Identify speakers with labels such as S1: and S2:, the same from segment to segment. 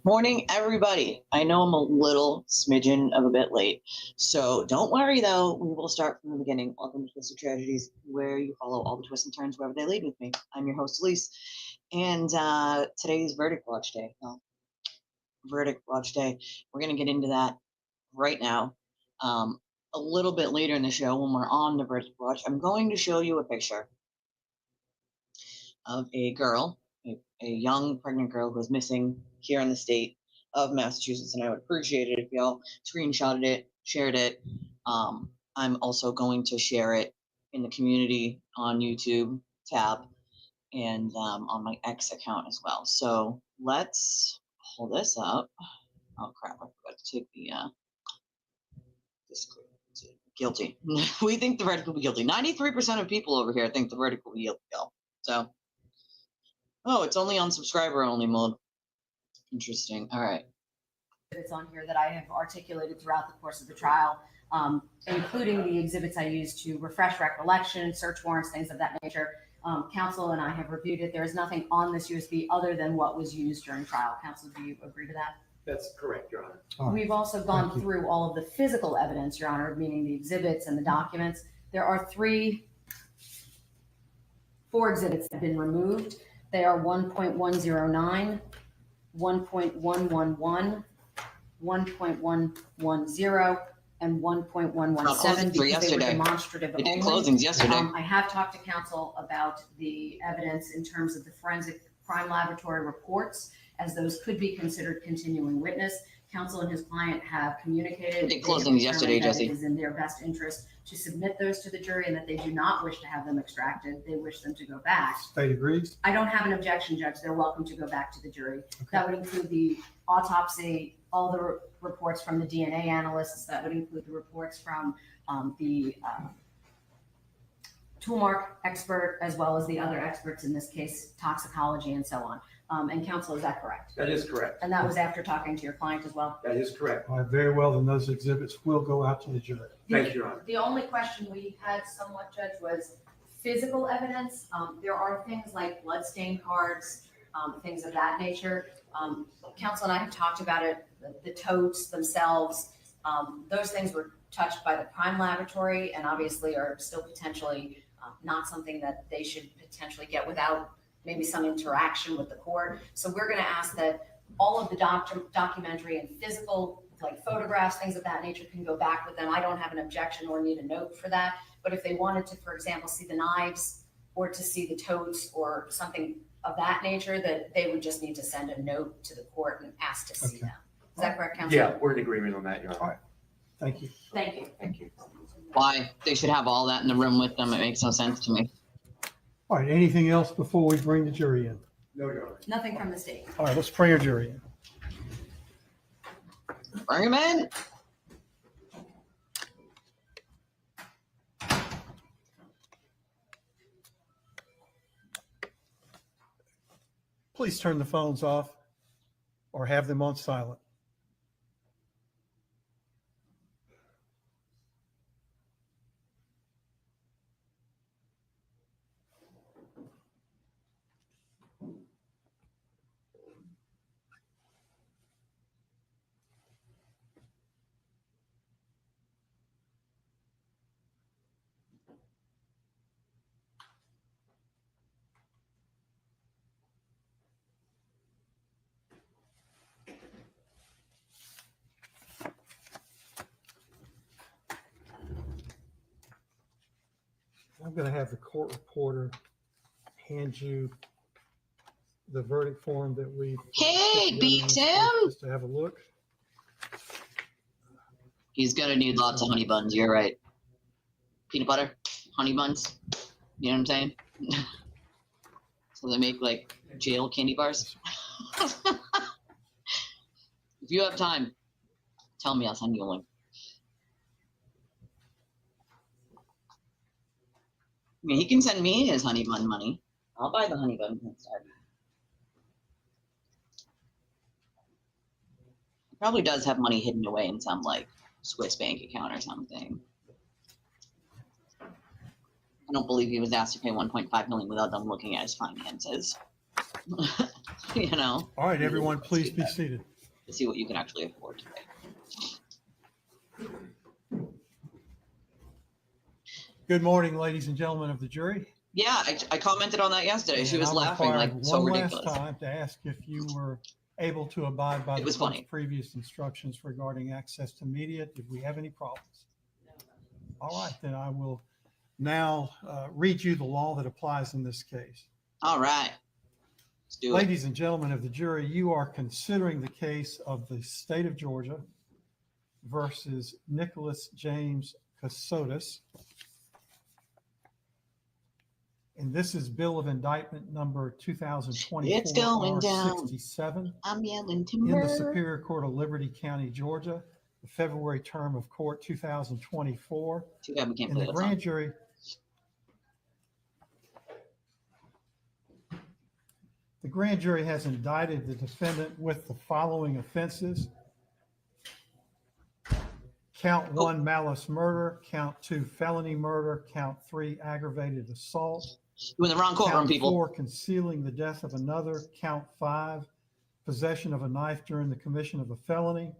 S1: Morning, everybody. I know I'm a little smidgen of a bit late, so don't worry though. We will start from the beginning. Welcome to Twisted Tragedies, where you follow all the twists and turns wherever they lead with me. I'm your host, Elise, and today's Verdict Watch Day. Well, Verdict Watch Day. We're gonna get into that right now. A little bit later in the show, when we're on the Verdict Watch, I'm going to show you a picture of a girl, a young pregnant girl who was missing here in the state of Massachusetts, and I would appreciate it if y'all screenshotted it, shared it. I'm also going to share it in the community on YouTube tab and on my X account as well. So let's pull this up. Oh crap, I forgot to take the guilty. We think the verdict will be guilty. 93% of people over here think the verdict will be guilty. So, oh, it's only on subscriber only mode. Interesting. All right.
S2: It's on here that I have articulated throughout the course of the trial, including the exhibits I used to refresh recollection, search warrants, things of that nature. Counsel and I have reviewed it. There is nothing on this USB other than what was used during trial. Counsel, do you agree to that?
S3: That's correct, Your Honor.
S2: Right. We've also gone through all of the physical evidence, Your Honor, meaning the exhibits and the documents. There are four exhibits that have been removed. They are 1.109, 1.111, 1.110, and 1.117 because they were demonstrative only.
S1: Closings yesterday.
S2: I have talked to counsel about the evidence in terms of the forensic crime laboratory reports, as those could be considered continuing witness. Counsel and his client have communicated.
S1: They closings yesterday, Jesse.
S2: It is in their best interest to submit those to the jury and that they do not wish to have them extracted. They wish them to go back.
S4: State agrees?
S2: I don't have an objection, Judge. They're welcome to go back to the jury. Okay. That would include the autopsy, all the reports from the DNA analysts. That would include the reports from the tool mark expert, as well as the other experts, in this case, toxicology and so on. And counsel, is that correct?
S3: That is correct.
S2: And that was after talking to your client as well?
S3: That is correct.
S4: All right, very well, then those exhibits will go out to the jury.
S3: Thank you, Your Honor.
S2: The only question we had somewhat, Judge, was physical evidence. There are things like bloodstain cards, things of that nature. Counsel and I have talked about it, the totes themselves. Those things were touched by the crime laboratory and obviously are still potentially not something that they should potentially get without maybe some interaction with the court. So we're going to ask that all of the documentary and physical, like photographs, things of that nature, can go back with them. I don't have an objection or need a note for that. But if they wanted to, for example, see the knives or to see the totes or something of that nature, that they would just need to send a note to the court and ask to see them. Is that correct, counsel?
S3: Yeah, we're in agreement on that, Your Honor.
S4: All right. Thank you.
S2: Thank you.
S3: Thank you.
S1: Why? They should have all that in the room with them. It makes no sense to me.
S4: All right, anything else before we bring the jury in?
S3: No, Your Honor.
S2: Nothing from the state.
S4: All right, let's bring our jury in.
S1: Bring him in.
S4: Please turn the phones off or have them on silent. I'm going to have the court reporter hand you the verdict form that we.
S1: Hey, beat him.
S4: Just to have a look.
S1: He's going to need lots of honey buns. You're right. Peanut butter, honey buns. You know what I'm saying? So they make like jail candy bars. If you have time, tell me. I'll send you a link. I mean, he can send me his honey bun money. I'll buy the honey buns instead. He probably does have money hidden away in some like Swiss bank account or something. I don't believe he was asked to pay 1.5 million without them looking at his finances. You know.
S4: All right, everyone, please be seated.
S1: to see what you can actually afford to pay.
S4: Good morning, ladies and gentlemen of the jury.
S1: Yeah, I commented on that yesterday. She
S4: And
S1: was
S4: I'm
S1: laughing like
S4: required
S1: so
S4: one
S1: ridiculous.
S4: last time to ask if you were able to abide by
S1: It
S4: the
S1: was
S4: court's
S1: funny.
S4: previous instructions regarding access to media. Did we have any problems? All right, then I will now read you the law that applies in this case.
S1: All right. Let's do it.
S4: Ladies and gentlemen of the jury, you are considering the case of the state of Georgia versus Nicholas James Kassotis. And this is Bill of Indictment number 2024
S1: It's going down.
S4: R67
S1: I'm yelling
S4: in
S1: timber.
S4: the Superior Court of Liberty County, Georgia, the February term of court 2024.
S1: Too bad we can't
S4: And
S1: play
S4: the
S1: that song.
S4: grand jury has indicted the defendant with the following offenses: count 1, malice murder; count 2, felony murder; count 3, aggravated assault;
S1: You're in the wrong courtroom,
S4: count
S1: people.
S4: 4, concealing the death of another; count 5, possession of a knife during the commission of a felony;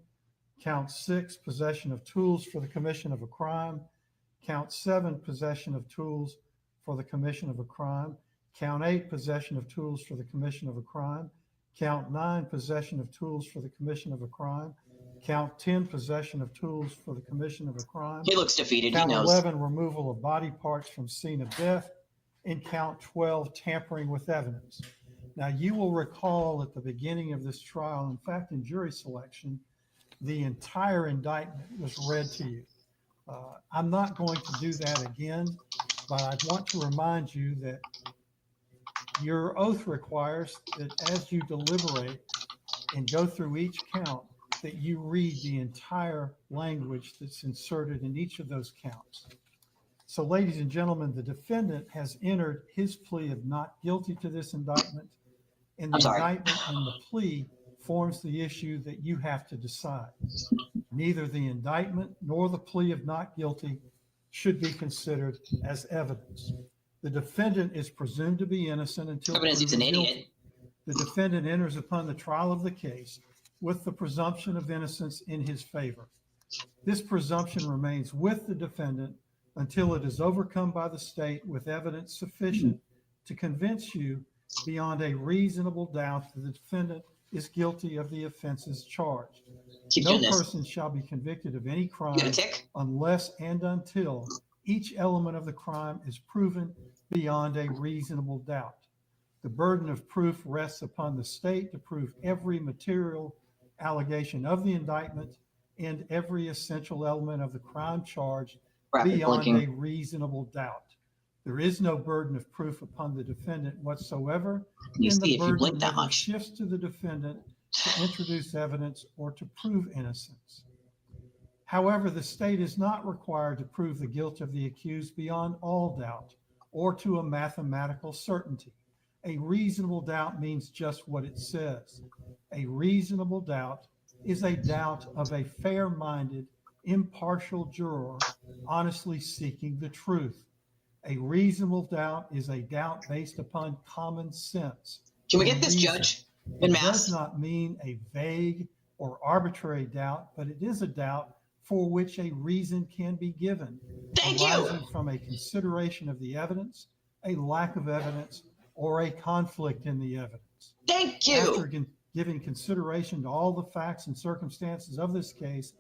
S4: count 6, possession of tools for the commission of a crime; count 7, possession of tools for the commission of a crime; count 8, possession of tools for the commission of a crime; count 9, possession of tools for the commission of a crime; count 10, possession of tools for the commission of a crime;
S1: He looks defeated. He
S4: count
S1: knows.
S4: 11, removal of body parts from scene of death; and count 12, tampering with evidence. Now, you will recall at the beginning of this trial, in fact, in jury selection, the entire indictment was read to you. I'm not going to do that again, but I want to remind you that your oath requires that as you deliberate and go through each count, that you read the entire language that's inserted in each of those counts. So, ladies and gentlemen, the defendant has entered his plea of not guilty to this indictment, and the
S1: I'm sorry.
S4: indictment and the plea forms the issue that you have to decide. Neither the indictment nor the plea of not guilty should be considered as evidence. The defendant is presumed to be innocent until
S1: Evidence he's an
S4: proven
S1: idiot.
S4: guilty. The defendant enters upon the trial of the case with the presumption of innocence in his favor. This presumption remains with the defendant until it is overcome by the state with evidence sufficient to convince you beyond a reasonable doubt that the defendant is guilty of the offenses charged.
S1: Keep
S4: No
S1: doing this.
S4: person shall be convicted of any
S1: You
S4: crime
S1: got a tick?
S4: unless and until each element of the crime is proven beyond a reasonable doubt. The burden of proof rests upon the state to prove every material allegation of the indictment and every essential element of the crime charged
S1: Rapid
S4: beyond
S1: blinking.
S4: a reasonable doubt. There is no burden of proof upon the defendant whatsoever,
S1: You
S4: and
S1: see,
S4: the
S1: if you
S4: burden
S1: blink that
S4: never
S1: much.
S4: shifts to the defendant to introduce evidence or to prove innocence. However, the state is not required to prove the guilt of the accused beyond all doubt or to a mathematical certainty. A reasonable doubt means just what it says. A reasonable doubt is a doubt of a fair-minded, impartial juror honestly seeking the truth. A reasonable doubt is a doubt based upon common sense.
S1: Can we
S4: and
S1: get this
S4: reason.
S1: judge in
S4: It does
S1: mass?
S4: not mean a vague or arbitrary doubt, but it is a doubt for which a reason can be given,
S1: Thank you.
S4: arising from a consideration of the evidence, a lack of evidence, or a conflict in the evidence.
S1: Thank
S4: After
S1: you.
S4: giving consideration to all the facts and circumstances of this case,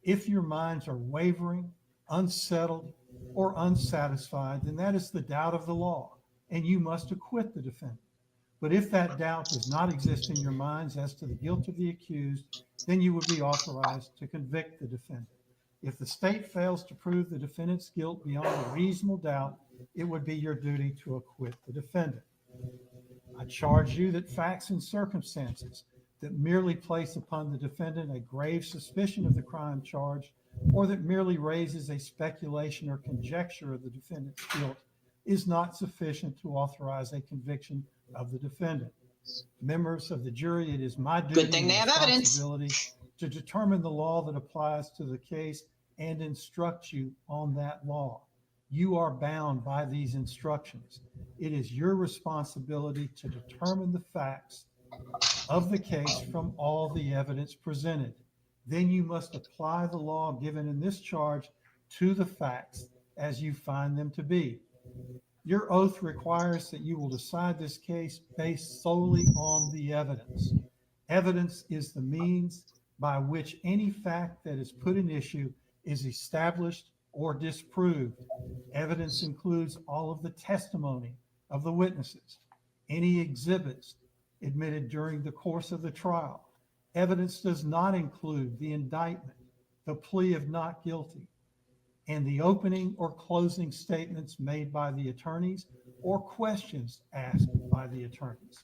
S4: if your minds are wavering, unsettled, or unsatisfied, then that is the doubt of the law, and you must acquit the defendant. But if that doubt does not exist in your minds as to the guilt of the accused, then you would be authorized to convict the defendant. If the state fails to prove the defendant's guilt beyond a reasonable doubt, it would be your duty to acquit the defendant. I charge you that facts and circumstances that merely place upon the defendant a grave suspicion of the crime charged, or that merely raises a speculation or conjecture of the defendant's guilt, is not sufficient to authorize a conviction of the defendant. Members of the jury, it is my duty
S1: Good thing they
S4: and
S1: have evidence.
S4: responsibility to determine the law that applies to the case and instruct you on that law. You are bound by these instructions. It is your responsibility to determine the facts of the case from all the evidence presented. Then you must apply the law given in this charge to the facts as you find them to be. Your oath requires that you will decide this case based solely on the evidence. Evidence is the means by which any fact that is put in issue is established or disproved. Evidence includes all of the testimony of the witnesses, any exhibits admitted during the course of the trial. Evidence does not include the indictment, the plea of not guilty, and the opening or closing statements made by the attorneys or questions asked by the attorneys.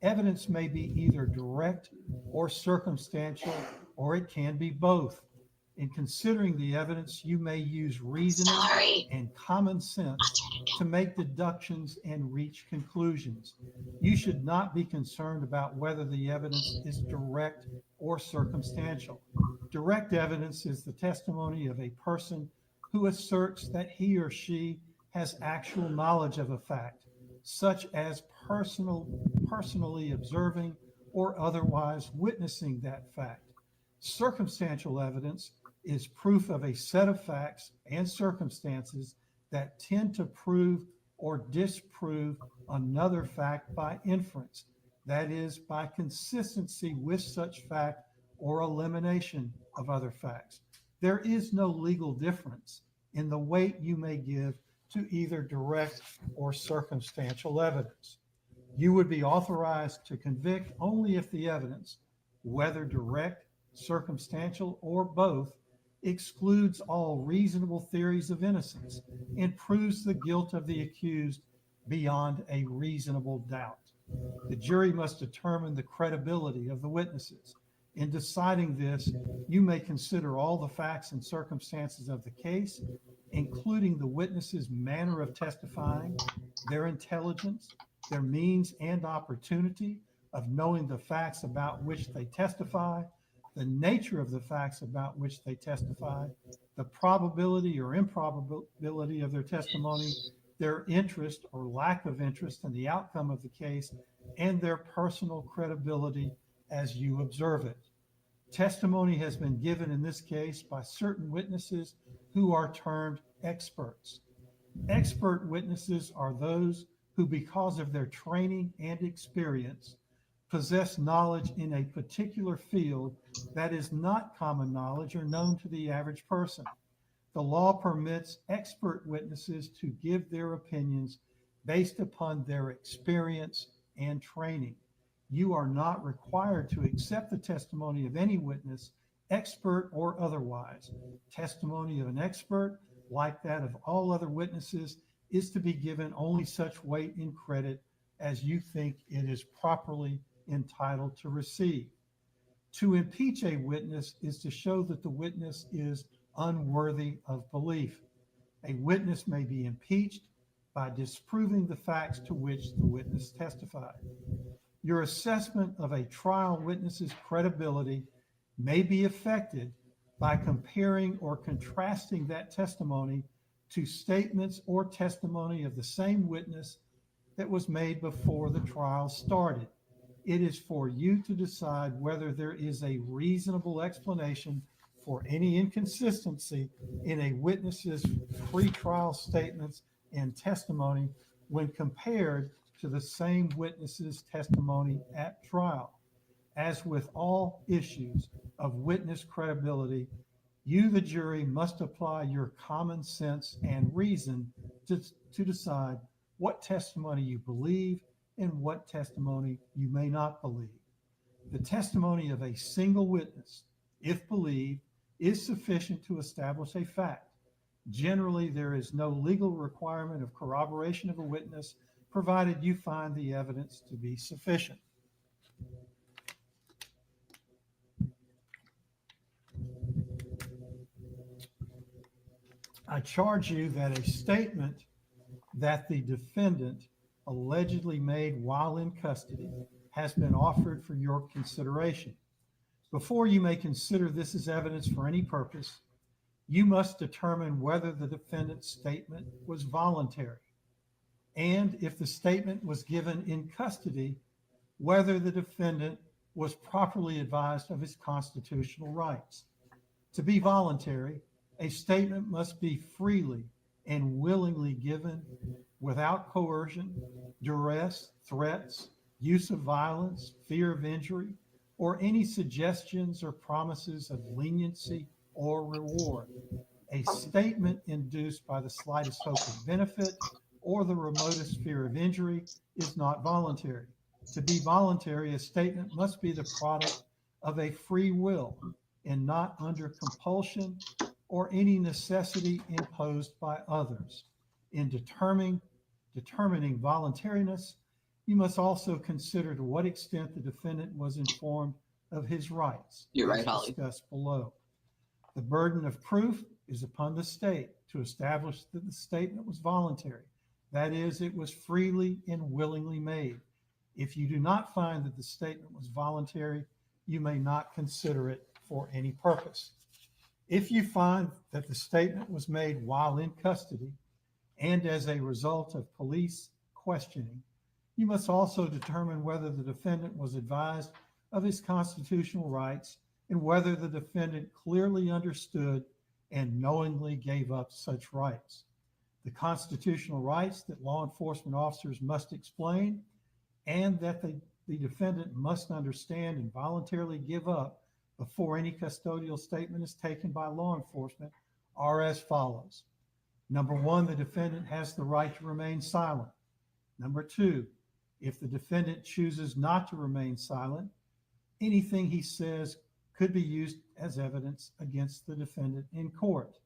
S4: Evidence may be either direct or circumstantial, or it can be both. In considering the evidence, you may use reasoning and common sense to make deductions and reach conclusions. You should not be concerned about whether the evidence is direct or circumstantial. Direct evidence is the testimony of a person who asserts that he or she has actual knowledge of a fact, such as personally observing or otherwise witnessing that fact. Circumstantial evidence is proof of a set of facts and circumstances that tend to prove or disprove another fact by inference, that is, by consistency with such fact or elimination of other facts. There is no legal difference in the weight you may give to either direct or circumstantial evidence. You would be authorized to convict only if the evidence, whether direct, circumstantial, or both, excludes all reasonable theories of innocence and proves the guilt of the accused beyond a reasonable doubt. The jury must determine the credibility of the witnesses. In deciding this, you may consider all the facts and circumstances of the case, including the witness's manner of testifying, their intelligence, their means and opportunity of knowing the facts about which they testify, the nature of the facts about which they testify, the probability or improbability of their testimony, their interest or lack of interest in the outcome of the case, and their personal credibility as you observe it. Testimony has been given in this case by certain witnesses who are termed experts. Expert witnesses are those who, because of their training and experience, possess knowledge in a particular field that is not common knowledge or known to the average person. The law permits expert witnesses to give their opinions based upon their experience and training. You are not required to accept the testimony of any witness, expert or otherwise. Testimony of an expert, like that of all other witnesses, is to be given only such weight and credit as you think it is properly entitled to receive. To impeach a witness is to show that the witness is unworthy of belief. A witness may be impeached by disproving the facts to which the witness testified. Your assessment of a trial witness's credibility may be affected by comparing or contrasting that testimony to statements or testimony of the same witness that was made before the trial started. It is for you to decide whether there is a reasonable explanation for any inconsistency in a witness's pre-trial statements and testimony when compared to the same witness's testimony at trial. As with all issues of witness credibility, you, the jury, must apply your common sense and reason to decide what testimony you believe and what testimony you may not believe. The testimony of a single witness, if believed, is sufficient to establish a fact. Generally, there is no legal requirement of corroboration of a witness, provided you find the evidence to be sufficient. I charge you that a statement that the defendant allegedly made while in custody has been offered for your consideration. Before you may consider this as evidence for any purpose, you must determine whether the defendant's statement was voluntary, and if the statement was given in custody, whether the defendant was properly advised of his constitutional rights. To be voluntary, a statement must be freely and willingly given without coercion, duress, threats, use of violence, fear of injury, or any suggestions or promises of leniency or reward. A statement induced by the slightest hope of benefit or the remotest fear of injury is not voluntary. To be voluntary, a statement must be the product of a free will and not under compulsion or any necessity imposed by others. In determining voluntariness, you must also consider to what extent the defendant was informed of his rights.
S1: You're right,
S4: as
S1: Holly.
S4: discussed below. The burden of proof is upon the state to establish that the statement was voluntary. That is, it was freely and willingly made. If you do not find that the statement was voluntary, you may not consider it for any purpose. If you find that the statement was made while in custody and as a result of police questioning, you must also determine whether the defendant was advised of his constitutional rights and whether the defendant clearly understood and knowingly gave up such rights. The constitutional rights that law enforcement officers must explain and that the defendant must understand and voluntarily give up before any custodial statement is taken by law enforcement are as follows. Number one, the defendant has the right to remain silent. Number two, if the defendant chooses not to remain silent, anything he says could be used as evidence against the defendant in court.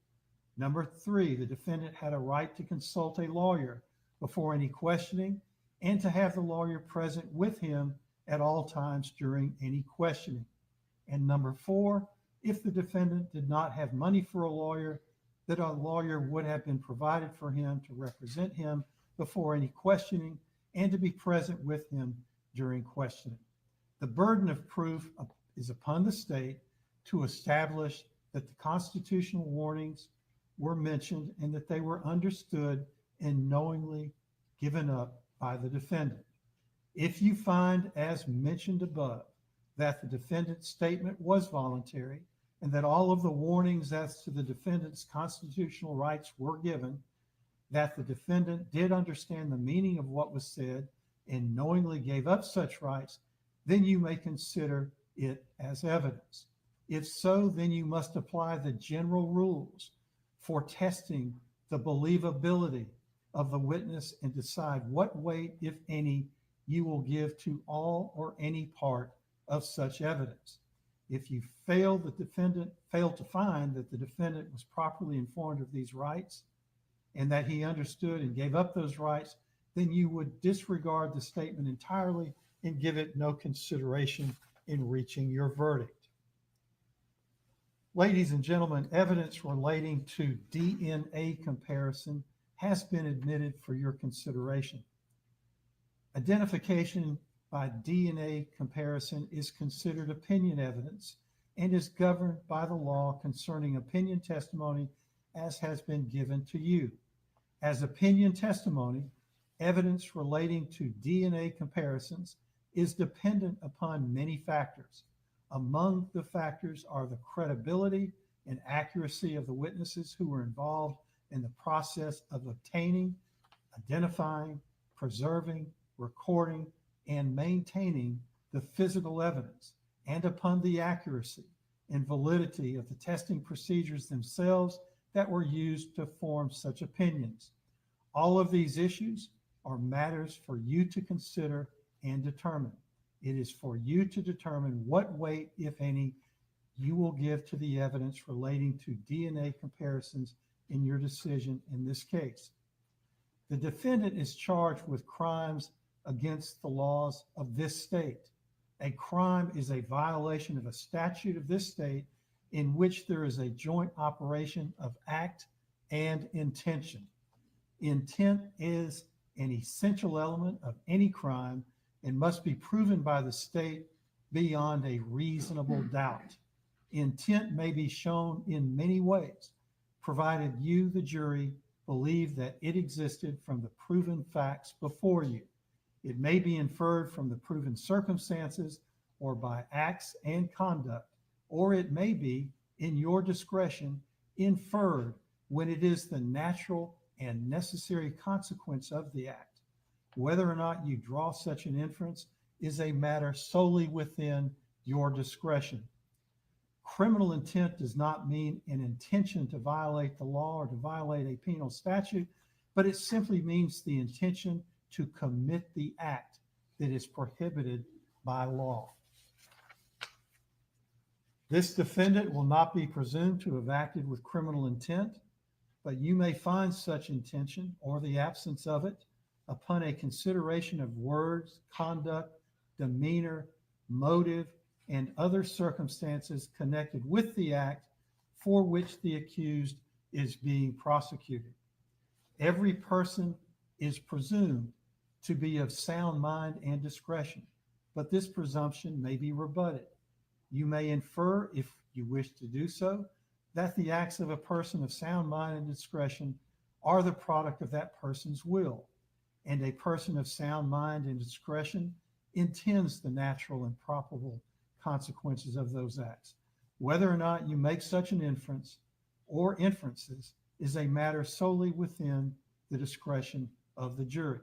S4: Number three, the defendant had a right to consult a lawyer before any questioning and to have the lawyer present with him at all times during any questioning. And number four, if the defendant did not have money for a lawyer, that a lawyer would have been provided for him to represent him before any questioning and to be present with him during questioning. The burden of proof is upon the state to establish that the constitutional warnings were mentioned and that they were understood and knowingly given up by the defendant. If you find, as mentioned above, that the defendant's statement was voluntary and that all of the warnings as to the defendant's constitutional rights were given, that the defendant did understand the meaning of what was said and knowingly gave up such rights, then you may consider it as evidence. If so, then you must apply the general rules for testing the believability of the witness and decide what weight, if any, you will give to all or any part of such evidence. If you fail to find that the defendant was properly informed of these rights and that he understood and gave up those rights, then you would disregard the statement entirely and give it no consideration in reaching your verdict. Ladies and gentlemen, evidence relating to DNA comparison has been admitted for your consideration. Identification by DNA comparison is considered opinion evidence and is governed by the law concerning opinion testimony as has been given to you. As opinion testimony, evidence relating to DNA comparisons is dependent upon many factors. Among the factors are the credibility and accuracy of the witnesses who were involved in the process of obtaining, identifying, preserving, recording, and maintaining the physical evidence, and upon the accuracy and validity of the testing procedures themselves that were used to form such opinions. All of these issues are matters for you to consider and determine. It is for you to determine what weight, if any, you will give to the evidence relating to DNA comparisons in your decision in this case. The defendant is charged with crimes against the laws of this state. A crime is a violation of a statute of this state in which there is a joint operation of act and intention. Intent is an essential element of any crime and must be proven by the state beyond a reasonable doubt. Intent may be shown in many ways, provided you, the jury, believe that it existed from the proven facts before you. It may be inferred from the proven circumstances or by acts and conduct, or it may be, in your discretion, inferred when it is the natural and necessary consequence of the act. Whether or not you draw such an inference is a matter solely within your discretion. Criminal intent does not mean an intention to violate the law or to violate a penal statute, but it simply means the intention to commit the act that is prohibited by law. This defendant will not be presumed to have acted with criminal intent, but you may find such intention or the absence of it upon a consideration of words, conduct, demeanor, motive, and other circumstances connected with the act for which the accused is being prosecuted. Every person is presumed to be of sound mind and discretion, but this presumption may be rebutted. You may infer, if you wish to do so, that the acts of a person of sound mind and discretion are the product of that person's will, and a person of sound mind and discretion intends the natural and probable consequences of those acts. Whether or not you make such an inference or inferences is a matter solely within the discretion of the jury.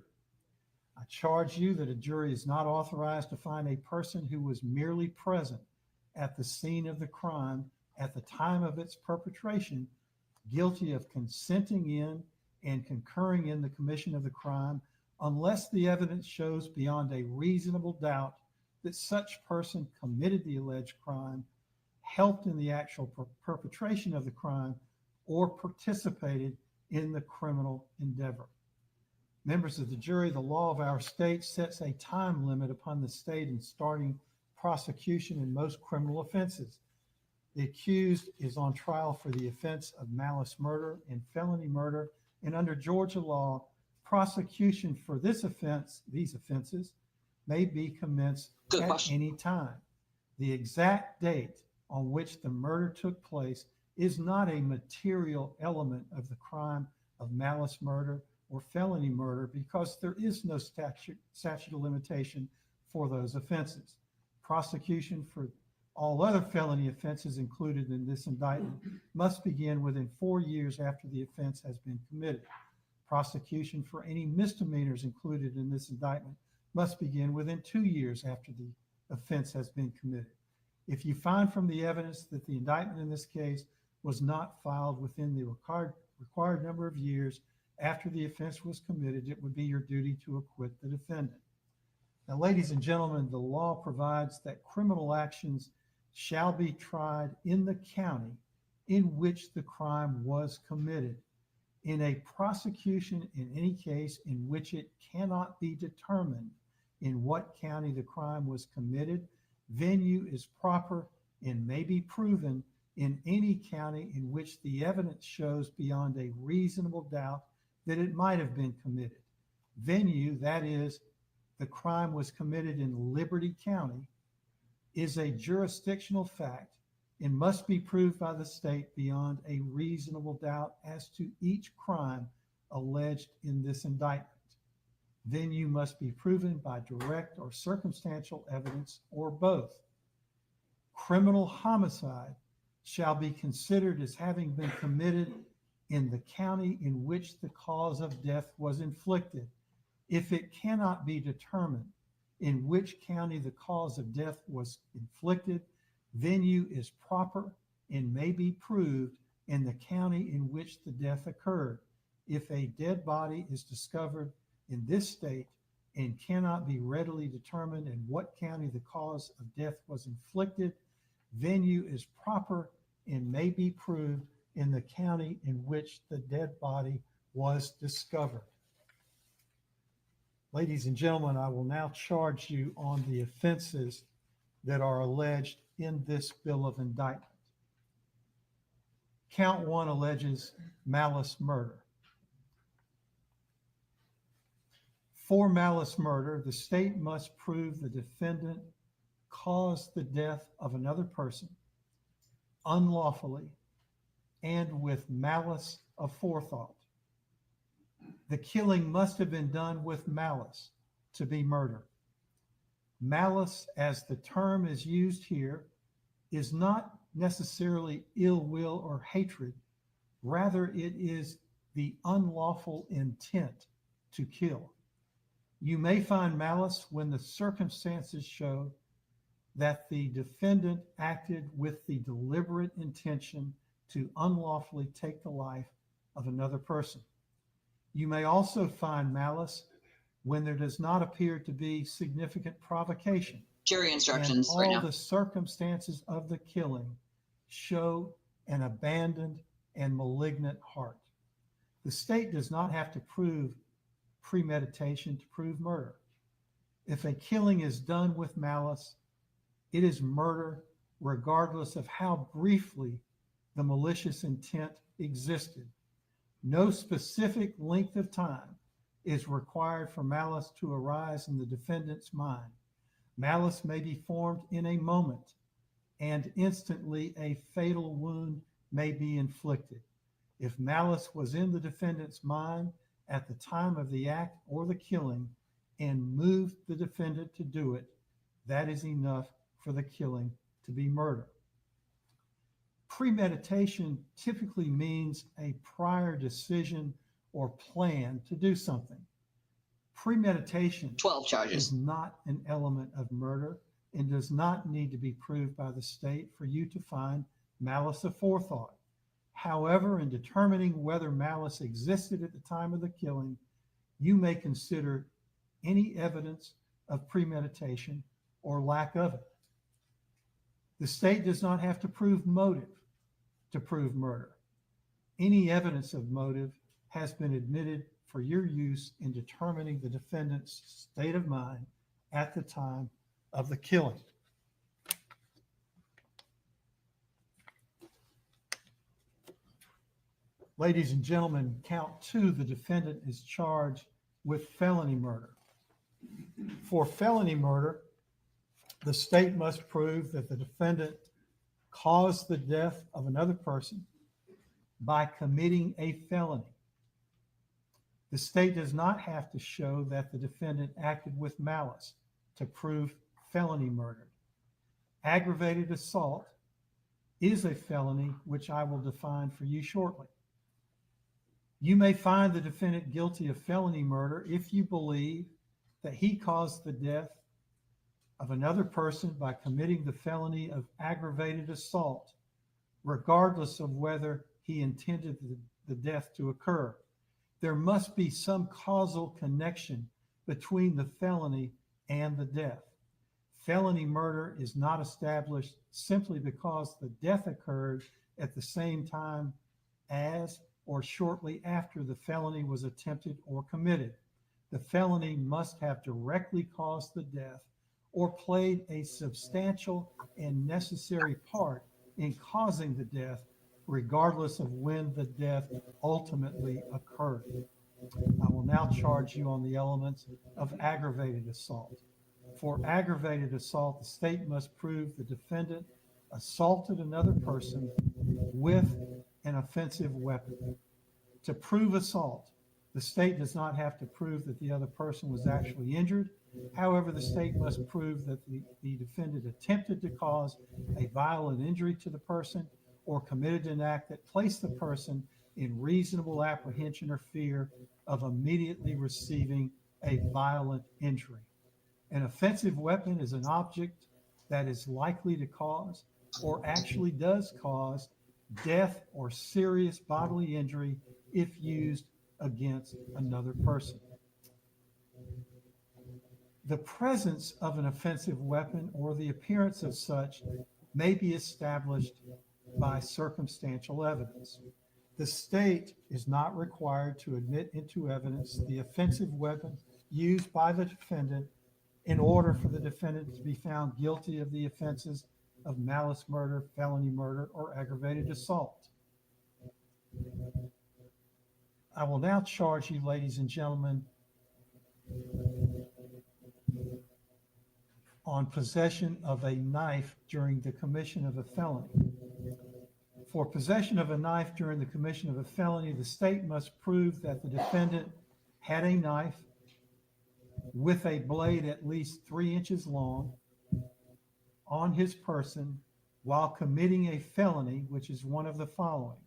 S4: I charge you that a jury is not authorized to find a person who was merely present at the scene of the crime at the time of its perpetration guilty of consenting in and concurring in the commission of the crime unless the evidence shows beyond a reasonable doubt that such person committed the alleged crime, helped in the actual perpetration of the crime, or participated in the criminal endeavor. Members of the jury, the law of our state sets a time limit upon the state in starting prosecution in most criminal offenses. The accused is on trial for the offense of malice murder and felony murder, and under Georgia law, prosecution for these offenses may be commenced at any time. The exact date on which the murder took place is not a material element of the crime of malice murder or felony murder because there is no statute of limitation for those offenses. Prosecution for all other felony offenses included in this indictment must begin within 4 years after the offense has been committed. Prosecution for any misdemeanors included in this indictment must begin within 2 years after the offense has been committed. If you find from the evidence that the indictment in this case was not filed within the required number of years after the offense was committed, it would be your duty to acquit the defendant. Now, ladies and gentlemen, the law provides that criminal actions shall be tried in the county in which the crime was committed. In a prosecution in any case in which it cannot be determined in what county the crime was committed, venue is proper and may be proven in any county in which the evidence shows beyond a reasonable doubt that it might have been committed. Venue, that is, the crime was committed in Liberty County, is a jurisdictional fact and must be proved by the state beyond a reasonable doubt as to each crime alleged in this indictment. Venue must be proven by direct or circumstantial evidence or both. Criminal homicide shall be considered as having been committed in the county in which the cause of death was inflicted. If it cannot be determined in which county the cause of death was inflicted, venue is proper and may be proved in the county in which the death occurred. If a dead body is discovered in this state and cannot be readily determined in what county the cause of death was inflicted, venue is proper and may be proved in the county in which the dead body was discovered. Ladies and gentlemen, I will now charge you on the offenses that are alleged in this bill of indictment. Count 1 alleges malice murder. For malice murder, the state must prove the defendant caused the death of another person unlawfully and with malice aforethought. The killing must have been done with malice to be murder. Malice, as the term is used here, is not necessarily ill will or hatred. Rather, it is the unlawful intent to kill. You may find malice when the circumstances show that the defendant acted with the deliberate intention to unlawfully take the life of another person. You may also find malice when there does not appear to be significant provocation.
S1: Jury instructions
S4: And
S1: right
S4: all
S1: now.
S4: the circumstances of the killing show an abandoned and malignant heart. The state does not have to prove premeditation to prove murder. If a killing is done with malice, it is murder regardless of how briefly the malicious intent existed. No specific length of time is required for malice to arise in the defendant's mind. Malice may be formed in a moment, and instantly a fatal wound may be inflicted. If malice was in the defendant's mind at the time of the act or the killing and moved the defendant to do it, that is enough for the killing to be murder. Premeditation typically means a prior decision or plan to do something. Premeditation
S1: 12 charges.
S4: is not an element of murder and does not need to be proved by the state for you to find malice aforethought. However, in determining whether malice existed at the time of the killing, you may consider any evidence of premeditation or lack of it. The state does not have to prove motive to prove murder. Any evidence of motive has been admitted for your use in determining the defendant's state of mind at the time of the killing. Ladies and gentlemen, count 2, the defendant is charged with felony murder. For felony murder, the state must prove that the defendant caused the death of another person by committing a felony. The state does not have to show that the defendant acted with malice to prove felony murder. Aggravated assault is a felony, which I will define for you shortly. You may find the defendant guilty of felony murder if you believe that he caused the death of another person by committing the felony of aggravated assault, regardless of whether he intended the death to occur. There must be some causal connection between the felony and the death. Felony murder is not established simply because the death occurred at the same time as or shortly after the felony was attempted or committed. The felony must have directly caused the death or played a substantial and necessary part in causing the death, regardless of when the death ultimately occurred. I will now charge you on the elements of aggravated assault. For aggravated assault, the state must prove the defendant assaulted another person with an offensive weapon. To prove assault, the state does not have to prove that the other person was actually injured. However, the state must prove that the defendant attempted to cause a violent injury to the person or committed an act that placed the person in reasonable apprehension or fear of immediately receiving a violent injury. An offensive weapon is an object that is likely to cause or actually does cause death or serious bodily injury if used against another person. The presence of an offensive weapon or the appearance of such may be established by circumstantial evidence. The state is not required to admit into evidence the offensive weapon used by the defendant in order for the defendant to be found guilty of the offenses of malice murder, felony murder, or aggravated assault. I will now charge you, ladies and gentlemen, on possession of a knife during the commission of a felony. For possession of a knife during the commission of a felony, the state must prove that the defendant had a knife with a blade at least 3 inches long on his person while committing a felony, which is one of the following: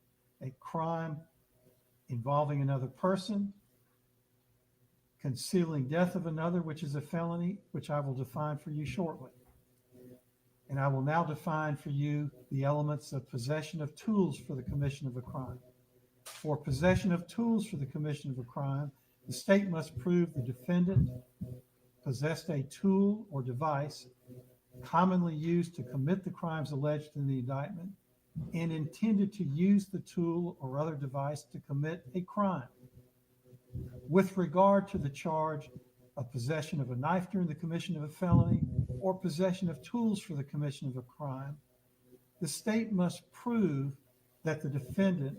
S4: a crime involving another person, concealing death of another, which is a felony, which I will define for you shortly. And I will now define for you the elements of possession of tools for the commission of a crime. For possession of tools for the commission of a crime, the state must prove the defendant possessed a tool or device commonly used to commit the crimes alleged in the indictment and intended to use the tool or other device to commit a crime. With regard to the charge of possession of a knife during the commission of a felony or possession of tools for the commission of a crime, the state must prove that the defendant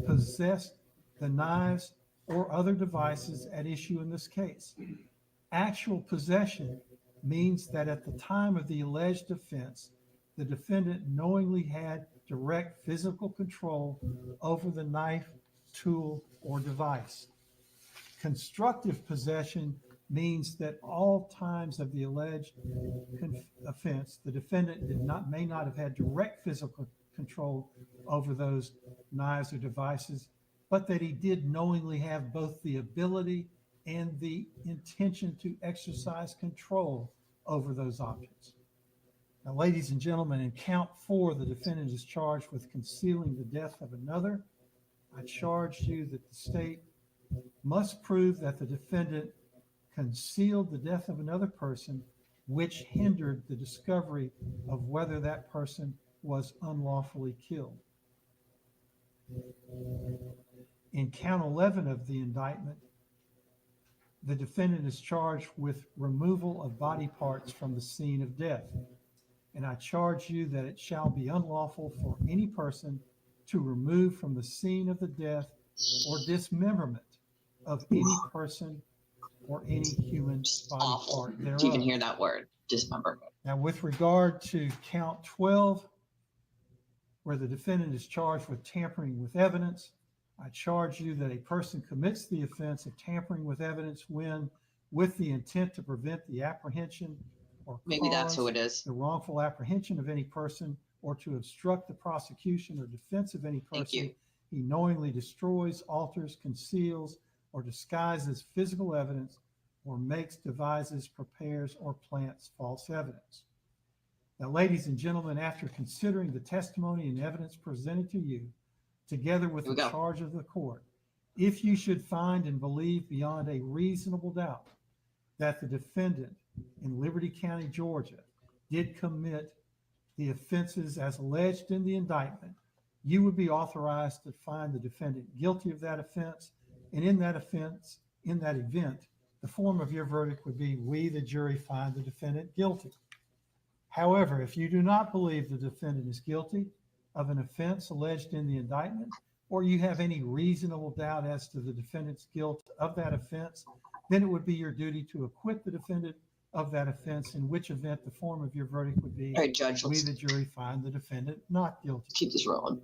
S4: possessed the knives or other devices at issue in this case. Actual possession means that at the time of the alleged offense, the defendant knowingly had direct physical control over the knife, tool, or device. Constructive possession means that all times of the alleged offense, the defendant may not have had direct physical control over those knives or devices, but that he did knowingly have both the ability and the intention to exercise control over those objects. Now, ladies and gentlemen, in count 4, the defendant is charged with concealing the death of another. I charge you that the state must prove that the defendant concealed the death of another person, which hindered the discovery of whether that person was unlawfully killed. In count 11 of the indictment, the defendant is charged with removal of body parts from the scene of death. And I charge you that it shall be unlawful for any person to remove from the scene of the death or dismemberment of any person or any human body
S1: Awful
S4: part thereof.
S1: to even hear that word, dismemberment.
S4: Now, with regard to count 12, where the defendant is charged with tampering with evidence, I charge you that a person commits the offense of tampering with evidence when, with the intent to prevent the apprehension or
S1: Maybe that's who
S4: cause
S1: it is.
S4: the wrongful apprehension of any person or to obstruct the prosecution or defense of any
S1: Thank
S4: person,
S1: you.
S4: he knowingly destroys, alters, conceals, or disguises physical evidence or makes, devises, prepares, or plants false evidence. Now, ladies and gentlemen, after considering the testimony and evidence presented to you, together with the charge of the court, if you should find and believe beyond a reasonable doubt that the defendant in Liberty County, Georgia, did commit the offenses as alleged in the indictment, you would be authorized to find the defendant guilty of that offense. And in that offense, in that event, the form of your verdict would be, we, the jury, find the defendant guilty. However, if you do not believe the defendant is guilty of an offense alleged in the indictment, or you have any reasonable doubt as to the defendant's guilt of that offense, then it would be your duty to acquit the defendant of that offense, in which event the form of your verdict would be,
S1: All right, Judge,
S4: we,
S1: let's
S4: the jury, find the defendant not guilty.
S1: keep this rolling.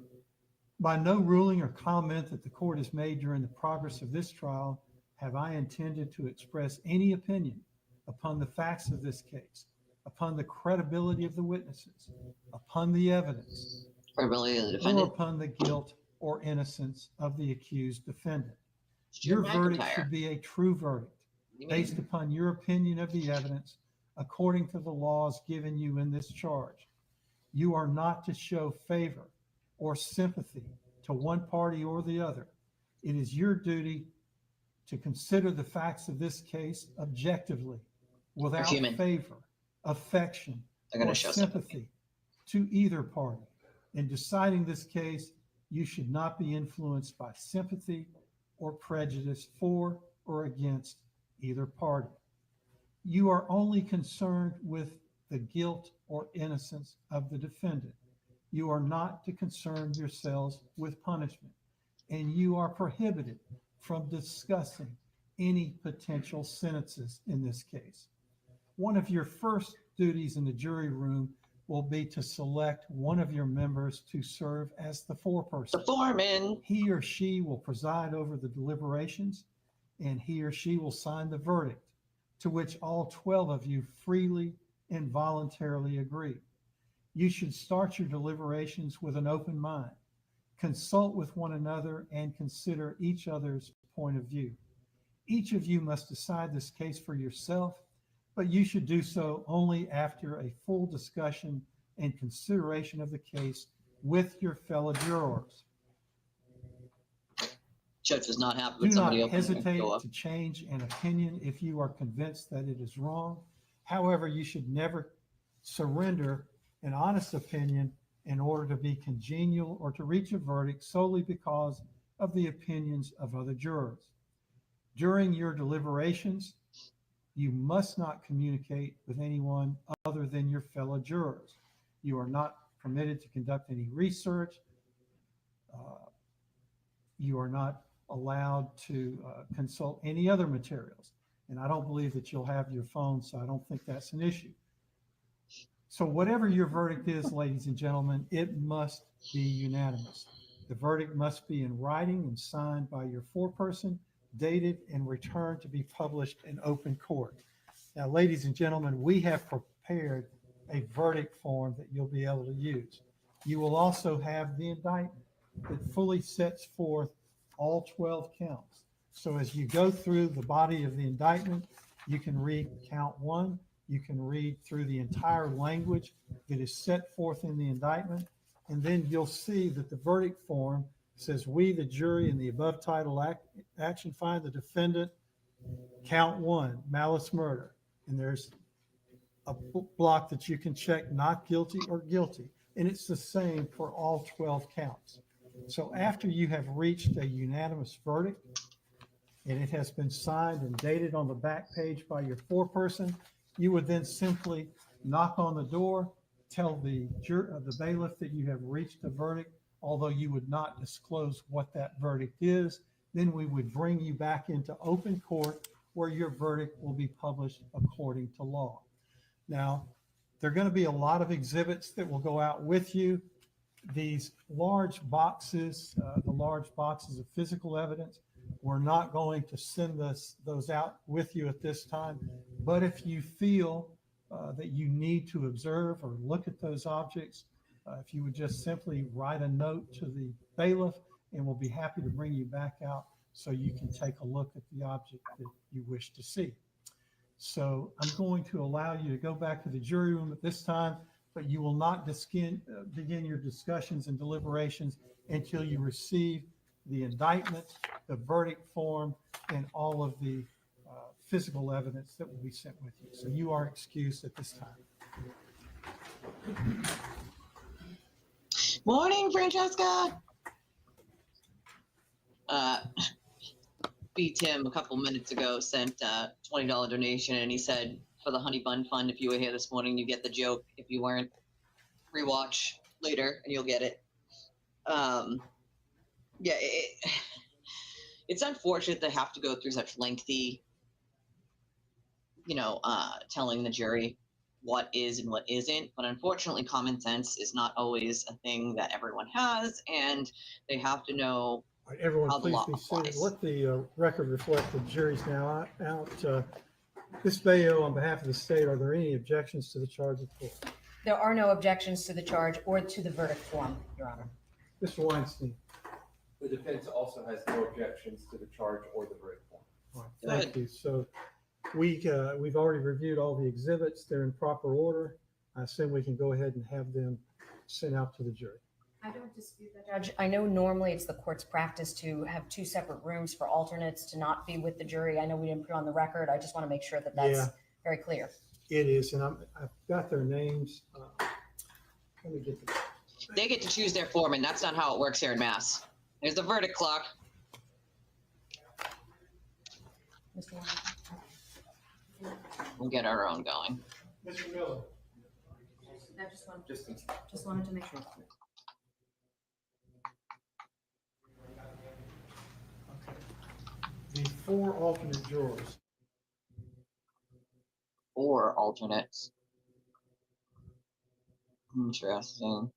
S4: By no ruling or comment that the court has made during the progress of this trial have I intended to express any opinion upon the facts of this case, upon the credibility of the witnesses, upon the evidence,
S1: Credibility of the
S4: or
S1: defendant.
S4: upon the guilt or innocence of the accused defendant.
S1: Jim
S4: Your verdict
S1: McIntyre.
S4: should be a true verdict
S1: You mean-
S4: based upon your opinion of the evidence according to the laws given you in this charge. You are not to show favor or sympathy to one party or the other. It is your duty to consider the facts of this case objectively, without
S1: human.
S4: favor, affection,
S1: They're going
S4: or
S1: to show
S4: sympathy to either party. In deciding this case, you should not be influenced by sympathy or prejudice for or against either party. You are only concerned with the guilt or innocence of the defendant. You are not to concern yourselves with punishment, and you are prohibited from discussing any potential sentences in this case. One of your first duties in the jury room will be to select one of your members to serve as the foreperson.
S1: The foreman.
S4: He or she will preside over the deliberations, and he or she will sign the verdict. to which all 12 of you freely and voluntarily agree. You should start your deliberations with an open mind. Consult with one another and consider each other's point of view. Each of you must decide this case for yourself, but you should do so only after a full discussion and consideration of the case with your fellow jurors.
S1: Judge was not happy
S4: Do
S1: with
S4: not
S1: somebody opening the
S4: hesitate
S1: door.
S4: to change an opinion if you are convinced that it is wrong. However, you should never surrender an honest opinion in order to be congenial or to reach a verdict solely because of the opinions of other jurors. During your deliberations, you must not communicate with anyone other than your fellow jurors. You are not permitted to conduct any research. You are not allowed to consult any other materials. And I don't believe that you'll have your phone, so I don't think that's an issue. So whatever your verdict is, ladies and gentlemen, it must be unanimous. The verdict must be in writing and signed by your foreperson, dated and returned to be published in open court. Now, ladies and gentlemen, we have prepared a verdict form that you'll be able to use. You will also have the indictment that fully sets forth all 12 counts. So as you go through the body of the indictment, you can read count 1, you can read through the entire language that is set forth in the indictment, and then you'll see that the verdict form says, we, the jury, in the above title action find the defendant, count 1, malice murder. And there's a block that you can check not guilty or guilty. And it's the same for all 12 counts. So after you have reached a unanimous verdict, and it has been signed and dated on the back page by your foreperson, you would then simply knock on the door, tell the bailiff that you have reached a verdict, although you would not disclose what that verdict is. Then we would bring you back into open court where your verdict will be published according to law. Now, there are going to be a lot of exhibits that will go out with you. These large boxes, the large boxes of physical evidence, we're not going to send those out with you at this time. But if you feel that you need to observe or look at those objects, if you would just simply write a note to the bailiff, and we'll be happy to bring you back out so you can take a look at the object that you wish to see. So I'm going to allow you to go back to the jury room at this time, but you will not begin your discussions and deliberations until you receive the indictment, the verdict form, and all of the physical evidence that will be sent with you. So you are excused at this time.
S1: Morning, Francesca. B. Tim a couple minutes ago sent a $20 donation, and he said for the Honey Bun Fund, if you were here this morning, you get the joke. If you weren't, rewatch later and you'll get it. Yeah, it's unfortunate to have to go through such lengthy, telling the jury what is and what isn't. But unfortunately, common sense is not always a thing that everyone has, and they have to know.
S4: All right, everyone,
S1: how the
S4: please
S1: law
S4: be seated.
S1: applies.
S4: Let the record reflect the jury's now out. Ms. Bayo, on behalf of the state, are there any objections to the charge of court?
S2: There are no objections to the charge or to the verdict form, Your Honor.
S4: Mr. Weinstein.
S5: The defense also has no objections to the charge or the verdict form.
S4: All right, thank you. So we've already reviewed all the exhibits. They're in proper order. I assume we can go ahead and have them sent out to the jury.
S2: I don't dispute that, Judge. I know normally it's the court's practice to have two separate rooms for alternates to not be with the jury. I know we didn't put it on the record. I just want to make sure that that's very clear.
S4: It is, and I've got their names. Let me get them.
S1: They get to choose their foreman. That's not how it works here in Mass. There's the verdict clock.
S2: Mr. Warren.
S1: We'll get our own going.
S4: Mr. Miller.
S2: I just wanted to make sure.
S4: The 4 alternate jurors.
S1: 4 alternates. Interesting.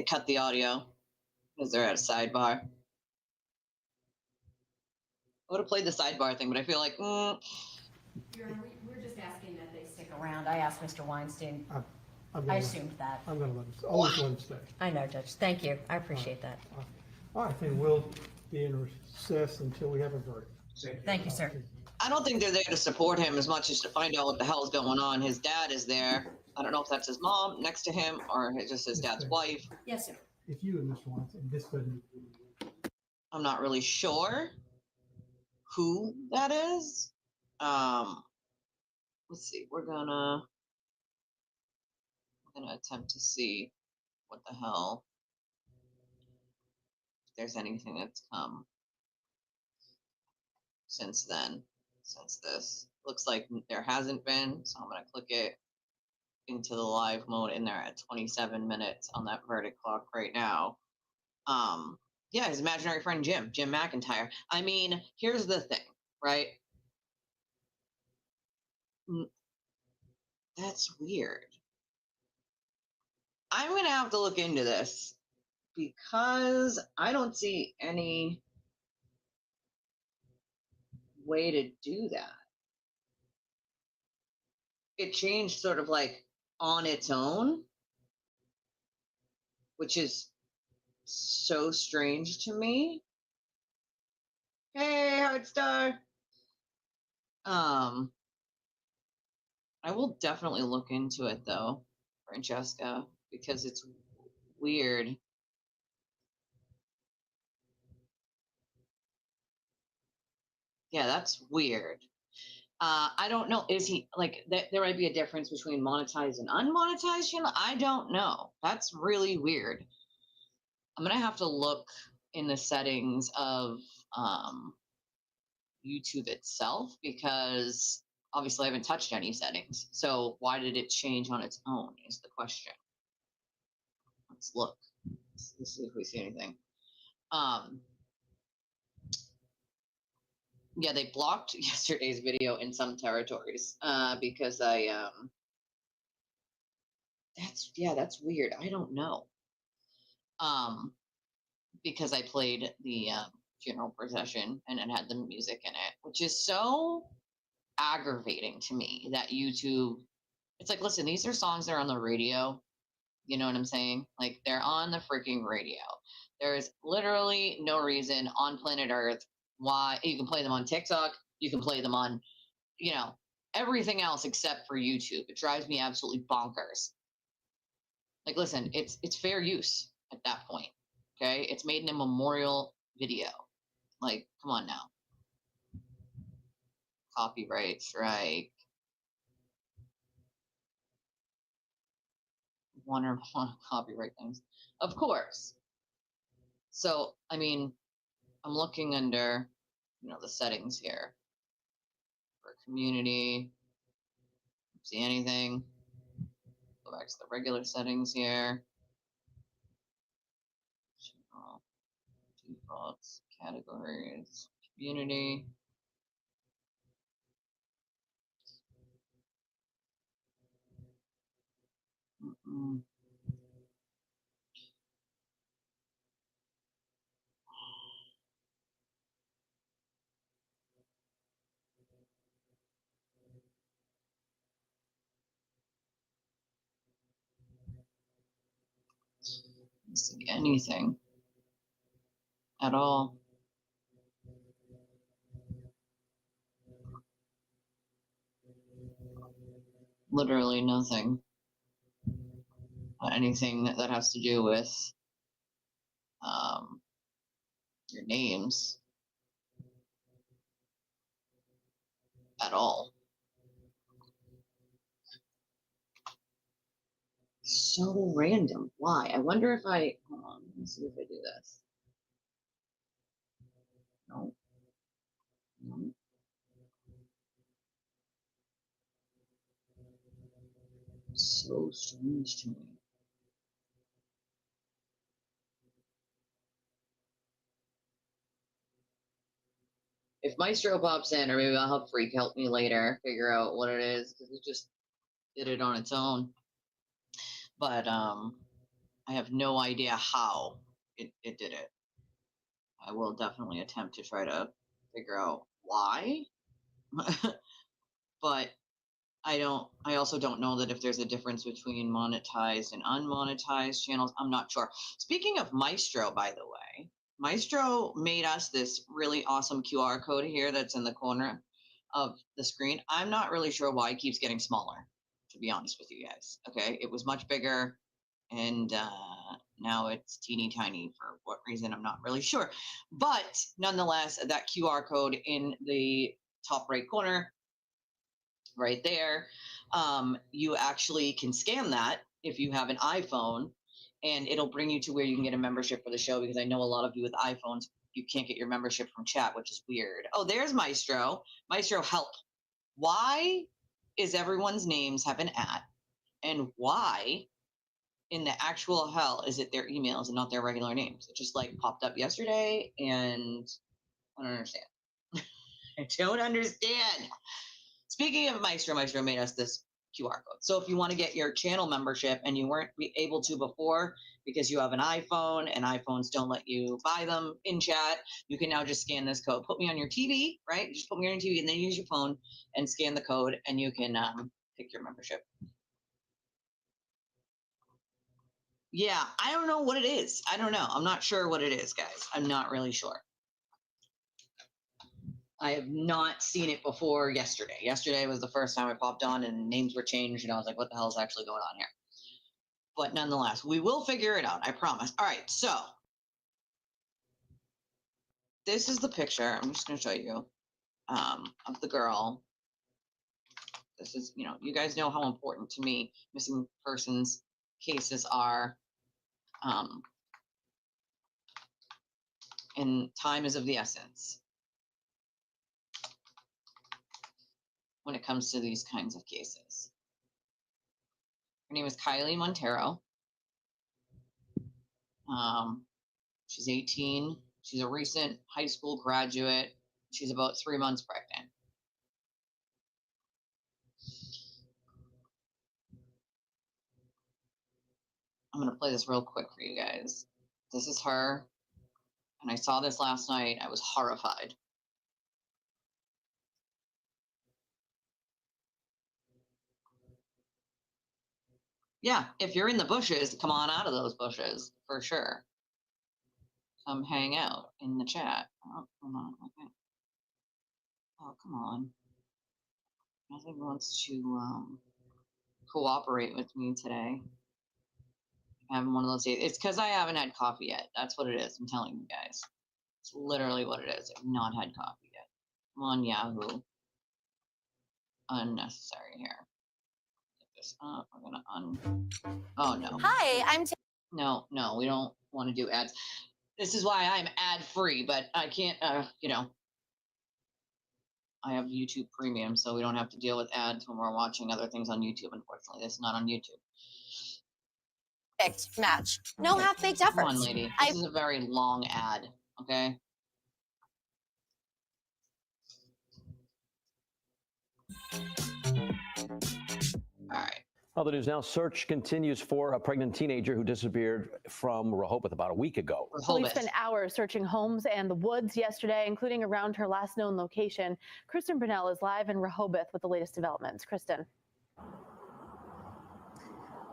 S1: cut the audio because they're at a sidebar. I would have played the sidebar thing, but I feel like,
S2: Your Honor, we're just asking that they stick around. I asked Mr. Weinstein. I assumed that.
S4: I'm gonna let him, always let him stay.
S2: I know, Judge. Thank you. I appreciate that.
S4: All right, then we'll be in recess until we have a verdict.
S2: Thank you, sir.
S1: I don't think they're there to support him as much as to find out what the hell's going on. His dad is there. I don't know if that's his mom next to him or just his dad's wife.
S2: Yes, sir.
S4: If you and Mr. Weinstein, this doesn't,
S1: I'm not really sure who that is. Let's see. We're gonna attempt to see what the hell, if there's anything that's come since then, since this. Looks like there hasn't been, so I'm gonna click it into the live mode, and they're at 27 minutes on that verdict clock right now. Yeah, his imaginary friend Jim McIntyre. I mean, here's the thing, right? That's weird. I'm gonna have to look into this because I don't see any way to do that. It changed sort of like on its own, which is so strange to me. Hey, Heartstar. I will definitely look into it though, Francesca, because it's weird. Yeah, that's weird. I don't know. Is he like there might be a difference between monetized and unmonetized channel? I don't know. That's really weird. I'm gonna have to look in the settings of YouTube itself because obviously I haven't touched any settings. So why did it change on its own is the question. Let's look. Let's see if we see anything. Yeah, they blocked yesterday's video in some territories because that's weird. I don't know. Because I played the funeral procession and it had the music in it, which is so aggravating to me that YouTube, it's like, listen, these are songs that are on the radio. You know what I'm saying? Like, they're on the freaking radio. There's literally no reason on planet Earth why you can play them on TikTok. You can play them on, everything else except for YouTube. It drives me absolutely bonkers. Like, listen, it's fair use at that point. Okay, it's made in a memorial video. Like, come on now. Copyright strike. One or more copyright things. Of course. So, I mean, I'm looking under, the settings here. For community. See anything? Go back to the regular settings here. Defaults, categories, community. Don't see anything at all. Literally nothing. Anything that has to do with your names at all. So random. Why? I wonder if I, hold on, let me see if I do this. No. No. So strange to me. If Maestro pops in, or maybe I'll help Freak help me later figure out what it is, because it just did it on its own. But I I have no idea how it did it. I will definitely attempt to try to figure out why. But I also don't know that if there's a difference between monetized and unmonetized channels. I'm not sure. Speaking of Maestro, by the way, Maestro made us this really awesome QR code here that's in the corner of the screen. I'm not really sure why it keeps getting smaller, to be honest with you guys. Okay. It was much bigger, and now it's teeny tiny. For what reason, I'm not really sure. But nonetheless, that QR code in the top right corner, right there, you actually can scan that if you have an iPhone, and it'll bring you to where you can get a membership for the show, because I know a lot of you with iPhones, you can't get your membership from chat, which is weird. Oh, there's Maestro. Maestro, help. Why is everyone's names have an at? And why in the actual hell is it their emails and not their regular names? It just like popped up yesterday, and I don't understand. I don't understand. Speaking of Maestro, Maestro made us this QR code. So if you want to get your channel membership and you weren't able to before because you have an iPhone and iPhones don't let you buy them in chat, you can now just scan this code. Put me on your TV, right? Just put me on your TV and then use your phone and scan the code, and you can pick your membership. Yeah, I don't know what it is. I don't know. I'm not sure what it is, guys. I'm not really sure. I have not seen it before yesterday. Yesterday was the first time I popped on and names were changed, and I was like, what the hell is actually going on here? But nonetheless, we will figure it out, I promise. All right, so this is the picture. I'm just going to show you of the girl. This is, you guys know how important to me missing persons cases are. And time is of the essence when it comes to these kinds of cases. Her name is Kylie Montero. She's 18. She's a recent high school graduate. She's about 3 months pregnant. I'm going to play this real quick for you guys. This is her. And I saw this last night. I was horrified. Yeah, if you're in the bushes, come on out of those bushes, for sure. Come hang out in the chat. Oh, come on. Okay. Oh, come on. Nothing wants to cooperate with me today. I'm having one of those days. It's because I haven't had coffee yet. That's what it is. I'm telling you guys. It's literally what it is. I've not had coffee yet. I'm on Yahoo. Unnecessary here. Get this up. We're gonna Oh no.
S6: Hi, I'm
S1: No, we don't want to do ads. This is why I'm ad free, but I can't. I have YouTube Premium, so we don't have to deal with ads when we're watching other things on YouTube. Unfortunately, this is not on YouTube.
S6: Perfect match. No half-baked efforts.
S1: Come on, lady. This is a very long ad. Okay. All right.
S7: Other news now, search continues for a pregnant teenager who disappeared from Rehoboth about a week ago.
S8: Police spent hours searching homes and the woods yesterday, including around her last known location. Kristen Brunel is live in Rehoboth with the latest developments. Kristen.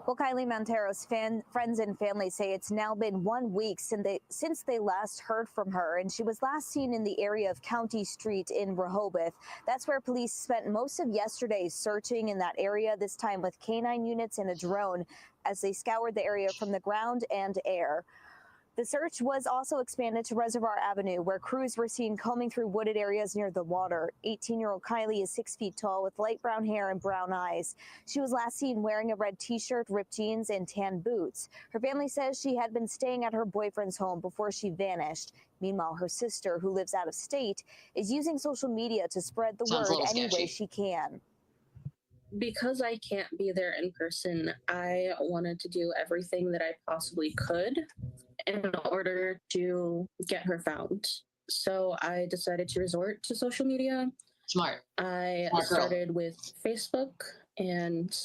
S9: Well, Kylie Montero's friends and family say it's now been 1 week since they last heard from her, and she was last seen in the area of County Street in Rehoboth. That's where police spent most of yesterday searching in that area, this time with canine units and a drone, as they scoured the area from the ground and air. The search was also expanded to Reservoir Avenue, where crews were seen combing through wooded areas near the water. 18-year-old Kylie is 6 feet tall with light brown hair and brown eyes. She was last seen wearing a red t-shirt, ripped jeans, and tan boots. Her family says she had been staying at her boyfriend's home before she vanished. Meanwhile, her sister, who lives out of state, is using social media to spread the word any way she can.
S10: Because I can't be there in person, I wanted to do everything that I possibly could in order to get her found. So I decided to resort to social media.
S1: Smart.
S10: I started with Facebook and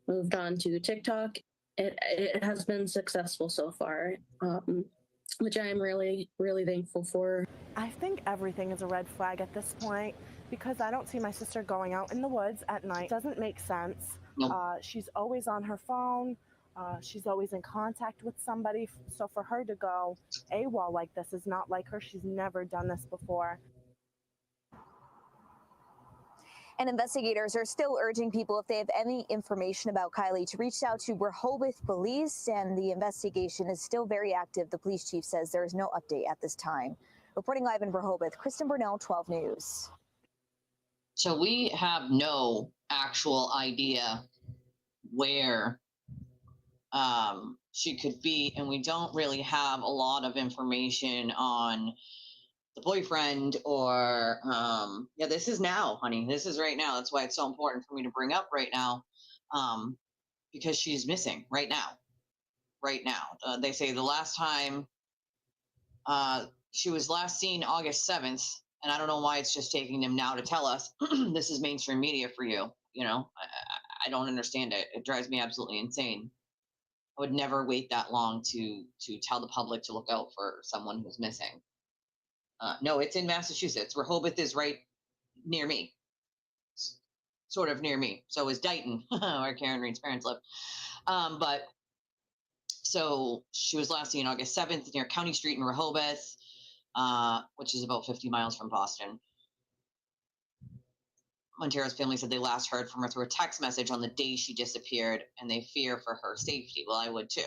S10: moved on to TikTok it has been successful so far, which I am really, really thankful for.
S11: I think everything is a red flag at this point because I don't see my sister going out in the woods at night. It doesn't make sense.
S1: Nope.
S11: She's always on her phone. She's always in contact with somebody. So for her to go AWOL like this is not like her. She's never done this before.
S9: And investigators are still urging people, if they have any information about Kylie, to reach out to Rehoboth Police, and the investigation is still very active. The police chief says there is no update at this time. Reporting live in Rehoboth, Kristen Burnell, 12 News.
S1: So we have no actual idea where she could be, and we don't really have a lot of information on the boyfriend or yeah, this is now, honey. This is right now. That's why it's so important for me to bring up right now, because she's missing right now. Right now, they say the last time she was last seen August 7th, and I don't know why it's just taking them now to tell us. This is mainstream media for you. You know, I don't understand it. It drives me absolutely insane. I would never wait that long to tell the public to look out for someone who's missing. No, it's in Massachusetts. Rehoboth is right near me, sort of near me. So is Dighton, where Karen Reed's parents live. But so she was last seen August 7th near County Street in Rehoboth, which is about 50 miles from Boston. Montero's family said they last heard from her through a text message on the day she disappeared, and they fear for her safety. Well, I would too.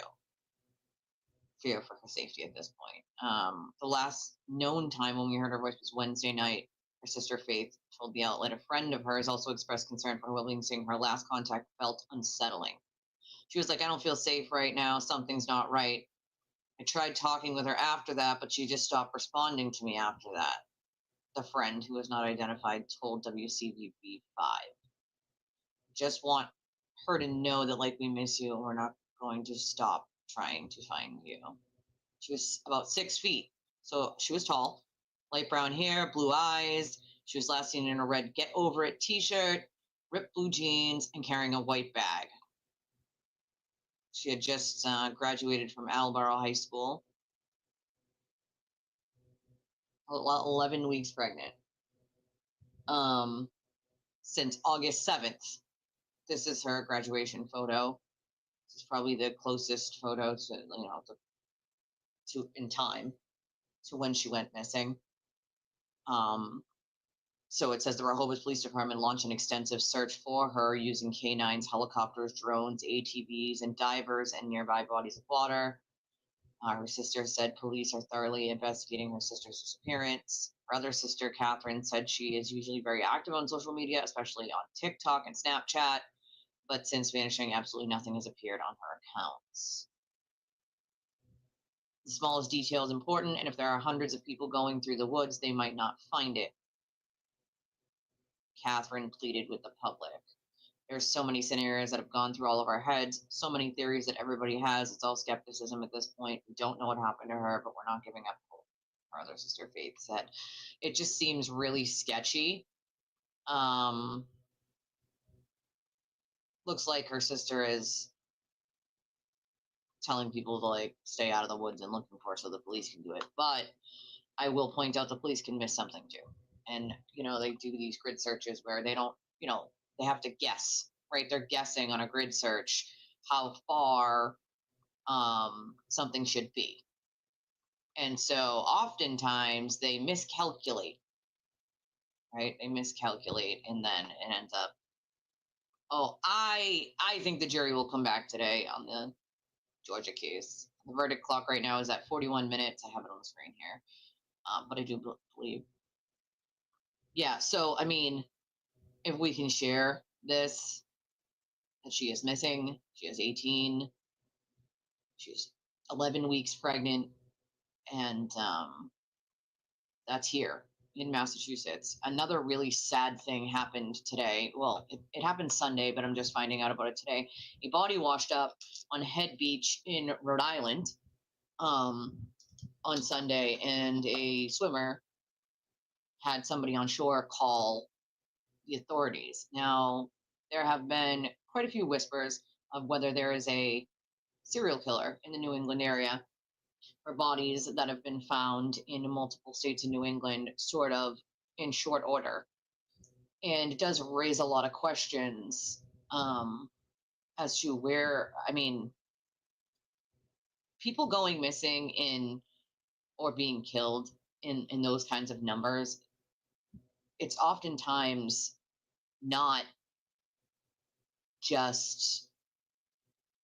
S1: Fear for her safety at this point. The last known time when we heard her voice was Wednesday night. Her sister Faith told the outlet a friend of hers also expressed concern for her well-being, saying her last contact felt unsettling. She was like, I don't feel safe right now. Something's not right. I tried talking with her after that, but she just stopped responding to me after that. The friend, who was not identified, told WCVB5. Just want her to know that, like, we miss you and we're not going to stop trying to find you. She was about 6 feet, so she was tall, light brown hair, blue eyes. She was last seen in a red Get Over It t-shirt, ripped blue jeans, and carrying a white bag. She had just graduated from Attleboro High School. 11 weeks pregnant. Since August 7th. This is her graduation photo. This is probably the closest photo to, you know, to in time to when she went missing. So it says the Rehoboth Police Department launched an extensive search for her using canines, helicopters, drones, ATVs, and divers in nearby bodies of water. Her sister said police are thoroughly investigating her sister's disappearance. Her other sister, Catherine, said she is usually very active on social media, especially on TikTok and Snapchat. But since vanishing, absolutely nothing has appeared on her accounts. The smallest detail is important, and if there are hundreds of people going through the woods, they might not find it. Catherine pleaded with the public. There's so many scenarios that have gone through all of our heads, so many theories that everybody has. It's all skepticism at this point. We don't know what happened to her, but we're not giving up hope, her other sister Faith said. It just seems really sketchy. Looks like her sister is telling people to, like, stay out of the woods and looking for her so the police can do it. But I will point out the police can miss something too. And, you know, they do these grid searches where they don't, you know, they have to guess, right? They're guessing on a grid search how far something should be. And so oftentimes they miscalculate, right? They miscalculate, and then it ends up, oh, I think the jury will come back today on the Georgia case. The verdict clock right now is at 41 minutes. I have it on the screen here. But I do believe. Yeah, so, I mean, if we can share this, that she is missing, she is 18, she's 11 weeks pregnant, and that's here in Massachusetts. Another really sad thing happened today. Well, it happened Sunday, but I'm just finding out about it today. A body washed up on Head Beach in Rhode Island on Sunday, and a swimmer had somebody on shore call the authorities. Now, there have been quite a few whispers of whether there is a serial killer in the New England area, or bodies that have been found in multiple states in New England, sort of in short order. And it does raise a lot of questions as to where, I mean, people going missing in or being killed in those kinds of numbers, it's oftentimes not just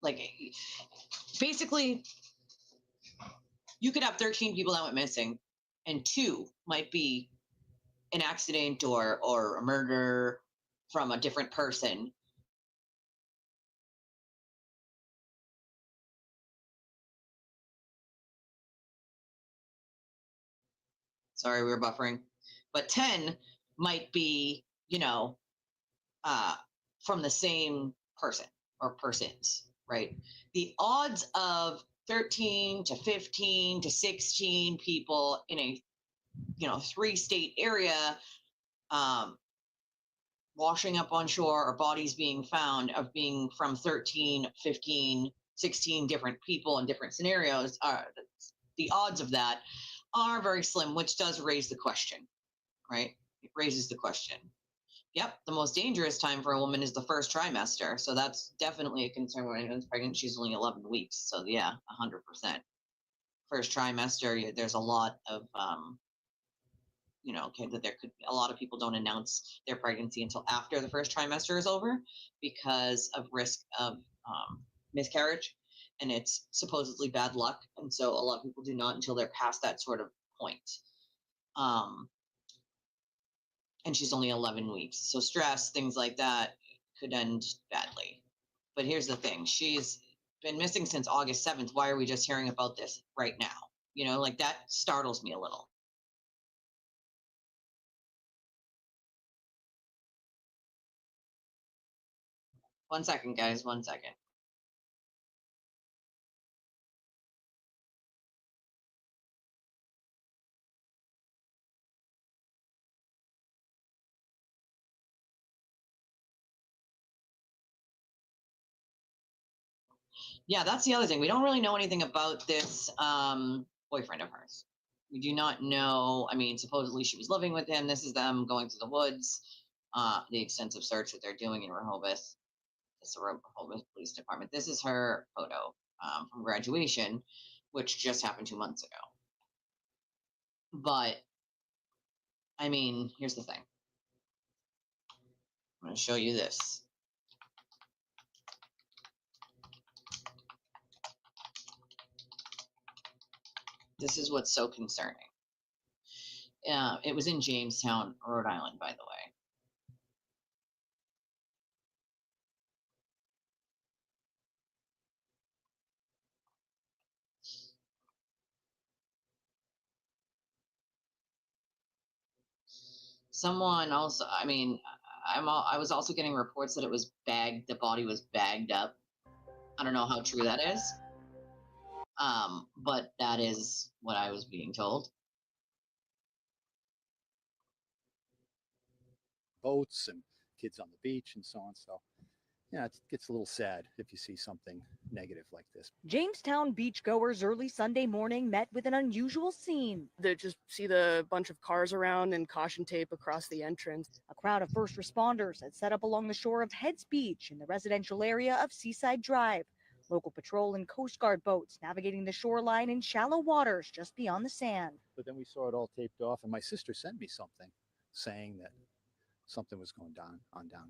S1: like, basically, you could have 13 people that went missing, and 2 might be an accident or a murder from a different person. Sorry, we were buffering. But 10 might be, from the same person or persons, right? The odds of 13 to 15 to 16 people in a 3-state area washing up on shore or bodies being found of being from 13, 15, 16 different people in different scenarios, the odds of that are very slim, which does raise the question, right? It raises the question. Yep, the most dangerous time for a woman is the first trimester. So that's definitely a concern when a woman's pregnant. She's only 11 weeks. So yeah, 100%. First trimester, there's a lot of, that there could be a lot of people don't announce their pregnancy until after the first trimester is over because of risk of miscarriage. And it's supposedly bad luck. And so a lot of people do not until they're past that sort of point. And she's only 11 weeks. So stress, things like that could end badly. But here's the thing. She's been missing since August 7th. Why are we just hearing about this right now? That startles me a little. One second, guys. 1 second. Yeah, that's the other thing. We don't really know anything about this boyfriend of hers. We do not know. I mean, supposedly she was living with him. This is them going through the woods, the extensive search that they're doing in Rehoboth. It's the Rehoboth Police Department. This is her photo from graduation, which just happened 2 months ago. But, I mean, here's the thing. I'm going to show you this. This is what's so concerning. It was in Jamestown, Rhode Island, by the way. Someone also, I mean, I was also getting reports that it was bagged, the body was bagged up. I don't know how true that is. But that is what I was being told.
S12: Boats and kids on the beach and so on. So, yeah, it gets a little sad if you see something negative like this.
S13: Jamestown beachgoers early Sunday morning met with an unusual scene.
S14: They just see the bunch of cars around and caution tape across the entrance.
S13: A crowd of first responders had set up along the shore of Heads Beach in the residential area of Seaside Drive. Local patrol and Coast Guard boats navigating the shoreline in shallow waters just beyond the sand.
S12: But then we saw it all taped off, and my sister sent me something saying that something was going down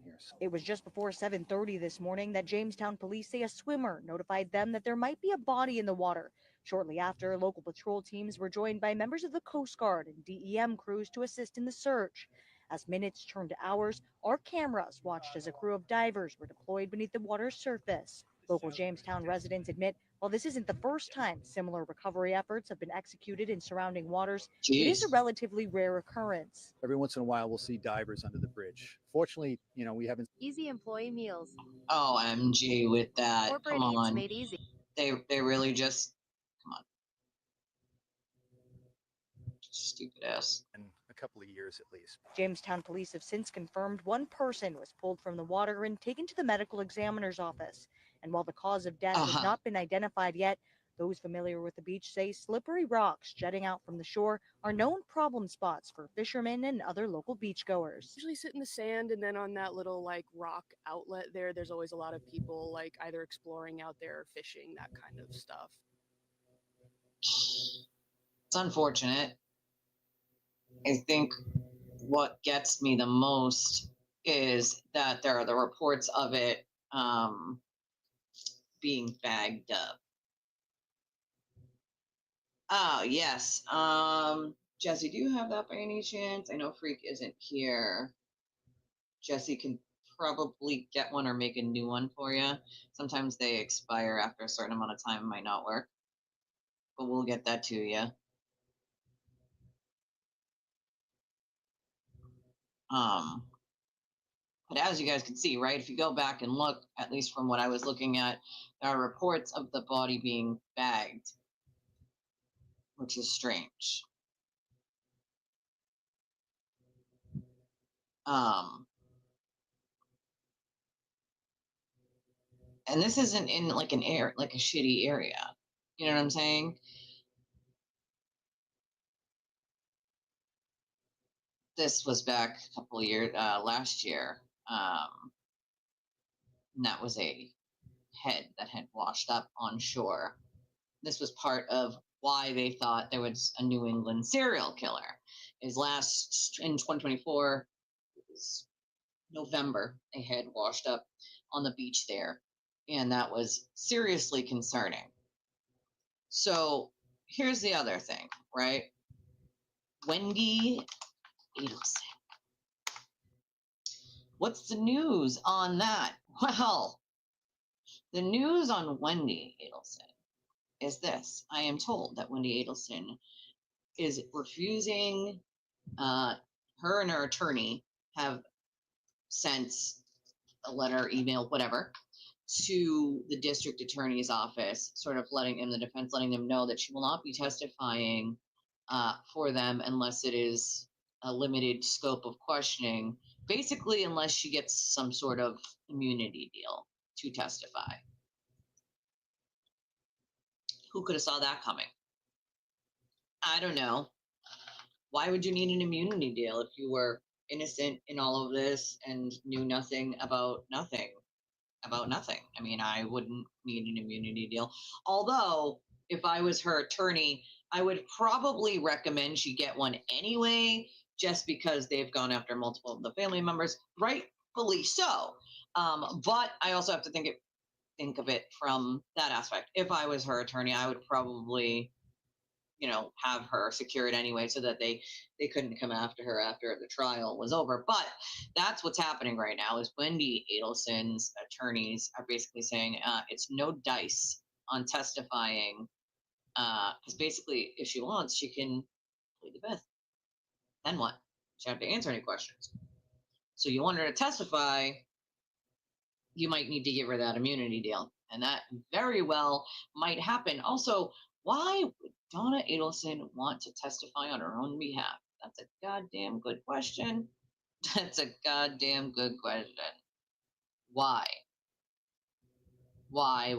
S12: here. So.
S13: It was just before 7:30 this morning that Jamestown police say a swimmer notified them that there might be a body in the water. Shortly after, local patrol teams were joined by members of the Coast Guard and DEM crews to assist in the search. As minutes turned to hours, our cameras watched as a crew of divers were deployed beneath the water's surface. Local Jamestown residents admit while this isn't the first time similar recovery efforts have been executed in surrounding waters, It is a relatively rare occurrence.
S12: Every once in a while, we'll see divers under the bridge. Fortunately, we haven't.
S15: Easy employee meals.
S1: OMG with that.
S15: Corporate
S1: Come
S15: eats
S1: on.
S15: made easy.
S1: They really just, come on. Stupid ass.
S12: In a couple of years at least.
S13: Jamestown police have since confirmed one person was pulled from the water and taken to the medical examiner's office. And while the cause of death has not been identified yet, those familiar with the beach say slippery rocks jutting out from the shore are known problem spots for fishermen and other local beachgoers.
S14: Usually sit in the sand, and then on that little like rock outlet there's always a lot of people like either exploring out there or fishing, that kind of stuff.
S1: It's unfortunate. I think what gets me the most is that there are the reports of it being bagged up. Oh, yes. Jesse, do you have that by any chance? I know Freak isn't here. Jesse can probably get one or make a new one for you. Sometimes they expire after a certain amount of time. It might not work, but we'll get that to you. But as you guys can see, right, if you go back and look, at least from what I was looking at, there are reports of the body being bagged, which is strange. And this isn't in like an air, like a shitty area. You know what I'm saying? This was back a couple of years, last year. And that was a head that had washed up on shore. This was part of why they thought there was a New England serial killer. Is last in 2024, it was November, a head washed up on the beach there, and that was seriously concerning. So here's the other thing, right? Wendy Adelson. What's the news on that? Well, the news on Wendy Adelson is this. I am told that Wendy Adelson is refusing, her and her attorney have sent a letter, email, whatever, to the district attorney's office, sort of the defense letting them know that she will not be testifying for them unless it is a limited scope of questioning, basically unless she gets some sort of immunity deal to testify. Who could have saw that coming? I don't know. Why would you need an immunity deal if you were innocent in all of this and knew nothing about nothing? I mean, I wouldn't need an immunity deal. Although, if I was her attorney, I would probably recommend she get one anyway, just because they've gone after multiple of the family members, rightfully so. But I also have to think of it from that aspect. If I was her attorney, I would probably, have her secure it anyway so that they couldn't come after her after the trial was over. But that's what's happening right now is Wendy Adelson's attorneys are basically saying it's no dice on testifying, because basically if she wants, she can plead the fifth. Then what? She have to answer any questions. So you want her to testify, you might need to give her that immunity deal. And that very well might happen. Also, why would Donna Adelson want to testify on her own behalf? That's a goddamn good question. That's a goddamn good question. Why? Why?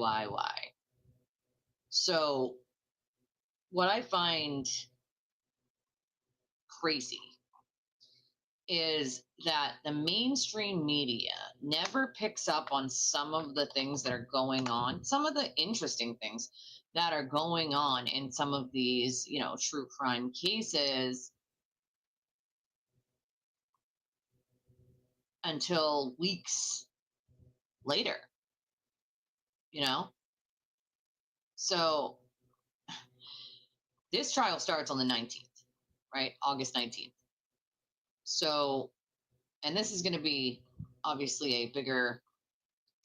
S1: So, what I find crazy is that the mainstream media never picks up on some of the things that are going on, some of the interesting things that are going on in some of these, true crime cases until weeks later, So this trial starts on the 19th, right? August 19th. So, and this is going to be obviously a bigger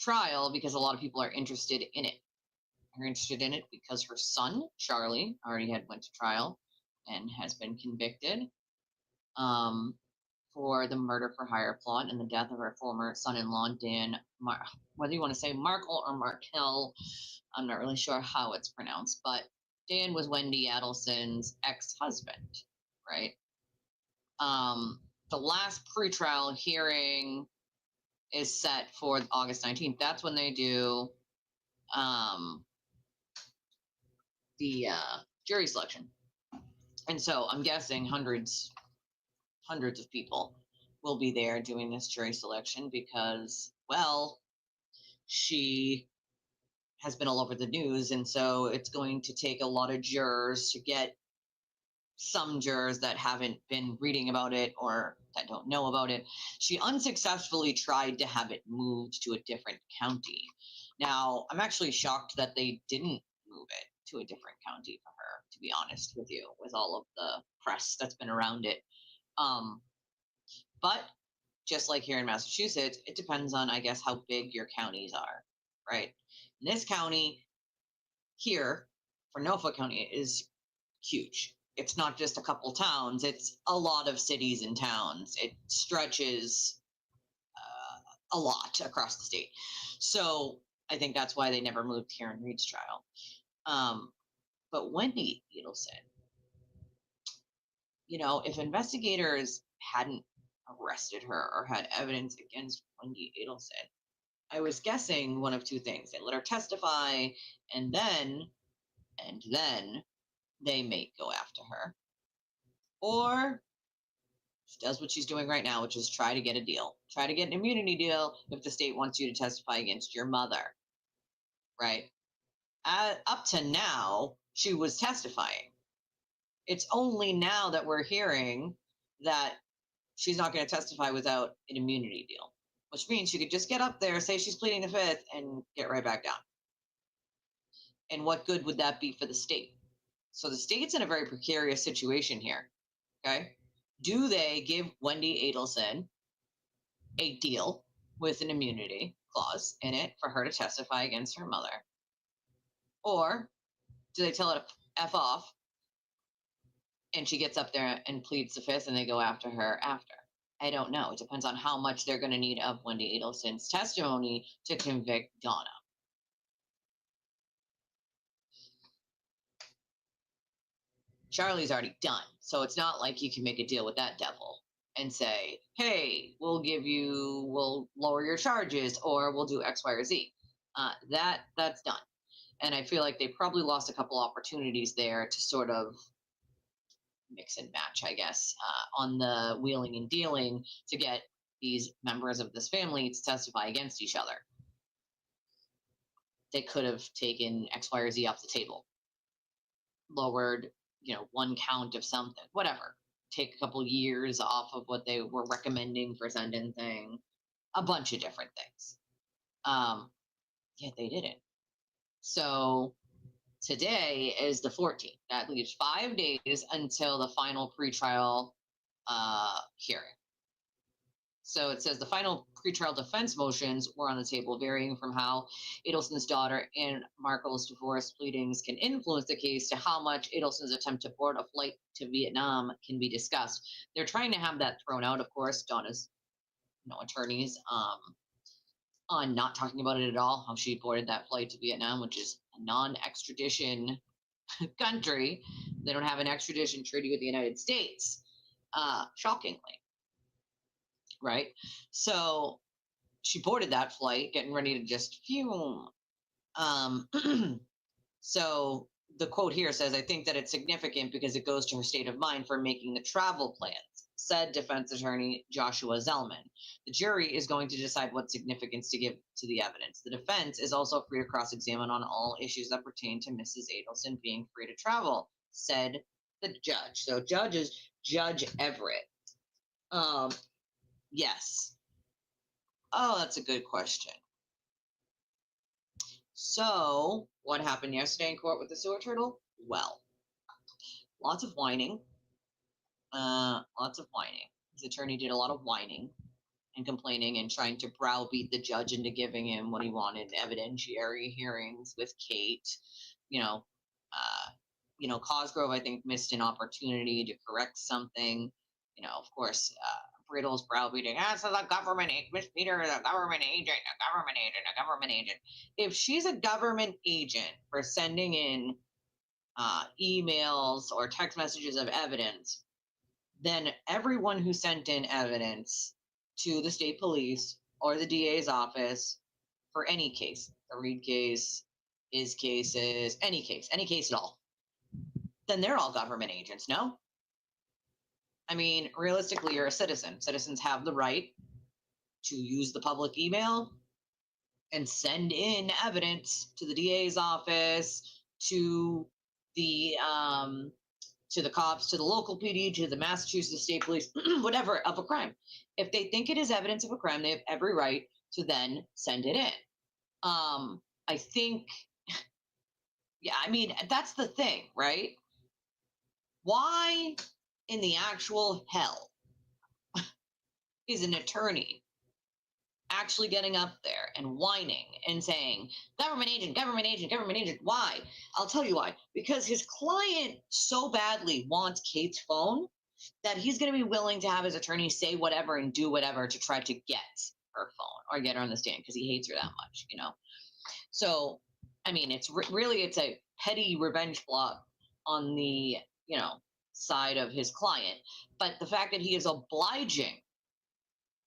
S1: trial because a lot of people are interested in it. They're interested in it because her son, Charlie, already went to trial and has been convicted for the murder for hire plot and the death of her former son-in-law, Dan, whether you want to say Markle or Markel, I'm not really sure how it's pronounced, but Dan was Wendy Adelson's ex-husband, right? The last pretrial hearing is set for August 19th. That's when they do the jury selection. And so I'm guessing hundreds of people will be there doing this jury selection because, well, she has been all over the news. And so it's going to take a lot of jurors to get some jurors that haven't been reading about it or that don't know about it. She unsuccessfully tried to have it moved to a different county. Now, I'm actually shocked that they didn't move it to a different county for her, to be honest with you, with all of the press that's been around it. But just like here in Massachusetts, it depends on, I guess, how big your counties are, right? In this county here, for Norfolk County, is huge. It's not just a couple towns, it's a lot of cities and towns. It stretches a lot across the state. So I think that's why they never moved Karen Reed's trial. But Wendy Edelson, you know, if investigators hadn't arrested her or had evidence against Wendy Edelson, I was guessing one of two things. They let her testify, and then they may go after her. Or she does what she's doing right now, which is try to get a deal. Try to get an immunity deal if the state wants you to testify against your mother, right? Up to now, she was testifying. It's only now that we're hearing that she's not going to testify without an immunity deal, which means she could just get up there, say she's pleading the fifth, and get right back down. And what good would that be for the state? So the state's in a very precarious situation here, okay? Do they give Wendy Edelson a deal with an immunity clause in it for her to testify against her mother? Or do they tell her to F off and she gets up there and pleads the fifth and they go after her after? I don't know. It depends on how much they're going to need of Wendy Edelson's testimony to convict Donna. Charlie's already done, so it's not like you can make a deal with that devil and say, hey, we'll lower your charges or we'll do X, Y, or Z. That's done. And I feel like they probably lost a couple opportunities there to sort of mix and match, I guess, on the wheeling and dealing to get these members of this family to testify against each other. They could have taken X, Y, or Z off the table, lowered, one count of something, whatever. Take a couple years off of what they were recommending for sentencing, a bunch of different things. Yet they didn't. So today is the 14th. That leaves 5 days until the final pretrial hearing. So it says the final pretrial defense motions were on the table, varying from how Edelson's daughter and Markle's divorce pleadings can influence the case to how much Edelson's attempt to board a flight to Vietnam can be discussed. They're trying to have that thrown out, of course, Donna's attorneys, on not talking about it at all, how she boarded that flight to Vietnam, which is a non-extradition country. They don't have an extradition treaty with the United States, shockingly. Right? So she boarded that flight, getting ready to just fume. So the quote here says, I think that it's significant because it goes to her state of mind for making the travel plans, said defense attorney Joshua Zellman. The jury is going to decide what significance to give to the evidence. The defense is also free to cross-examine on all issues that pertain to Mrs. Edelson being free to travel, said the judge. So judge is Judge Everett. Yes. Oh, that's a good question. So, what happened yesterday in court with the sewer turtle? Well, lots of whining. His attorney did a lot of whining and complaining and trying to browbeat the judge into giving him what he wanted, evidentiary hearings with Kate. Cosgrove, I think, missed an opportunity to correct something. Of course, Brittle's browbeating. This is a government agent. Miss Peter is a government agent, a government agent. If she's a government agent for sending in emails or text messages of evidence, then everyone who sent in evidence to the state police or the DA's office for any case, the Reed case, his cases, any case at all, then they're all government agents, no? I mean, realistically, you're a citizen. Citizens have the right to use the public email and send in evidence to the DA's office, to the cops, to the local PD, to the Massachusetts State Police, whatever, of a crime. If they think it is evidence of a crime, they have every right to then send it in. I think, yeah, I mean, that's the thing, right? Why in the actual hell is an attorney actually getting up there and whining and saying, government agent, government agent, government agent? Why? I'll tell you why. Because his client so badly wants Kate's phone that he's going to be willing to have his attorney say whatever and do whatever to try to get her phone or get her on the stand because he hates her that much, you know? So, I mean, it's really, it's a petty revenge plot on the, you know, side of his client. But the fact that he is obliging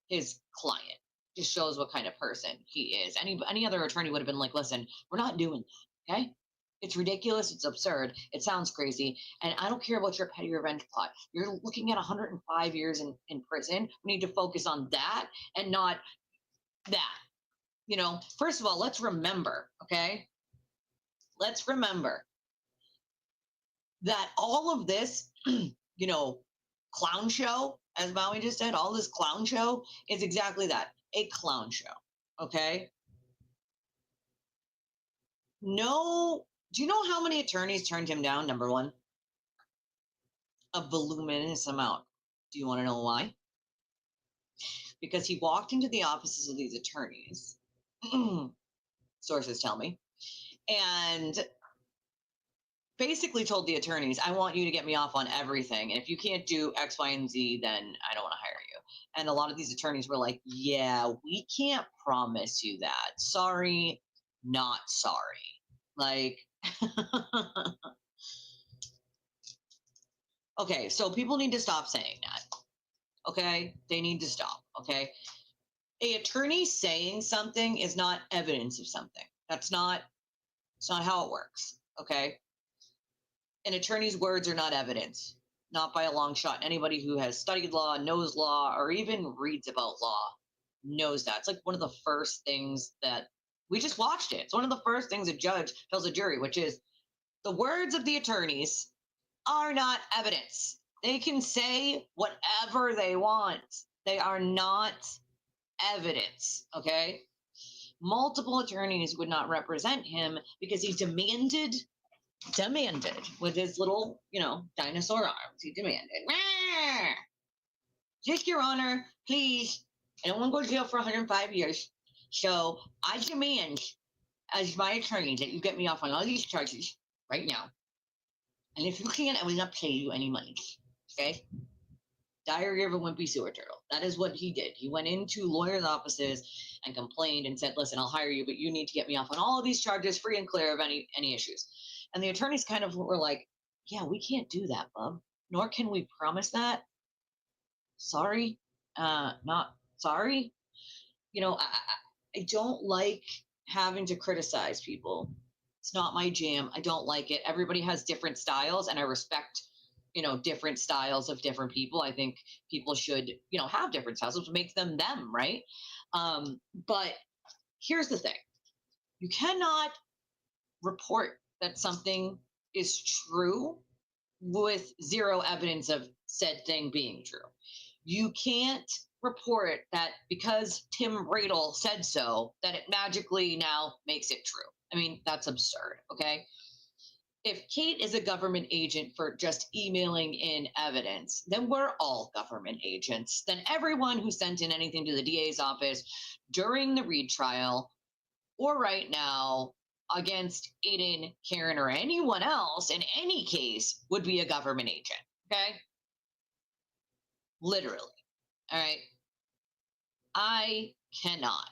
S1: his client just shows what kind of person he is. Any other attorney would have been like, listen, we're not doing that, okay? It's ridiculous. It's absurd. It sounds crazy. And I don't care about your petty revenge plot. You're looking at 105 years in prison. We need to focus on that and not that. You know, first of all, let's remember, okay? Let's remember that all of this, you know, clown show, as Maui just said, all this clown show is exactly that, a clown show, okay? No, do you know how many attorneys turned him down, number one? A voluminous amount. Do you want to know why? Because he walked into the offices of these attorneys, sources tell me, and basically told the attorneys, I want you to get me off on everything. And if you can't do X, Y, and Z, then I don't want to hire you. And a lot of these attorneys were like, yeah, we can't promise you that. Sorry, not sorry. Like, okay, so people need to stop saying that. Okay, they need to stop. Okay, a attorney saying something is not evidence of something. It's not how it works. Okay, an attorney's words are not evidence, not by a long shot. Anybody who has studied law, knows law, or even reads about law knows that. It's like one of the first things that we just watched it. It's one of the first things a judge tells a jury, which is the words of the attorneys are not evidence. They can say whatever they want. They are not evidence, okay? Multiple attorneys would not represent him because he demanded with his little, you know, dinosaur arms. He demanded, just your honor, please. I don't want to go to jail for 105 years. So I demand as my attorney that you get me off on all these charges right now. And if you can't, I will not pay you any money. Okay? Diary of a Wimpy Sewer Turtle. That is what he did. He went into lawyers' offices and complained and said, listen, I'll hire you, but you need to get me off on all of these charges, free and clear of any issues. And the attorneys kind of were like, yeah, we can't do that, bub. Nor can we promise that. Sorry. Not sorry. You know, I don't like having to criticize people. It's not my jam. I don't like it. Everybody has different styles, and I respect, you know, different styles of different people. I think people should, you know, have different styles, which makes them them, right? But here's the thing. You cannot report that something is true with zero evidence of said thing being true. You can't report that because Tim Bradel said so, that it magically now makes it true. I mean, that's absurd, okay? If Kate is a government agent for just emailing in evidence, then we're all government agents. Then everyone who sent in anything to the DA's office during the Reed trial or right now against Aiden, Karen, or anyone else in any case would be a government agent, okay? Literally, all right? I cannot.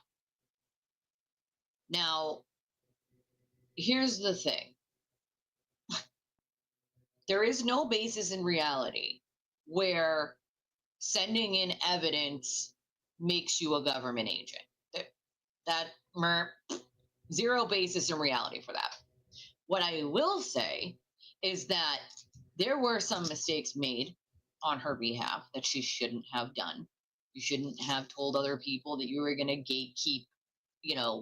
S1: Now, here's the thing. There is no basis in reality where sending in evidence makes you a government agent. Zero basis in reality for that. What I will say is that there were some mistakes made on her behalf that she shouldn't have done. You shouldn't have told other people that you were going to gatekeep,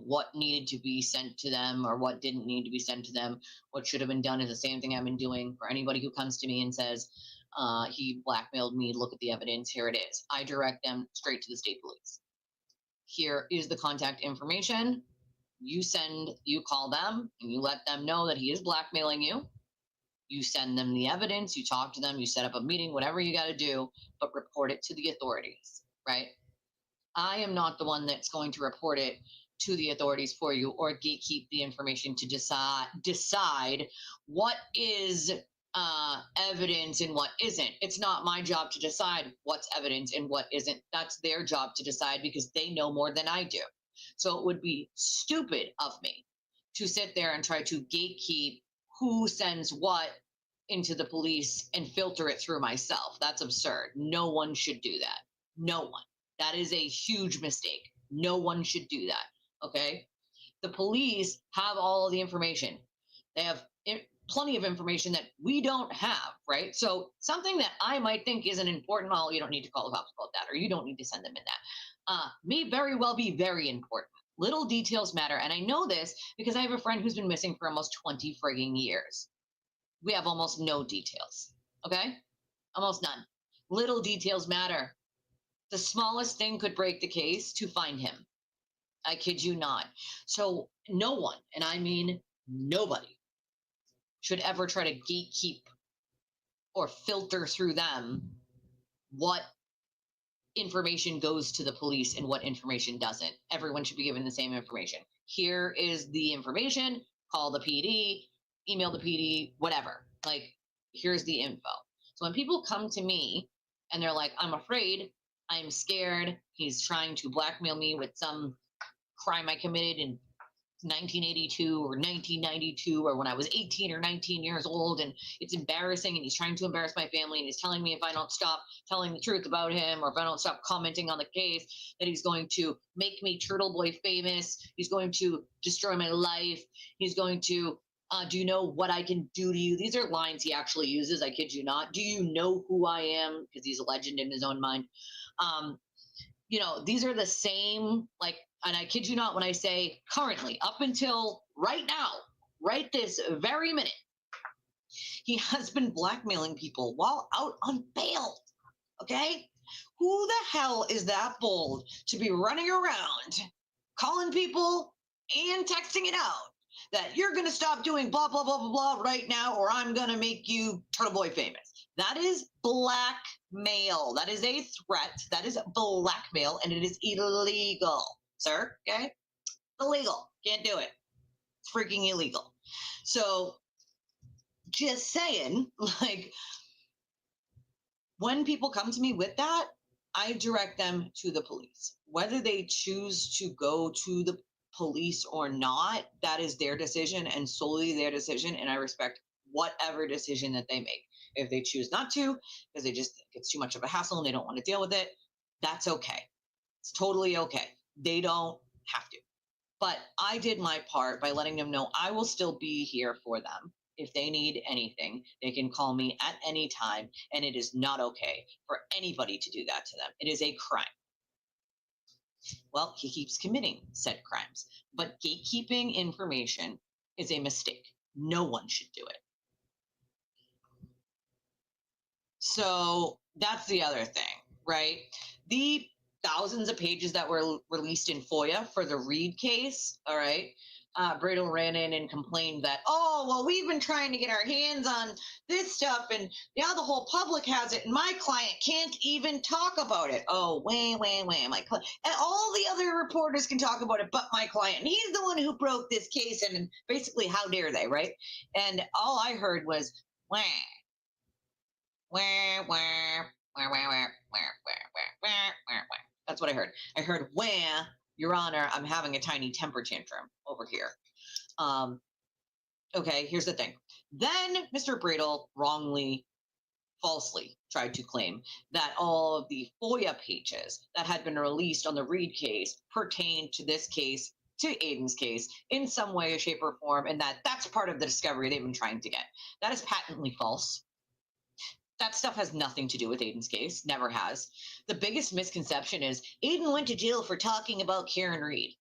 S1: what needed to be sent to them or what didn't need to be sent to them. What should have been done is the same thing I've been doing for anybody who comes to me and says, he blackmailed me, look at the evidence, here it is. I direct them straight to the state police. Here is the contact information. You call them and you let them know that he is blackmailing you. You send them the evidence, you talk to them, you set up a meeting, whatever you got to do, but report it to the authorities, right? I am not the one that's going to report it to the authorities for you or gatekeep the information to decide what is evidence and what isn't. It's not my job to decide what's evidence and what isn't. That's their job to decide because they know more than I do. So it would be stupid of me to sit there and try to gatekeep who sends what into the police and filter it through myself. That's absurd. No one should do that. No one. That is a huge mistake. No one should do that. Okay? The police have all of the information. They have plenty of information that we don't have, right? So something that I might think isn't important, well, you don't need to call the cops about that, or you don't need to send them in that, may very well be very important. Little details matter. And I know this because I have a friend who's been missing for almost 20 frigging years. We have almost no details. Okay? Almost none. Little details matter. The smallest thing could break the case to find him. I kid you not. So no one, and I mean nobody, should ever try to gatekeep or filter through them what information goes to the police and what information doesn't. Everyone should be given the same information. Here is the information. Call the PD, email the PD, whatever. Like, here's the info. So when people come to me and they're like, I'm afraid, I'm scared, he's trying to blackmail me with some crime I committed in 1982 or 1992 or when I was 18 or 19 years old, and it's embarrassing, and he's trying to embarrass my family, and he's telling me if I don't stop telling the truth about him or if I don't stop commenting on the case that he's going to make me Turtle Boy famous, he's going to destroy my life, he's going to do you know what I can do to you? These are lines he actually uses, I kid you not. Do you know who I am? Because he's a legend in his own mind. These are the same, like, and I kid you not when I say currently, up until right now, right this very minute, he has been blackmailing people while out on bail. Okay? Who the hell is that bold to be running around calling people and texting it out that you're going to stop doing blah, blah, blah, blah, blah right now, or I'm going to make you Turtle Boy famous? That is blackmail. That is a threat. That is blackmail, and it is illegal, sir. Okay? Illegal. Can't do it. It's freaking illegal. So, just saying, like, when people come to me with that, I direct them to the police. Whether they choose to go to the police or not, that is their decision and solely their decision, and I respect whatever decision that they make. If they choose not to, because they just think it's too much of a hassle and they don't want to deal with it, that's okay. It's totally okay. They don't have to. But I did my part by letting them know I will still be here for them. If they need anything, they can call me at any time, and it is not okay for anybody to do that to them. It is a crime. Well, he keeps committing said crimes, but gatekeeping information is a mistake. No one should do it. So that's the other thing, right? The thousands of pages that were released in FOIA for the Reed case, all right? Bradel ran in and complained that, oh, well, we've been trying to get our hands on this stuff, and now the whole public has it, and my client can't even talk about it. Oh, my client. And all the other reporters can talk about it, but my client. And he's the one who broke this case, and basically, how dare they, right? And all I heard was, wah. That's what I heard. I heard, wah, Your Honor, I'm having a tiny temper tantrum over here. Okay, here's the thing. Then Mr. Bradel wrongly, falsely tried to claim that all of the FOIA pages that had been released on the Reed case pertained to this case to Aiden's case in some way, shape, or form, and that's part of the discovery they've been trying to get. That is patently false. That stuff has nothing to do with Aiden's case, never has. The biggest misconception is Aiden went to jail for talking about Karen Reed,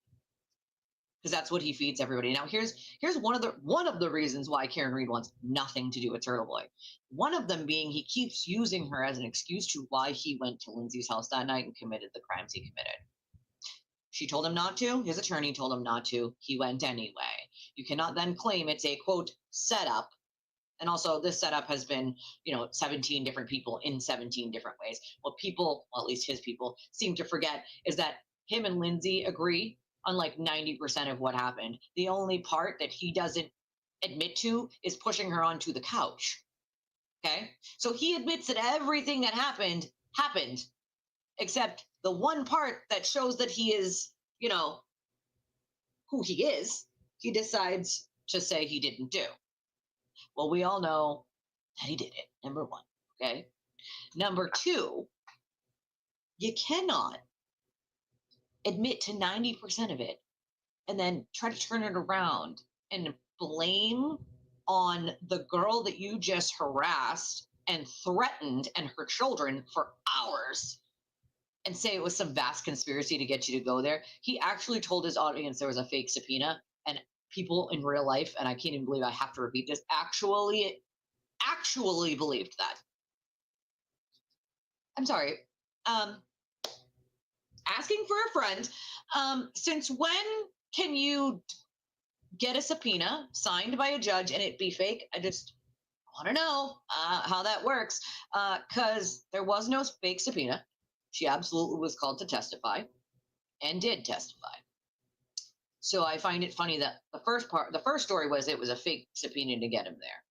S1: because that's what he feeds everybody. Now, here's one of the reasons why Karen Reed wants nothing to do with Turtle Boy. One of them being he keeps using her as an excuse to why he went to Lindsay's house that night and committed the crimes he committed. She told him not to. His attorney told him not to. He went anyway. You cannot then claim it's a, quote, setup. And also, this setup has been, 17 different people in 17 different ways. What people, well, at least his people, seem to forget is that him and Lindsay agree on like 90% of what happened. The only part that he doesn't admit to is pushing her onto the couch. Okay? So he admits that everything that happened, except the one part that shows that he is, who he is, he decides to say he didn't do. Well, we all know that he did it, number one, okay? Number two, you cannot admit to 90% of it and then try to turn it around and blame on the girl that you just harassed and threatened and her children for hours and say it was some vast conspiracy to get you to go there. He actually told his audience there was a fake subpoena, and people in real life, and I can't even believe I have to repeat this, actually believed that. I'm sorry. Asking for a friend. Since when can you get a subpoena signed by a judge and it be fake? I just want to know how that works, because there was no fake subpoena. She absolutely was called to testify and did testify. So I find it funny that the first story was it was a fake subpoena to get him there,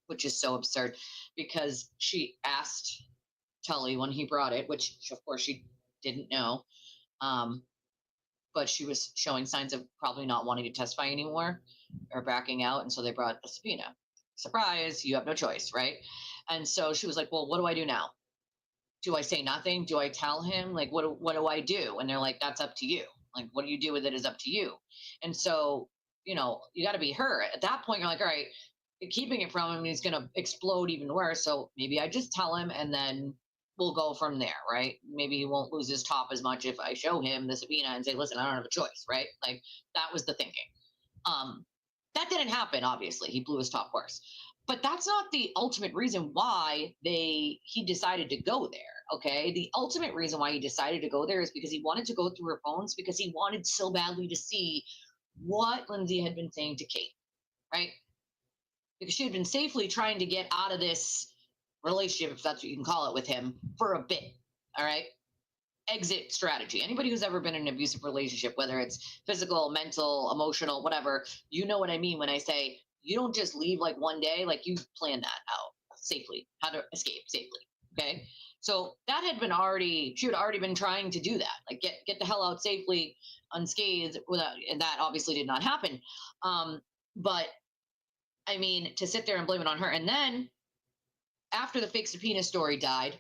S1: which is so absurd, because she asked Tully when he brought it, which of course she didn't know, but she was showing signs of probably not wanting to testify anymore or backing out, and so they brought the subpoena. Surprise, you have no choice, right? And so she was like, well, what do I do now? Do I say nothing? Do I tell him? Like, what do I do? And they're like, that's up to you. Like, what do you do with it is up to you. And so, you got to be her. At that point, you're like, all right, keeping it from him, he's going to explode even worse. So maybe I just tell him and then we'll go from there, right? Maybe he won't lose his top as much if I show him the subpoena and say, listen, I don't have a choice, right? Like, that was the thinking. That didn't happen, obviously. He blew his top worse. But that's not the ultimate reason why he decided to go there. Okay, the ultimate reason why he decided to go there is because he wanted to go through her phones, because he wanted so badly to see what Lindsay had been saying to Kate, right? Because she had been safely trying to get out of this relationship, if that's what you can call it, with him for a bit, all right? Exit strategy. Anybody who's ever been in an abusive relationship, whether it's physical, mental, emotional, whatever, you know what I mean when I say you don't just leave like one day, like you plan that out safely, how to escape safely, okay? So that had been she had already been trying to do that, like get the hell out safely, unscathed, and that obviously did not happen. But I mean, to sit there and blame it on her. And then after the fake subpoena story died,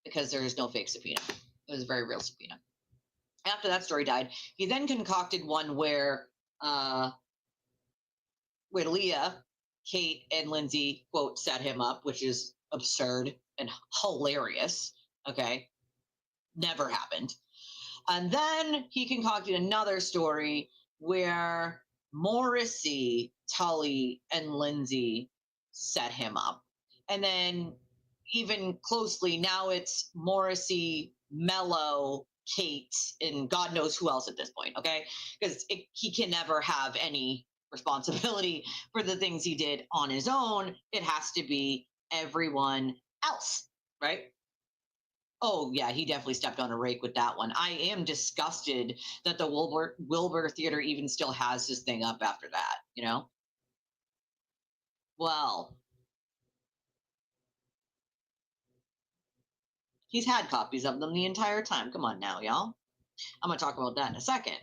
S1: because there is no fake subpoena, it was a very real subpoena. After that story died, he then concocted one where Leah, Kate, and Lindsay, quote, set him up, which is absurd and hilarious. Okay. Never happened. And then he concocted another story where Morrissey, Tully, and Lindsay set him up. And then even closely, now it's Morrissey, Mello, Kate, and God knows who else at this point, okay? Because he can never have any responsibility for the things he did on his own. It has to be everyone else, right? Oh, yeah, he definitely stepped on a rake with that one. I am disgusted that the Wilbur Theater even still has this thing up after that, Well, he's had copies of them the entire time. Come on now, y'all. I'm going to talk about that in a second.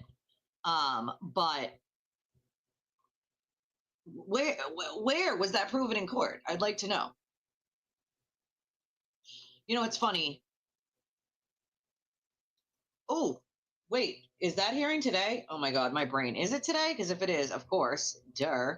S1: But where was that proven in court? I'd like to know. It's funny. Oh, Wait, is that hearing today? Oh my God, my brain. Is it today? Because if it is, of course, duh.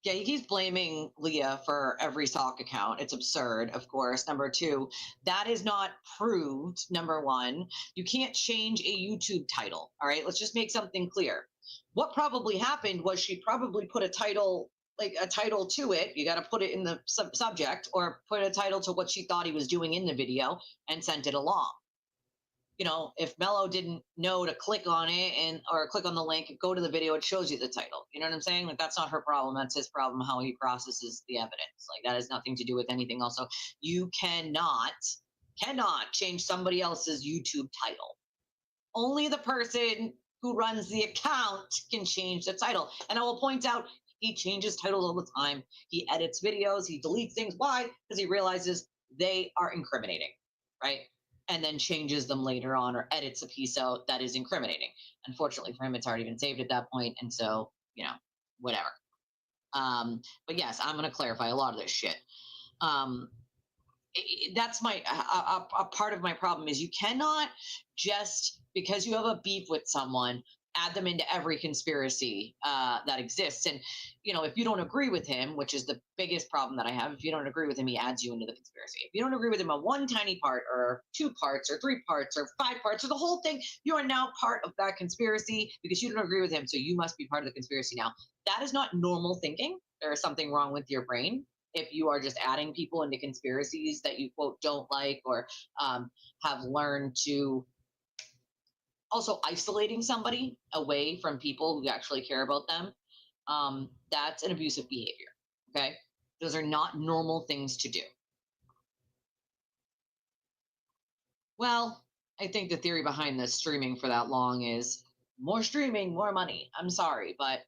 S1: Yeah, he keeps blaming Leah for every sock account. It's absurd, of course. Number two, that is not proved. Number one, you can't change a YouTube title. All right, let's just make something clear. What probably happened was she probably put a title, like a title to it. You got to put it in the subject, or put a title to what she thought he was doing in the video and sent it along. You know, if Mello didn't know to click on it or click on the link and go to the video, it shows you the title. You know what I'm saying? Like, that's not her problem. That's his problem, how he processes the evidence. Like, that has nothing to do with anything else. So you cannot change somebody else's YouTube title. Only the person who runs the account can change the title. And I will point out, he changes titles all the time. He edits videos. He deletes things. Why? Because he realizes they are incriminating, right? And then changes them later on or edits a piece out that is incriminating. Unfortunately for him, it's already been saved at that point, and so, you know, whatever. But yes, I'm going to clarify a lot of this shit. That's a part of my problem is you cannot just, because you have a beef with someone, add them into every conspiracy that exists. And, you know, if you don't agree with him, which is the biggest problem that I have, if you don't agree with him, he adds you into the conspiracy. If you don't agree with him on one tiny part or 2 parts or 3 parts or 5 parts or the whole thing, you are now part of that conspiracy because you don't agree with him. So you must be part of the conspiracy now. That is not normal thinking. There is something wrong with your brain if you are just adding people into conspiracies that you, quote, don't like or have learned to. Also, isolating somebody away from people who actually care about them, that's an abusive behavior, okay? Those are not normal things to do. Well, I think the theory behind the streaming for that long is more streaming, more money. I'm sorry, but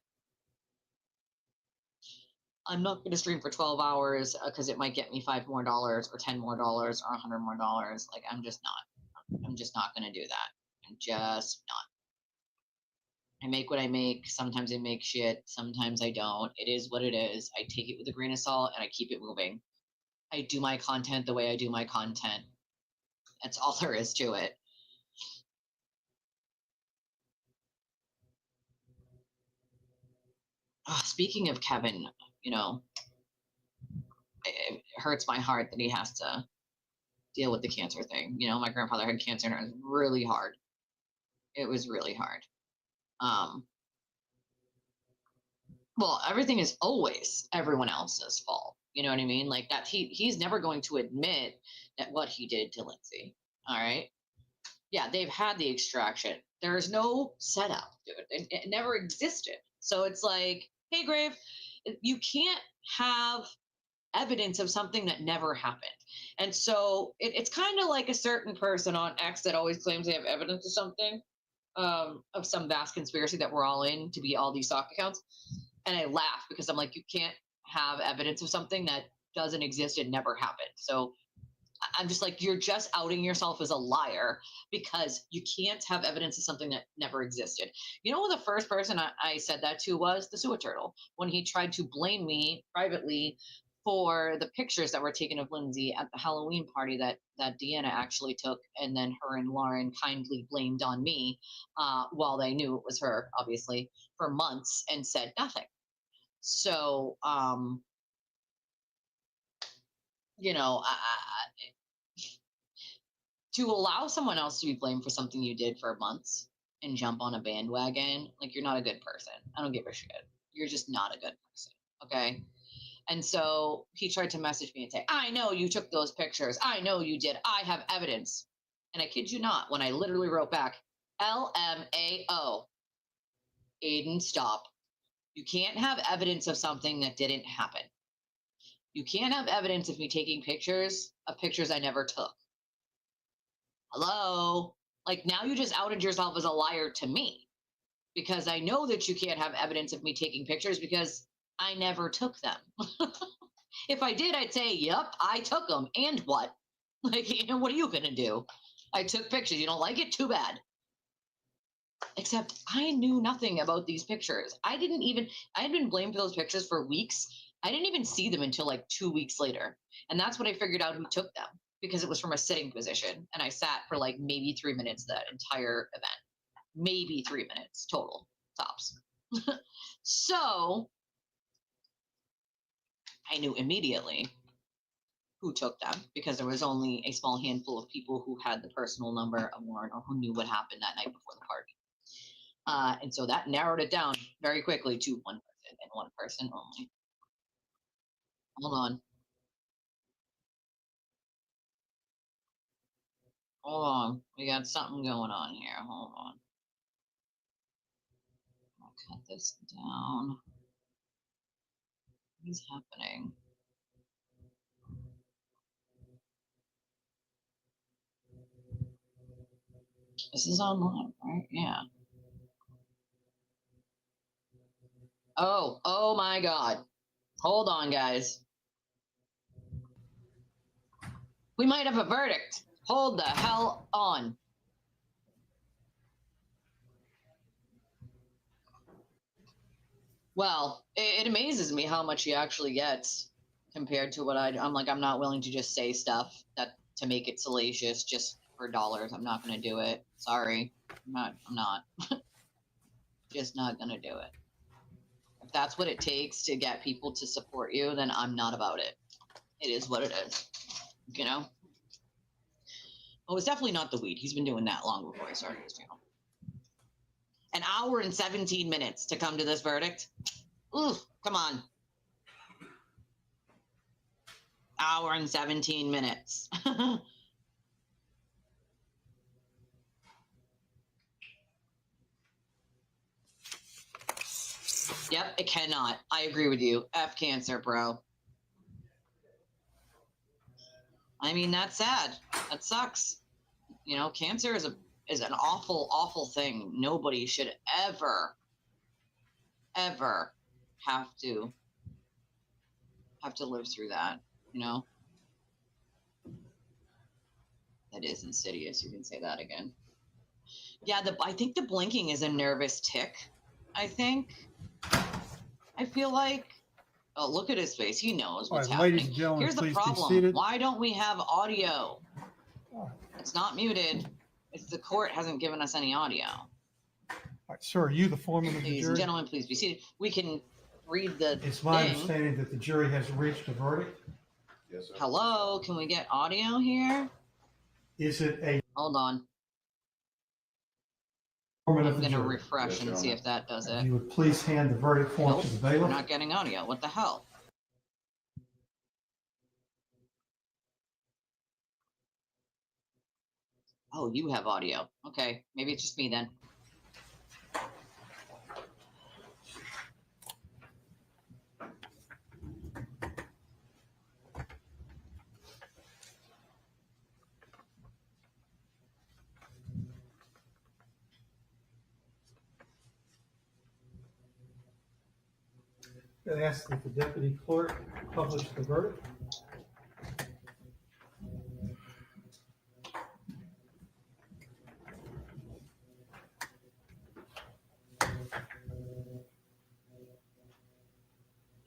S1: I'm not going to stream for 12 hours because it might get me $5 more or $10 more or $100 more. Like, I'm just not going to do that. I'm just not. I make what I make. Sometimes I make shit. Sometimes I don't. It is what it is. I take it with a grain of salt and I keep it moving. I do my content the way I do my content. That's all there is to it. Speaking of Kevin, you know, it hurts my heart that he has to deal with the cancer thing. You know, my grandfather had cancer and it was really hard. It was really hard. Well, everything is always everyone else's fault. You know what I mean? Like that he's never going to admit that what he did to Lindsay. All right. Yeah, they've had the extraction. There is no setup, dude. It never existed. So it's like, hey, Grave, you can't have evidence of something that never happened. And so it's kind of like a certain person on X that always claims they have evidence of something, of some vast conspiracy that we're all in to be all these sock accounts. And I laugh because I'm like, you can't have evidence of something that doesn't exist and never happened. So I'm just like, you're just outing yourself as a liar because you can't have evidence of something that never existed. You know who the first person I said that to was? The Sewer Turtle, when he tried to blame me privately for the pictures that were taken of Lindsay at the Halloween party that Deanna actually took, and then her and Lauren kindly blamed on me while they knew it was her, obviously, for months and said nothing. So, you know, to allow someone else to be blamed for something you did for months and jump on a bandwagon, like, you're not a good person. I don't give a shit. You're just not a good person, okay? And so he tried to message me and say, I know you took those pictures. I know you did. I have evidence. And I kid you not, when I literally wrote back, LMAO, Aiden, stop. You can't have evidence of something that didn't happen. You can't have evidence of me taking pictures of pictures I never took. Hello? Like, now you just outed yourself as a liar to me because I know that you can't have evidence of me taking pictures because I never took them. If I did, I'd say, yep, I took them. And what? Like, you know, what are you going to do? I took pictures. You don't like it? Too bad. Except I knew nothing about these pictures. I had been blamed for those pictures for weeks. I didn't even see them until like 2 weeks later. And that's when I figured out who took them, because it was from a sitting position, and I sat for like maybe 3 minutes that entire event. Maybe 3 minutes total, tops. So I knew immediately who took them, because there was only a small handful of people who had the personal number of Warren or who knew what happened that night before the party. And so that narrowed it down very quickly to one person and one person only. Hold on. Hold on. We got something going on here. Hold on. I'll cut this down. What is happening? This is online, right? Yeah. Oh my God. Hold on, guys. We might have a verdict. Hold the hell on. Well, it amazes me how much he actually gets compared to what I'm like, I'm not willing to just say stuff that to make it salacious just for dollars. I'm not going to do it. Sorry. I'm not. Just not going to do it. If that's what it takes to get people to support you, then I'm not about it. It is what it is. You know? Oh, it's definitely not the weed. He's been doing that long before I started his channel. An hour and 17 minutes to come to this verdict. Ooh, come on. Hour and 17 minutes. Yep, it cannot. I agree with you. F cancer, bro. I mean, that's sad. That sucks. You know, cancer is an awful, awful thing. Nobody should ever have to live through that, you know? That is insidious. You can say that again. Yeah, I think the blinking is a nervous tick, I think. I feel like, oh, look at his face. He knows what's happening.
S4: Ladies and gentlemen,
S1: Here's the
S4: please be
S1: problem.
S4: seated.
S1: Why don't we have audio? It's not muted. It's the court hasn't given us any audio.
S4: All right, sir, are you the foreman of the
S1: Ladies and
S4: jury?
S1: gentlemen, please be seated. We can read the
S4: It's my
S1: thing.
S4: understanding that the jury has reached a verdict.
S12: Yes, sir.
S1: Hello, can we get audio here?
S4: Is it a
S1: Hold on.
S4: foreman
S1: I'm
S4: of the
S1: going to
S4: jury?
S1: refresh and see if that does
S4: If
S1: it.
S4: you would please hand the verdict form
S1: Nope,
S4: to the
S1: we're
S4: bailiff.
S1: not getting audio. What the hell? Oh, you have audio. Okay, maybe it's just me then.
S4: I ask that the deputy clerk publish the verdict.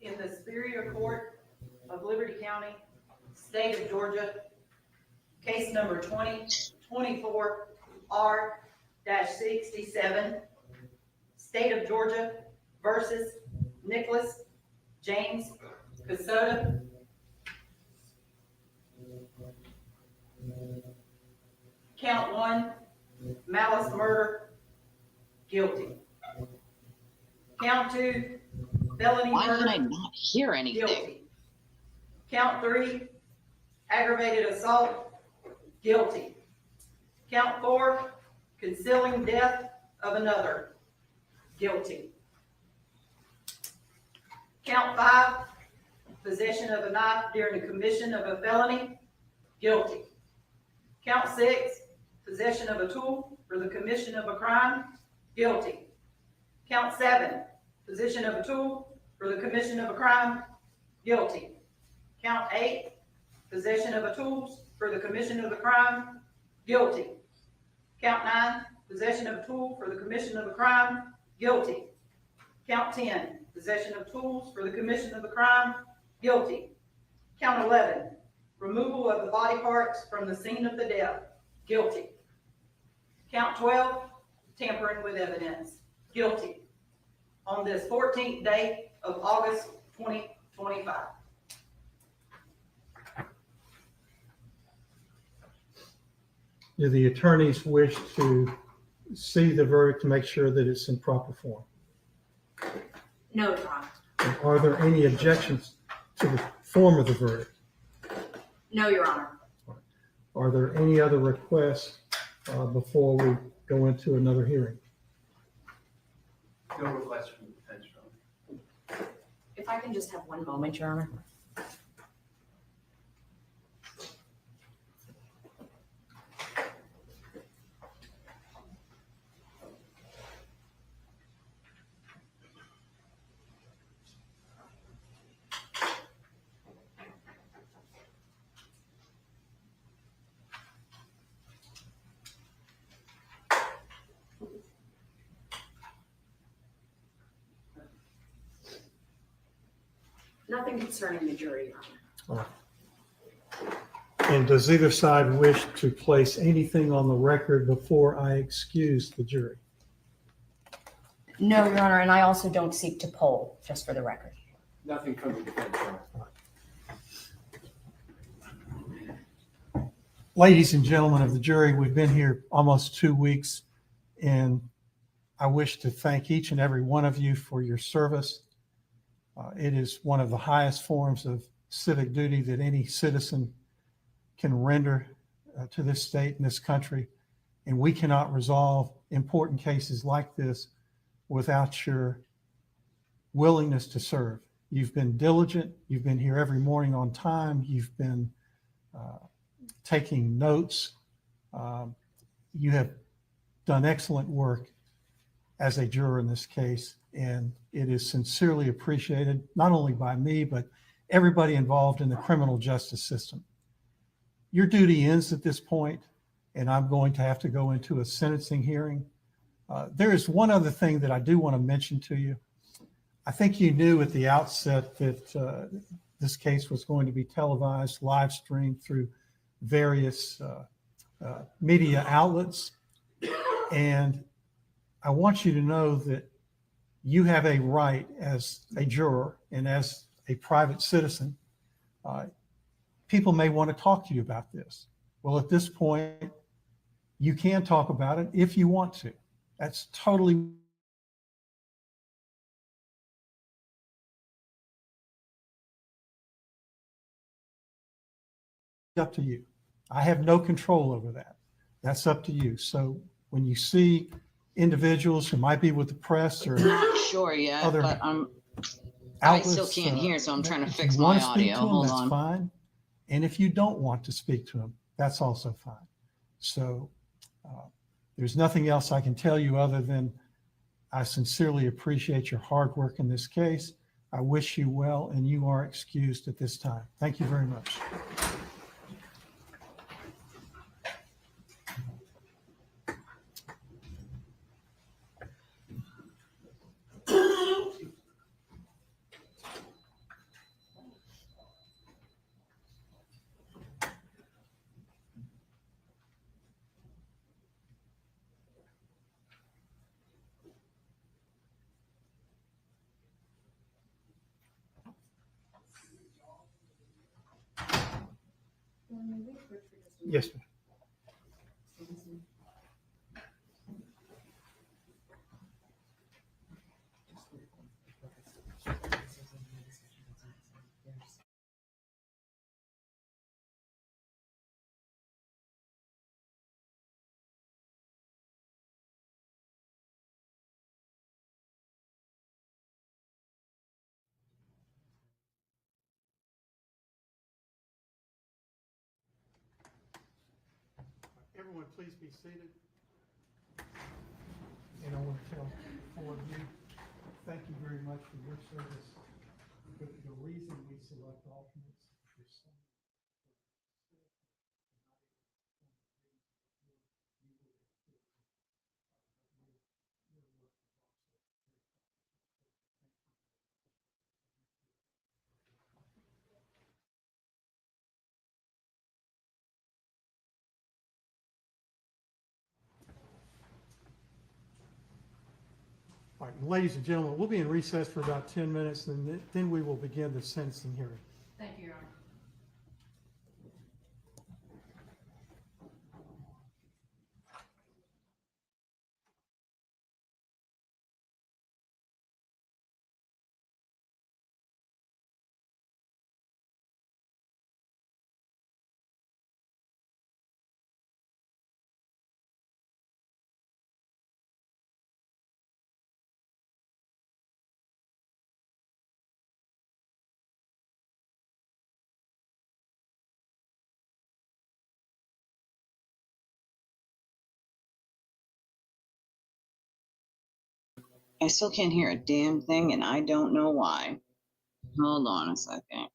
S15: In the Superior Court of Liberty County, State of Georgia, case number 2024R-67, State of Georgia versus Nicholas James Kassotis. Count 1, malice murder, guilty. Count 2, felony
S1: Why
S15: murder.
S1: can I not hear anything?
S15: Guilty. Count 3, aggravated assault, guilty. Count 4, concealing death of another, guilty. Count 5, possession of a knife during the commission of a felony, guilty. Count 6, possession of a tool for the commission of a crime, guilty. Count 7, possession of a tool for the commission of a crime, guilty. Count 8, possession of a tool for the commission of a crime, guilty. Count 9, possession of a tool for the commission of a crime, guilty. Count 10, possession of tools for the commission of a crime, guilty. Count 11, removal of the body parts from the scene of the death, guilty. Count 12, tampering with evidence, guilty. On this 14th day of August 2025.
S4: Do the attorneys wish to see the verdict to make sure that it's in proper form?
S2: No, Your Honor.
S4: And are there any objections to the form of the verdict?
S2: No, Your Honor.
S4: Are there any other requests before we go into another hearing?
S3: No request from the defense, Your Honor.
S2: If I can just have one moment, Your Honor. Nothing concerning the jury, Your Honor.
S4: All right. And does either side wish to place anything on the record before I excuse the jury?
S2: No, Your Honor, and I also don't seek to poll, just for the record.
S5: Nothing from the defense, Your Honor.
S4: Ladies and gentlemen of the jury, we've been here almost 2 weeks, and I wish to thank each and every one of you for your service. It is one of the highest forms of civic duty that any citizen can render to this state and this country. And we cannot resolve important cases like this without your willingness to serve. You've been diligent. You've been here every morning on time. You've been taking notes. You have done excellent work as a juror in this case, and it is sincerely appreciated, not only by me, but everybody involved in the criminal justice system. Your duty ends at this point, and I'm going to have to go into a sentencing hearing. There is one other thing that I do want to mention to you. I think you knew at the outset that this case was going to be televised, live streamed through various media outlets. And I want you to know that you have a right as a juror and as a private citizen. People may want to talk to you about this. Well, at this point, you can talk about it if you want to. That's totally up to you. I have no control over that. That's up to you. So when you see individuals who might be with the press or
S1: Not sure yet,
S4: other
S1: but I still
S4: outlets,
S1: can't hear, so I'm trying to
S4: if
S1: fix
S4: you
S1: my
S4: want to speak
S1: audio.
S4: to them,
S1: Hold
S4: that's
S1: on.
S4: fine. And if you don't want to speak to them, that's also fine. So there's nothing else I can tell you other than I sincerely appreciate your hard work in this case. I wish you well, and you are excused at this time. Thank you very much. Yes, ma'am. Everyone, please be seated. And I want to tell all of you, thank you very much for your service. The reason we select alternates is so All right, ladies and gentlemen, we'll be in recess for about 10 minutes, and then we will begin the sentencing hearing.
S2: Thank you, Your Honor.
S1: I still can't hear a damn thing, and I don't know why. Hold on a second.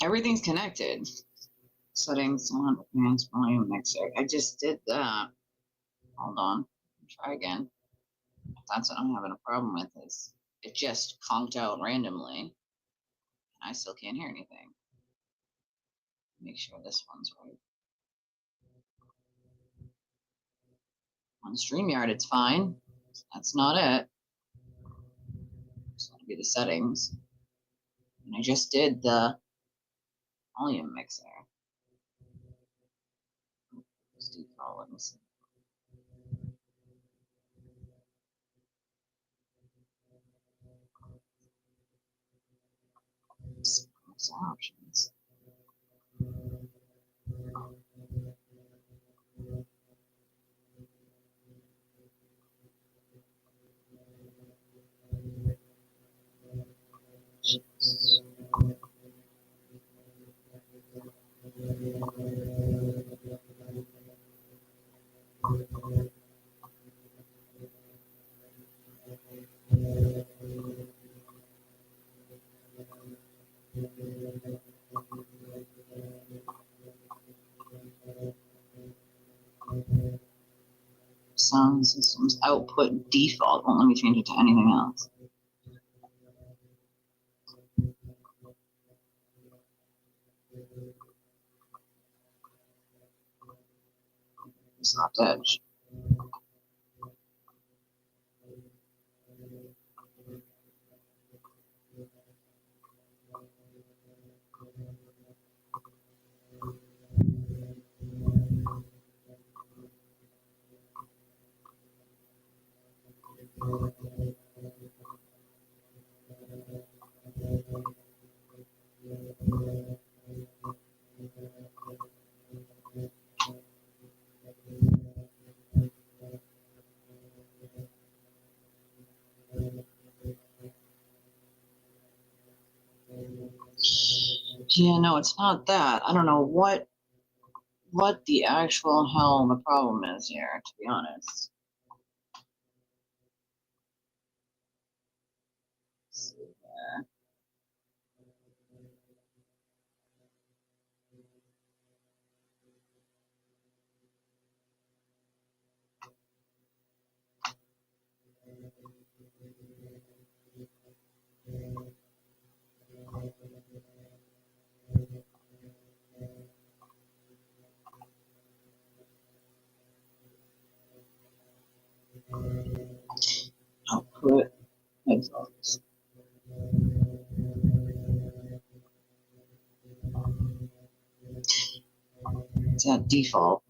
S1: Everything's connected. Settings on advanced volume mixer. I just did that. Hold on. Try again. That's what I'm having a problem with, is it just conked out randomly. And I still can't hear anything. Make sure this one's right. On StreamYard, it's fine. That's not it. It's going to be the settings. And I just did the volume mixer. Just default. Let me see. What's the options? Sound systems output default. Won't let me change it to anything else. Soft edge. Yeah, no, it's not that. I don't know what the actual hell the problem is here, to be honest. Let's see here. Output headphones. It's at default.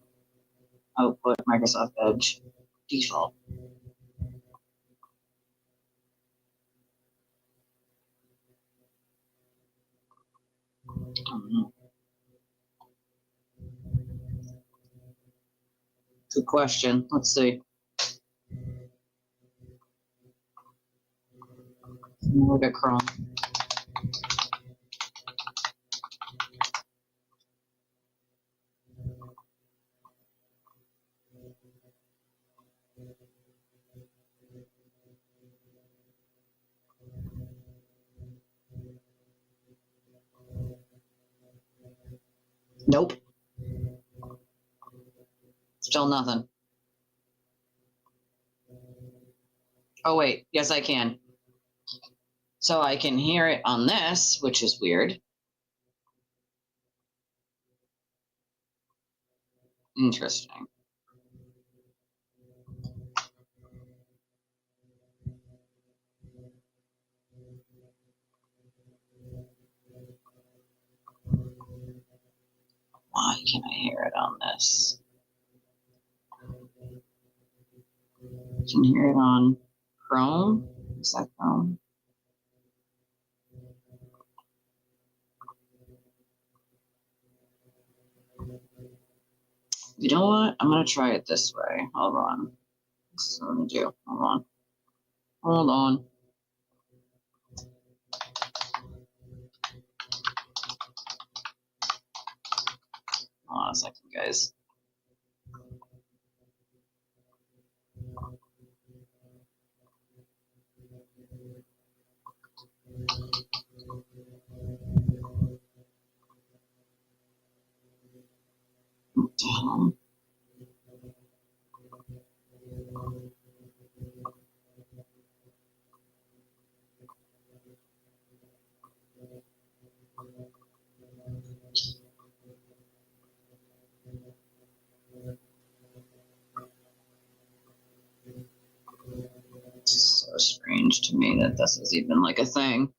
S1: Output Microsoft Edge default. Good question. Let's see. Look at Chrome. Nope. Still nothing. Oh, wait. Yes, I can. So I can hear it on this, which is weird. Interesting. Why can I hear it on this? I can hear it on Chrome. Is that Chrome? You know what? I'm going to try it this way. Hold on. This is what I'm going to do. Hold on. Hold on. Hold on a second, guys. It's so strange to me that this is even like a thing.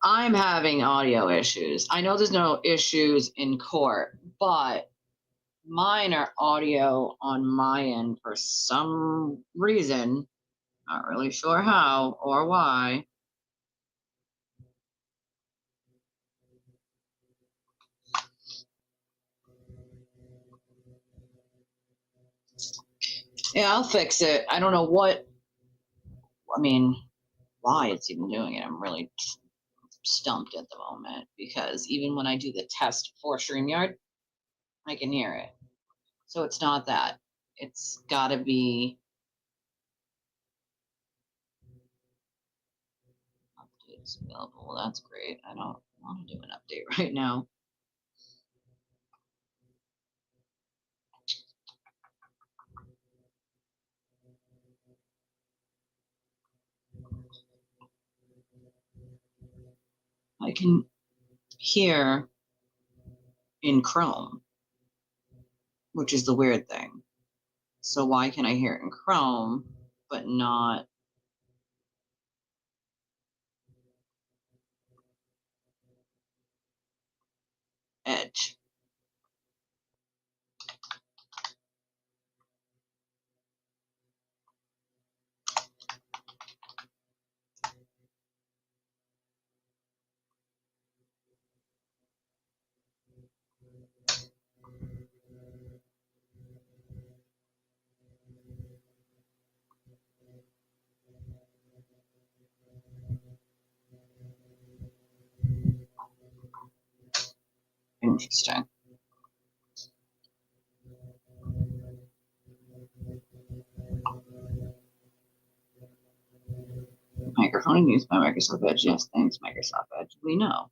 S1: I'm having audio issues. I know there's no issues in court, but mine are audio on my end for some reason. Not really sure how or why. Yeah, I'll fix it. I don't know what, I mean, why it's even doing it. I'm really stumped at the moment because even when I do the test for StreamYard, I can hear it. So it's not that. It's got to be updates available. Well, that's great. I don't want to do an update right now. I can hear in Chrome, which is the weird thing. So why can I hear it in Chrome, but not Edge? Interesting. Microphone used by Microsoft Edge. Yes, thanks, Microsoft Edge. We know.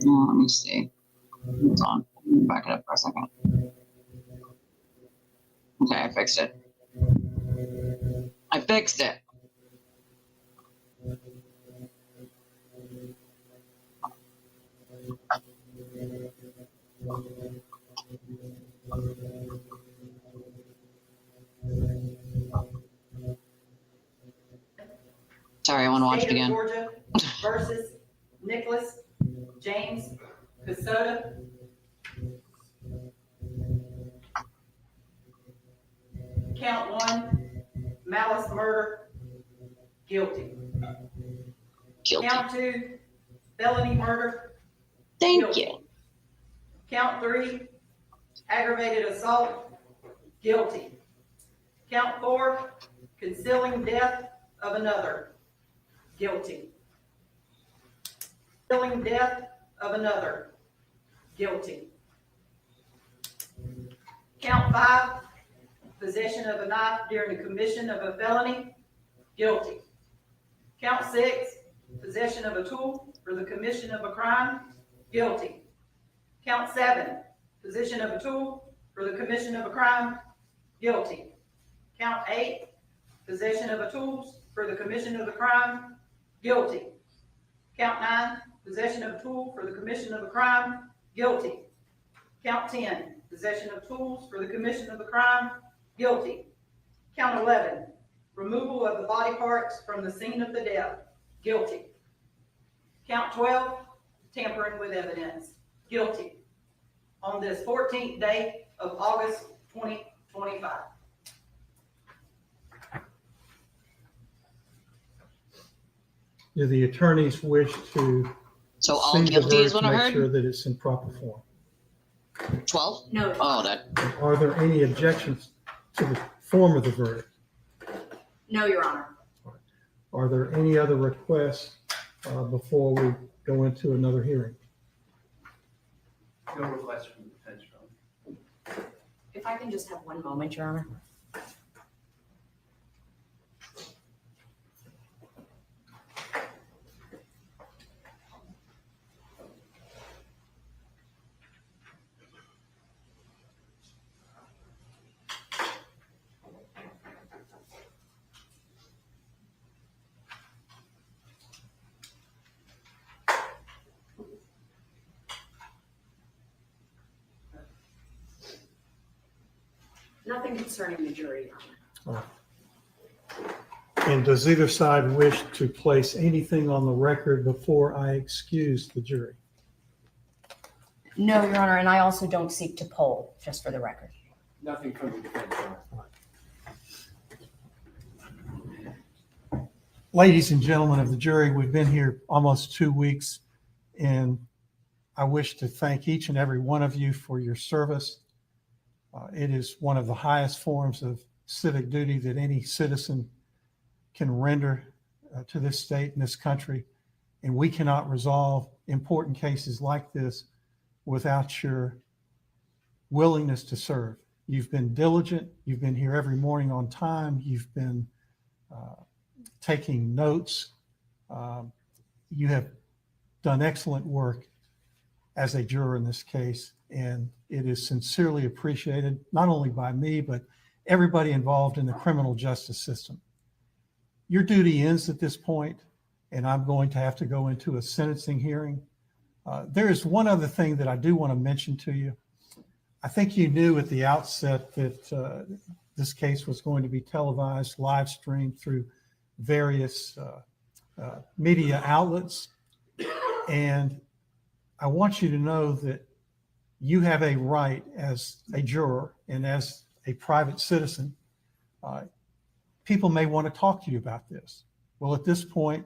S1: Now, let me see. Hold on. Back it up for a second. Okay, I fixed it. I fixed it. Sorry, I want to watch it
S15: State of
S1: again.
S15: Georgia versus Nicholas James Kassotis. Count 1, malice murder, guilty.
S1: Guilty.
S15: Count 2, felony murder.
S1: Thank
S15: guilty.
S1: you.
S15: Count 3, aggravated assault, guilty. Count 4, concealing death of another, guilty. Concealing death of another, guilty. Count 5, possession of a knife during the commission of a felony, guilty. Count 6, possession of a tool for the commission of a crime, guilty. Count 7, possession of a tool for the commission of a crime, guilty. Count 8, possession of a tool for the commission of a crime, guilty. Count 9, possession of a tool for the commission of a crime, guilty. Count 10, possession of tools for the commission of a crime, guilty. Count 11, removal of the body parts from the scene of the death, guilty. Count 12, tampering with evidence, guilty. On this 14th day of August 2025.
S4: Do the attorneys wish to
S1: So all
S4: see the
S1: guilty is
S4: verdict
S1: what
S4: to
S1: I
S4: make
S1: heard?
S4: sure that it's in proper form?
S1: 12?
S2: No.
S1: Oh, that.
S4: Are there any objections to the form of the verdict?
S2: No, Your Honor.
S4: Are there any other requests before we go into another hearing?
S3: No request from the defense room.
S2: If I can just have one moment, Your Honor. Nothing concerning the jury, Your Honor.
S4: And does either side wish to place anything on the record before I excuse the jury?
S2: No, Your Honor, and I also don't seek to poll, just for the record.
S5: Nothing from the defense room.
S4: Ladies and gentlemen of the jury, we've been here almost 2 weeks, and I wish to thank each and every one of you for your service. It is one of the highest forms of civic duty that any citizen can render to this state and this country, and we cannot resolve important cases like this without your willingness to serve. You've been diligent. You've been here every morning on time. You've been taking notes. You have done excellent work as a juror in this case, and it is sincerely appreciated, not only by me, but everybody involved in the criminal justice system. Your duty ends at this point, and I'm going to have to go into a sentencing hearing. There is one other thing that I do want to mention to you. I think you knew at the outset that this case was going to be televised, live streamed through various media outlets. And I want you to know that you have a right as a juror and as a private citizen. People may want to talk to you about this. Well, at this point,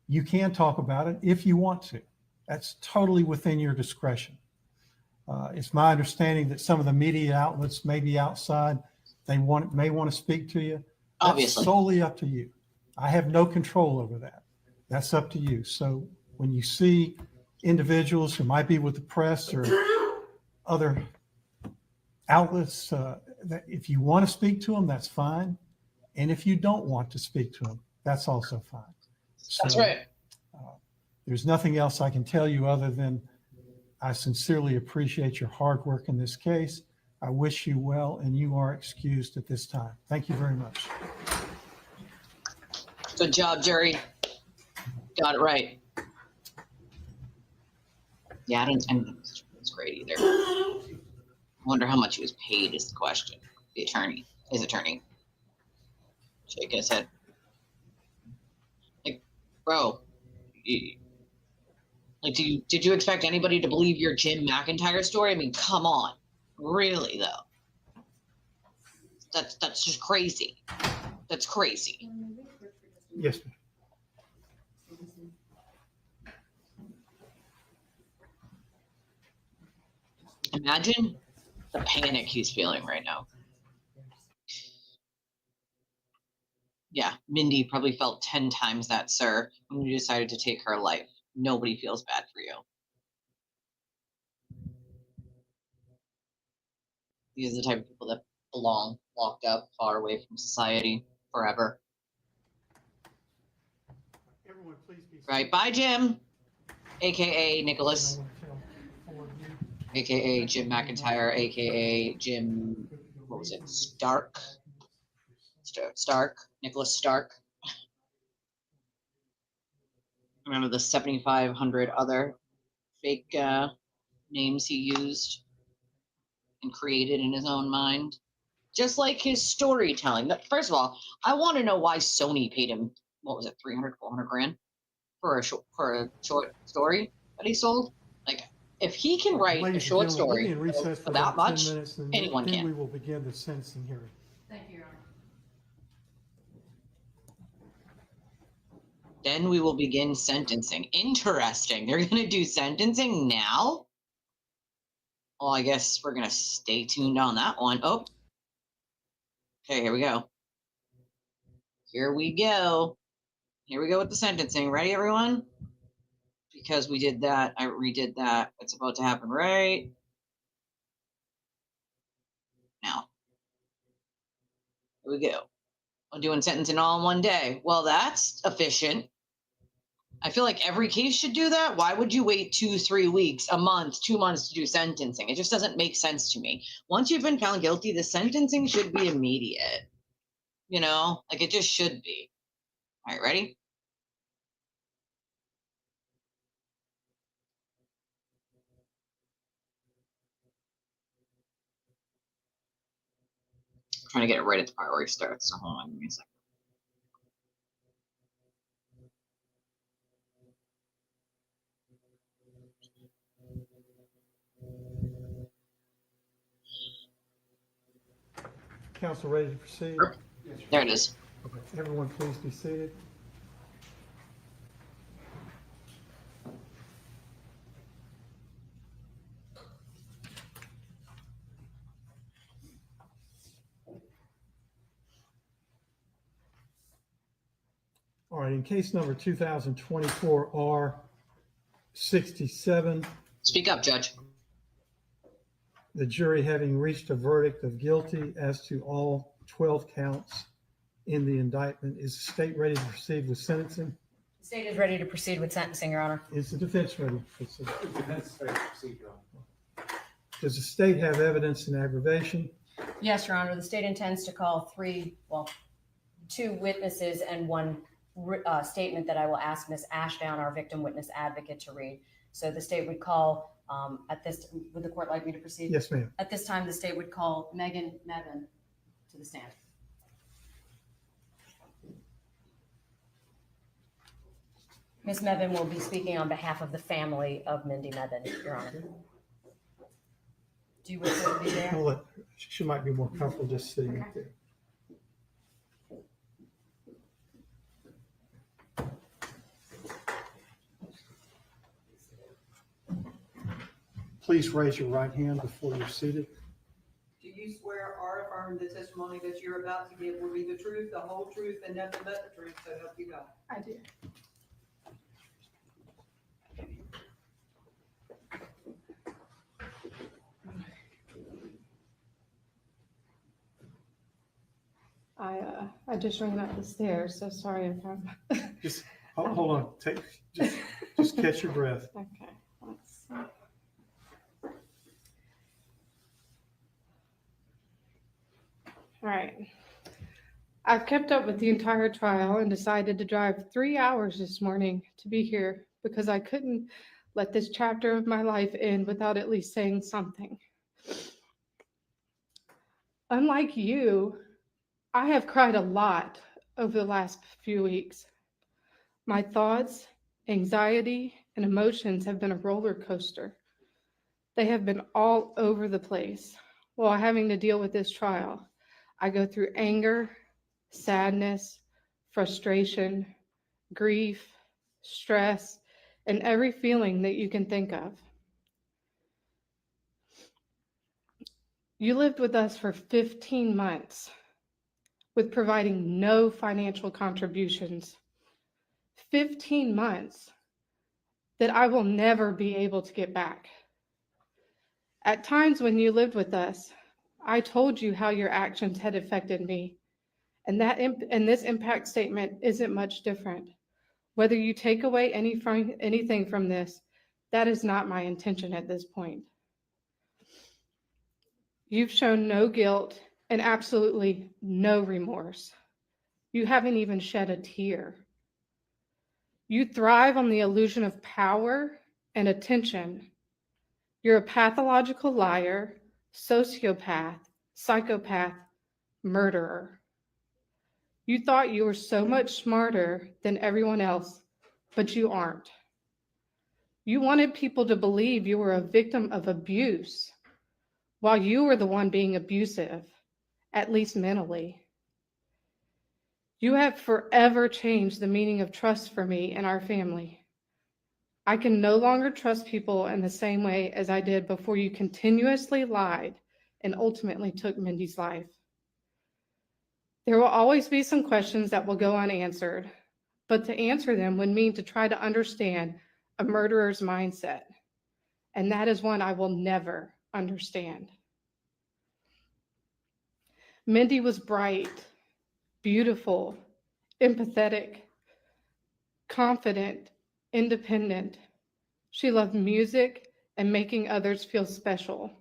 S4: you can talk about it if you want to. That's totally within your discretion. It's my understanding that some of the media outlets may be outside. They may want to speak to you.
S1: Obviously.
S4: That's solely up to you. I have no control over that. That's up to you. So when you see individuals who might be with the press or other outlets, that if you want to speak to them, that's fine. And if you don't want to speak to them, that's also fine. So,
S1: That's right.
S4: There's nothing else I can tell you other than I sincerely appreciate your hard work in this case. I wish you well, and you are excused at this time. Thank you very much.
S1: Good job, jury. Got it right. Yeah, I didn't think it was great either. I wonder how much he was paid is the question. The attorney, his attorney. Shaking his head. Like, bro, did you expect anybody to believe your Jim McIntyre story? I mean, come on. Really, though? That's just crazy. That's crazy.
S4: Yes, ma'am.
S1: Imagine the panic he's feeling right now. Yeah, Mindy probably felt 10 times that, sir, when you decided to take her life. Nobody feels bad for you. These are the type of people that belong locked up, far away from society, forever.
S4: Everyone, please be
S1: Right, bye, Jim, aka Nicholas, aka Jim McIntyre, aka Jim, what was it, Stark, Nicholas Stark. Remember the 7,500 other fake names he used and created in his own mind? Just like his storytelling. First of all, I want to know why Sony paid him, what was it, 300, 400 grand for a short story that he sold? Like, if he can write a short story
S4: we'll be in recess for
S1: about
S4: about 10
S1: much,
S4: minutes, and
S1: anyone
S4: then
S1: can.
S4: we will begin the sentencing hearing.
S2: Thank you, Your Honor.
S1: Then we will begin sentencing. Interesting. They're going to do sentencing now? Well, I guess we're going to stay tuned on that one. Oh. Okay, here we go. Here we go. Here we go with the sentencing. Ready, everyone? Because we did that. I redid that. It's about to happen right now. Here we go. I'm doing sentencing all in one day. Well, that's efficient. I feel like every case should do that. Why would you wait 2-3 weeks, a month, 2 months to do sentencing? It just doesn't make sense to me. Once you've been found guilty, the sentencing should be immediate. You know, like it just should be. All right, ready? I'm trying to get it right at the part where he starts. So hold on, give me a second.
S4: Counsel ready to proceed?
S1: There it is.
S4: Okay. Everyone, please be seated. All right, in case number 2024 R67.
S1: Speak up, Judge.
S4: The jury, having reached a verdict of guilty as to all 12 counts in the indictment, is the state ready to proceed with sentencing?
S2: The state is ready to proceed with sentencing, Your Honor.
S4: Is the defense ready to proceed?
S5: Defense is ready to proceed, Your Honor.
S4: Does the state have evidence in aggravation?
S2: Yes, Your Honor. The state intends to call 2 witnesses and 1 statement that I will ask Ms. Ashdown, our victim witness advocate, to read. So the state would call, would the court like me to proceed?
S4: Yes, ma'am.
S2: At this time, the state would call Megan Mevin to the stand. Ms. Mevin will be speaking on behalf of the family of Mindy Mevin, Your Honor. Do you wish her to be there?
S4: She might be more comfortable just sitting up there. Please raise your right hand before you're seated.
S15: Do you swear or affirm the testimony that you're about to give will be the truth, the whole truth, and nothing but the truth, so help you God?
S14: I do. I just ran up the stairs, so sorry if I'm.
S4: Just hold on. Just catch your breath.
S14: Okay, let's see. All right. I've kept up with the entire trial and decided to drive 3 hours this morning to be here because I couldn't let this chapter of my life end without at least saying something. Unlike you, I have cried a lot over the last few weeks. My thoughts, anxiety, and emotions have been a roller coaster. They have been all over the place while having to deal with this trial. I go through anger, sadness, frustration, grief, stress, and every feeling that you can think of. You lived with us for 15 months with providing no financial contributions. 15 months that I will never be able to get back. At times when you lived with us, I told you how your actions had affected me, and this impact statement isn't much different. Whether you take away anything from this, that is not my intention at this point. You've shown no guilt and absolutely no remorse. You haven't even shed a tear. You thrive on the illusion of power and attention. You're a pathological liar, sociopath, psychopath, murderer. You thought you were so much smarter than everyone else, but you aren't. You wanted people to believe you were a victim of abuse while you were the one being abusive, at least mentally. You have forever changed the meaning of trust for me and our family. I can no longer trust people in the same way as I did before you continuously lied and ultimately took Mindy's life. There will always be some questions that will go unanswered, but to answer them would mean to try to understand a murderer's mindset, and that is one I will never understand. Mindy was bright, beautiful, empathetic, confident, independent. She loved music and making others feel special.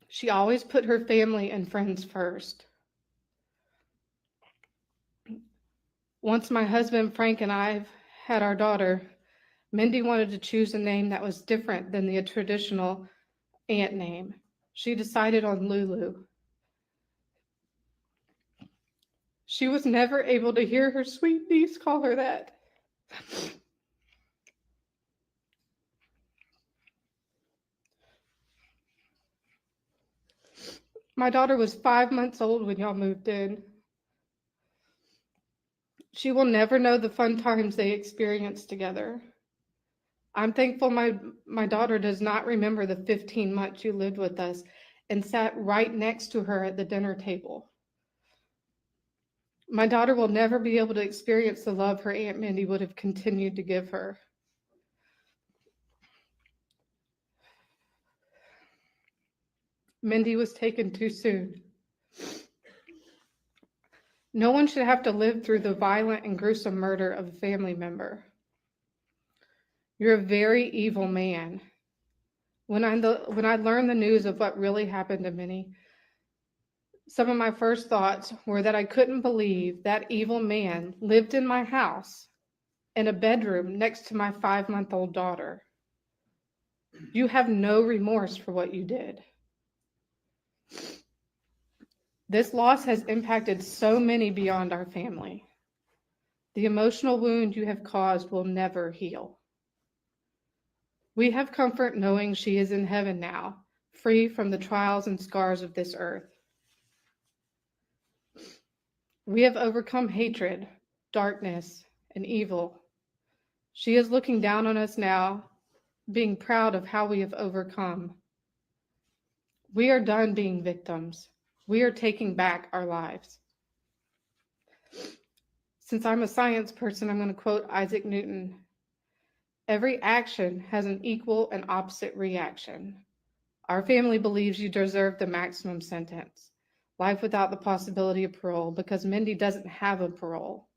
S14: She always put her family and friends first. Once my husband Frank and I had our daughter, Mindy wanted to choose a name that was different than the traditional aunt name. She decided on Lulu. She was never able to hear her sweet niece call her that. My daughter was 5 months old when y'all moved in. She will never know the fun times they experienced together. I'm thankful my daughter does not remember the 15 months you lived with us and sat right next to her at the dinner table. My daughter will never be able to experience the love her Aunt Mindy would have continued to give her. Mindy was taken too soon. No one should have to live through the violent and gruesome murder of a family member. You're a very evil man. When I learned the news of what really happened to Minnie, Some of my first thoughts were that I couldn't believe that evil man lived in my house in a bedroom next to my 5-month-old daughter. You have no remorse for what you did. This loss has impacted so many beyond our family. The emotional wound you have caused will never heal. We have comfort knowing she is in heaven now, free from the trials and scars of this earth. We have overcome hatred, darkness, and evil. She is looking down on us now, being proud of how we have overcome. We are done being victims. We are taking back our lives. Since I'm a science person, I'm going to quote Isaac Newton. Every action has an equal and opposite reaction. Our family believes you deserve the maximum sentence, life without the possibility of parole, because Mindy doesn't have a parole.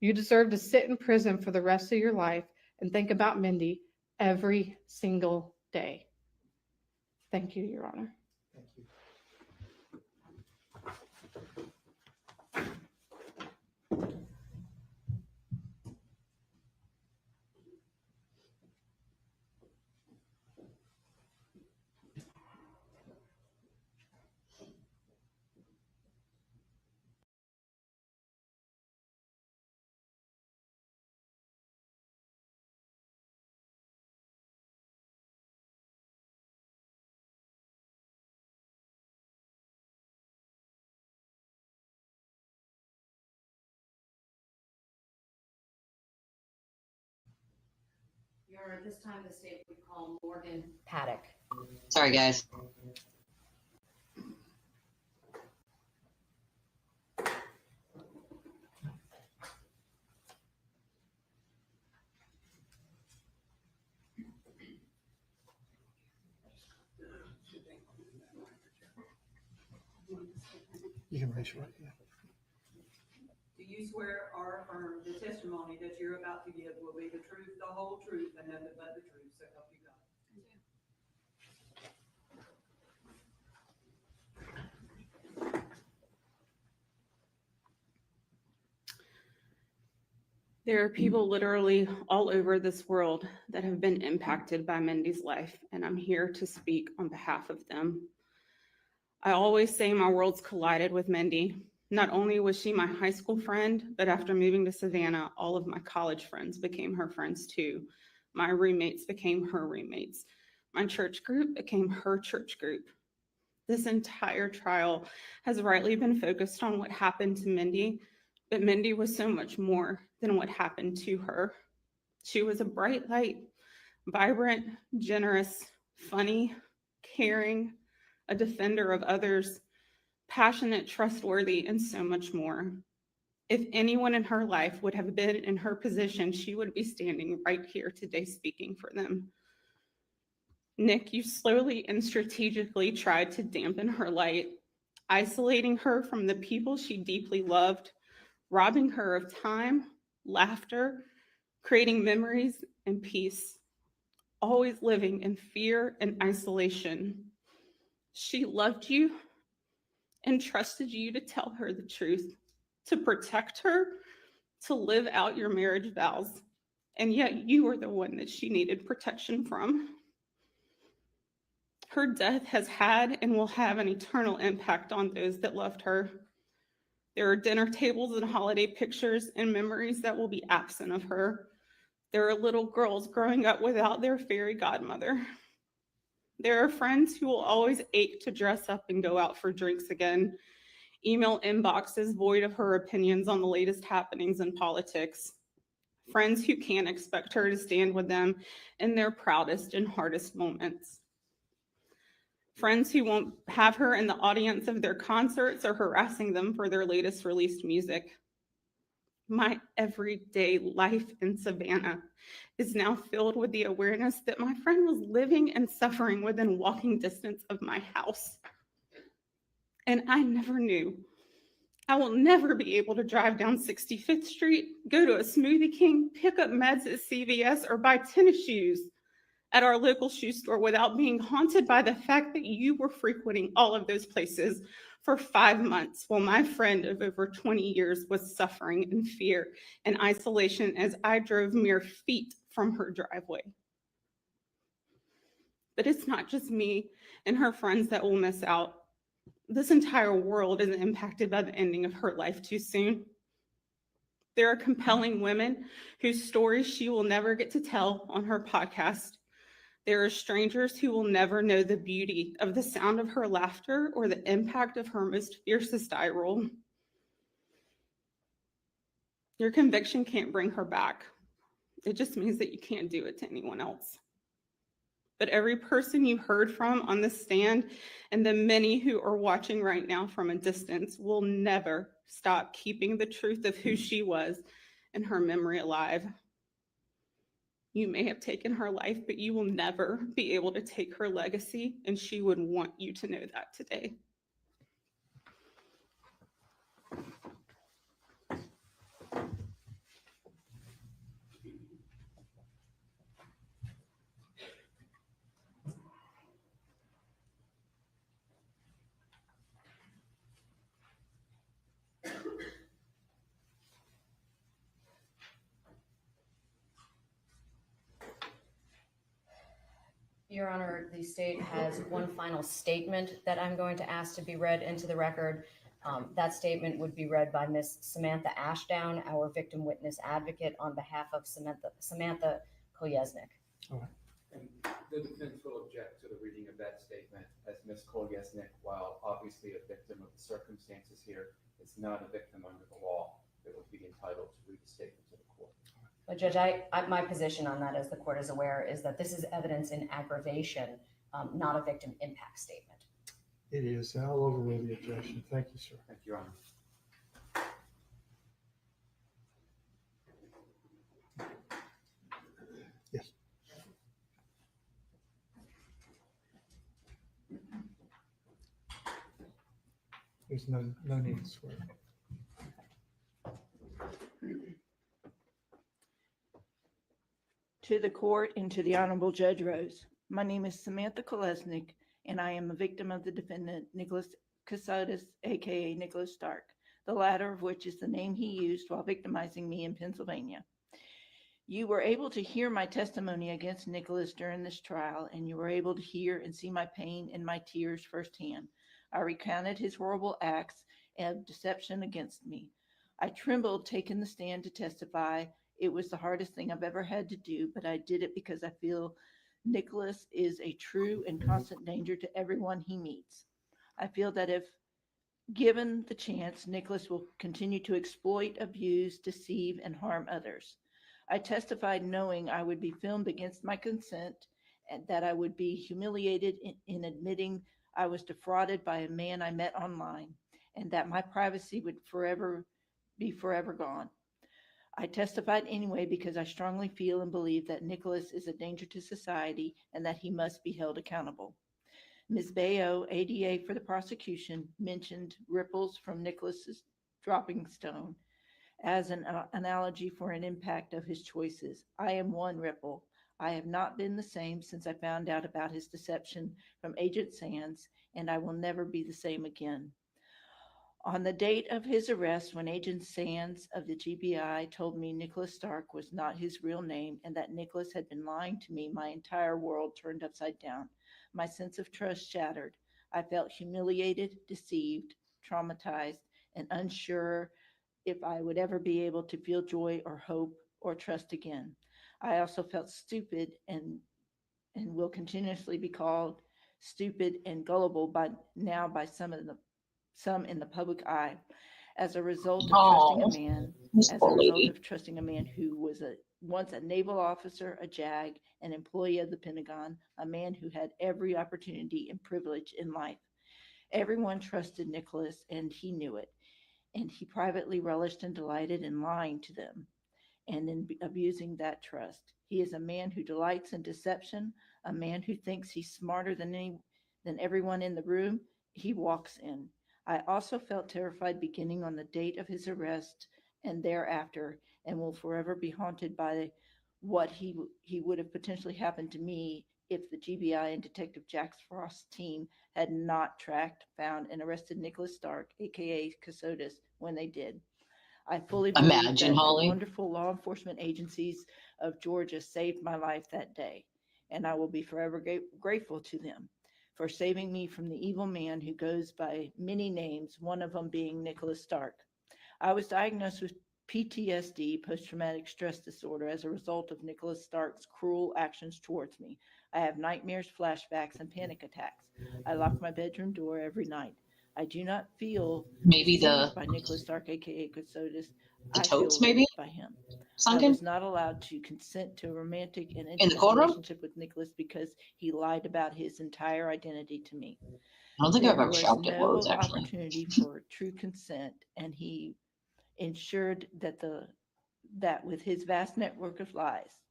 S14: You deserve to sit in prison for the rest of your life and think about Mindy every single day. Thank you, Your Honor.
S4: Thank you.
S2: Your Honor, at this time, the state would call Morgan Paddock.
S1: Sorry, guys.
S4: You can raise your right hand.
S15: Do you swear or affirm the testimony that you're about to give will be the truth, the whole truth, and nothing but the truth, so help you God?
S16: There are people literally all over this world that have been impacted by Mindy's life, and I'm here to speak on behalf of them. I always say my worlds collided with Mindy. Not only was she my high school friend, but after moving to Savannah, all of my college friends became her friends too. My roommates became her roommates. My church group became her church group. This entire trial has rightly been focused on what happened to Mindy, but Mindy was so much more than what happened to her. She was a bright light, vibrant, generous, funny, caring, a defender of others, passionate, trustworthy, and so much more. If anyone in her life would have been in her position, she would be standing right here today speaking for them. Nick, you slowly and strategically tried to dampen her light, isolating her from the people she deeply loved, robbing her of time, laughter, creating memories and peace, always living in fear and isolation. She loved you and trusted you to tell her the truth, to protect her, to live out your marriage vows. And yet you were the one that she needed protection from. Her death has had and will have an eternal impact on those that loved her. There are dinner tables and holiday pictures and memories that will be absent of her. There are little girls growing up without their fairy godmother. There are friends who will always ache to dress up and go out for drinks again. Email inboxes void of her opinions on the latest happenings in politics. Friends who can't expect her to stand with them in their proudest and hardest moments. Friends who won't have her in the audience of their concerts or harassing them for their latest released music. My everyday life in Savannah is now filled with the awareness that my friend was living and suffering within walking distance of my house. And I never knew. I will never be able to drive down 65th Street, go to a Smoothie King, pick up meds at CVS, or buy tennis shoes at our local shoe store without being haunted by the fact that you were frequenting all of those places for 5 months while my friend of over 20 years was suffering in fear and isolation as I drove mere feet from her driveway. But it's not just me and her friends that will miss out. This entire world is impacted by the ending of her life too soon. There are compelling women whose stories she will never get to tell on her podcast. There are strangers who will never know the beauty of the sound of her laughter or the impact of her most fiercest eye roll. Your conviction can't bring her back. It just means that you can't do it to anyone else. But every person you heard from on the stand and the many who are watching right now from a distance will never stop keeping the truth of who she was and her memory alive. You may have taken her life, but you will never be able to take her legacy, and she would want you to know that today.
S2: Your Honor, the state has one final statement that I'm going to ask to be read into the record. That statement would be read by Ms. Samantha Ashdown, our victim witness advocate, on behalf of Samantha Koyesnik.
S5: All right. And the defense will object to the reading of that statement, as Ms. Koyesnik, while obviously a victim of the circumstances here, is not a victim under the law that would be entitled to read the statement to the court.
S2: But Judge, my position on that, as the court is aware, is that this is evidence in aggravation, not a victim impact statement.
S4: It is. I'll overrule the objection. Thank you, sir.
S5: Thank you, Your Honor.
S4: Yes. There's no need to swear.
S17: To the court and to the Honorable Judge Rose, my name is Samantha Kolesnik, and I am a victim of the defendant, Nicholas Kassotis, aka Nicholas Stark, the latter of which is the name he used while victimizing me in Pennsylvania. You were able to hear my testimony against Nicholas during this trial, and you were able to hear and see my pain and my tears firsthand. I recounted his horrible acts of deception against me. I trembled taking the stand to testify. It was the hardest thing I've ever had to do, but I did it because I feel Nicholas is a true and constant danger to everyone he meets. I feel that if given the chance, Nicholas will continue to exploit, abuse, deceive, and harm others. I testified knowing I would be filmed against my consent and that I would be humiliated in admitting I was defrauded by a man I met online, and that my privacy would be forever gone. I testified anyway because I strongly feel and believe that Nicholas is a danger to society and that he must be held accountable. Ms. Bayo, ADA for the prosecution, mentioned ripples from Nicholas's dropping stone as an analogy for an impact of his choices. I am one ripple. I have not been the same since I found out about his deception from Agent Sands, and I will never be the same again. On the date of his arrest, when Agent Sands of the GBI told me Nicholas Stark was not his real name and that Nicholas had been lying to me, my entire world turned upside down. My sense of trust shattered. I felt humiliated, deceived, traumatized, and unsure if I would ever be able to feel joy or hope or trust again. I also felt stupid and will continuously be called stupid and gullible by some in the public eye as a result of trusting a man who was once a naval officer, a JAG, an employee of the Pentagon, a man who had every opportunity and privilege in life. Everyone trusted Nicholas, and he knew it, and he privately relished and delighted in lying to them and in abusing that trust. He is a man who delights in deception, a man who thinks he's smarter than everyone in the room he walks in. I also felt terrified beginning on the date of his arrest and thereafter, and will forever be haunted by what he would have potentially happened to me if the GBI and Detective Jack Frost's team had not tracked, found, and arrested Nicholas Stark, aka Kassotis, when they did. I fully believe
S1: Imagine,
S17: that
S1: Holly.
S17: the wonderful law enforcement agencies of Georgia saved my life that day, and I will be forever grateful to them for saving me from the evil man who goes by many names, one of them being Nicholas Stark. I was diagnosed with PTSD, post-traumatic stress disorder, as a result of Nicholas Stark's cruel actions towards me. I have nightmares, flashbacks, and panic attacks. I lock my bedroom door every night. I do not feel
S1: Maybe
S17: deceived by Nicholas Stark, aka Kassotis.
S1: the
S17: I
S1: totes,
S17: feel
S1: maybe?
S17: raped by him.
S1: Sunk
S17: I
S1: in?
S17: was not allowed to consent to a romantic and
S1: In the
S17: intimate
S1: courtroom?
S17: relationship with Nicholas because he lied about his entire identity to me.
S1: I don't think
S17: There
S1: I've ever
S17: was
S1: shopped at
S17: no
S1: Lowe's, actually.
S17: opportunity for true consent, and he ensured that with his vast network of lies.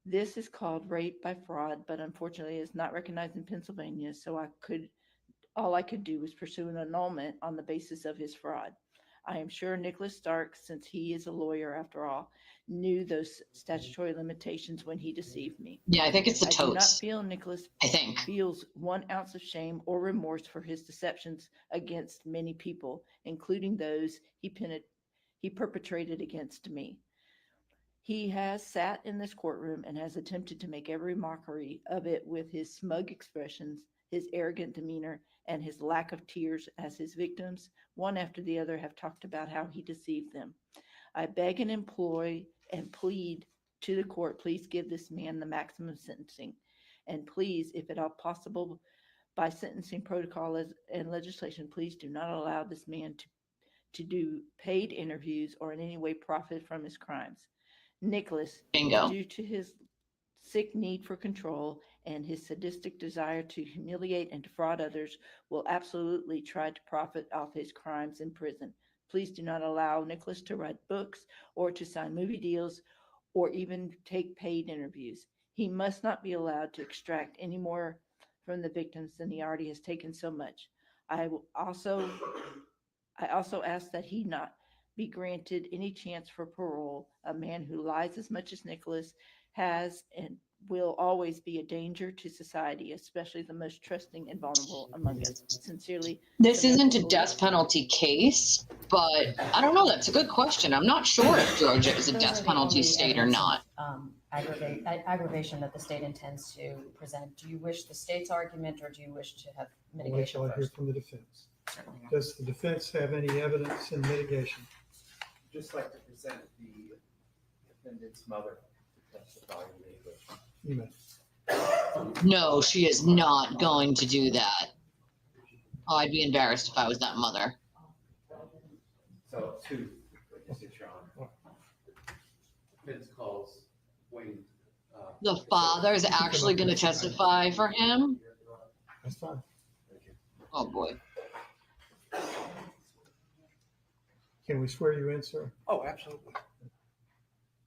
S17: This is called rape by fraud, but unfortunately is not recognized in Pennsylvania, so all I could do was pursue an annulment on the basis of his fraud. I am sure Nicholas Stark, since he is a lawyer after all, knew those statutory limitations when he deceived me.
S1: Yeah, I think it's the
S17: I do not
S1: totes.
S17: feel Nicholas
S1: I think.
S17: feels 1 ounce of shame or remorse for his deceptions against many people, including those he perpetrated against me. He has sat in this courtroom and has attempted to make every mockery of it with his smug expressions, his arrogant demeanor, and his lack of tears as his victims, one after the other, have talked about how he deceived them. I beg and implore and plead to the court, please give this man the maximum sentencing. And please, if at all possible, by sentencing protocol and legislation, please do not allow this man to do paid interviews or in any way profit from his crimes. Nicholas,
S1: Bingo.
S17: due to his sick need for control and his sadistic desire to humiliate and defraud others, will absolutely try to profit off his crimes in prison. Please do not allow Nicholas to write books or to sign movie deals or even take paid interviews. He must not be allowed to extract any more from the victims than he already has taken so much. I also ask that he not be granted any chance for parole. A man who lies as much as Nicholas has and will always be a danger to society, especially the most trusting and vulnerable among us. Sincerely,
S1: This
S17: Samantha
S1: isn't a
S17: Colette.
S1: death penalty case, but I don't know. That's a good question. I'm not sure if Georgia is a
S2: Those are
S1: death
S2: the
S1: penalty
S2: only
S1: state or
S2: evidence of,
S1: not.
S2: aggravation that the state intends to present. Do you wish the state's argument, or do you wish to have
S4: I'll wait
S2: mitigation
S4: till I hear
S2: first?
S4: from the defense.
S2: Certainly not.
S4: Does the defense have any evidence in mitigation?
S5: Just like to present the defendant's mother to testify in English.
S4: You may.
S1: No, she is not going to do that. Oh, I'd be embarrassed if I was that mother.
S5: So, two witnesses, Your Honor. Defense calls Wayne.
S1: The father is actually going to testify for him?
S4: That's fine.
S1: Oh, boy.
S4: Can we swear you in, sir?
S3: Oh, absolutely.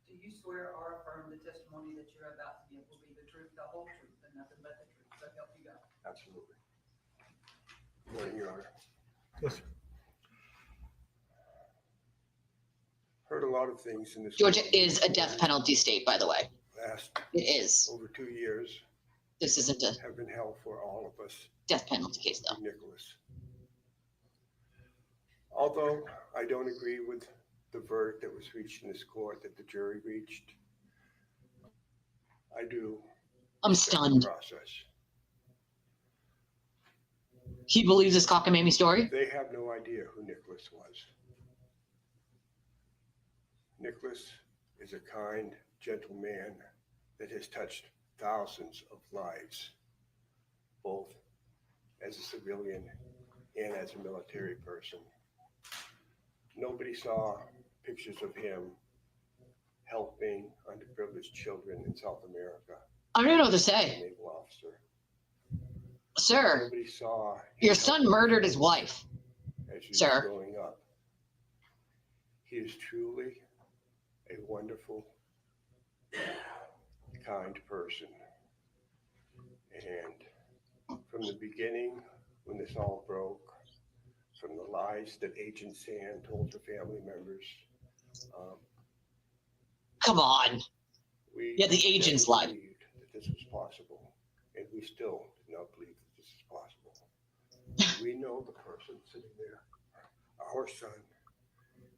S15: Do you swear or affirm the testimony that you're about to give will be the truth, the whole truth, and nothing but the truth? So help you God.
S3: Absolutely. Good morning, Your Honor.
S4: Yes, sir.
S3: Heard a lot of things in this.
S1: Georgia is a death penalty state, by the way.
S3: Last
S1: It is.
S3: over 2 years
S1: This isn't a
S3: have been hell for all of us.
S1: death penalty case, though.
S3: Nicholas. Although I don't agree with the verdict that was reached in this court that the jury reached, I do.
S1: I'm
S3: respect the
S1: stunned.
S3: Process.
S1: He believes this cockamamie story?
S3: They have no idea who Nicholas was. Nicholas is a kind, gentle man that has touched thousands of lives, both as a civilian and as a military person. Nobody saw pictures of him helping underprivileged children in South America.
S1: I don't know what to
S3: as a
S1: say.
S3: naval officer.
S1: Sir,
S3: Nobody saw him
S1: your son murdered his wife.
S3: as he
S1: Sir.
S3: was growing up. He is truly a wonderful, kind person. And from the beginning, when this all broke, from the lies that Agent Sand told the family members,
S1: Come on.
S3: we
S1: Yeah, the agents
S3: never
S1: lied.
S3: believed that this was possible. and we still do not believe that this is possible. We know the person sitting there. Our son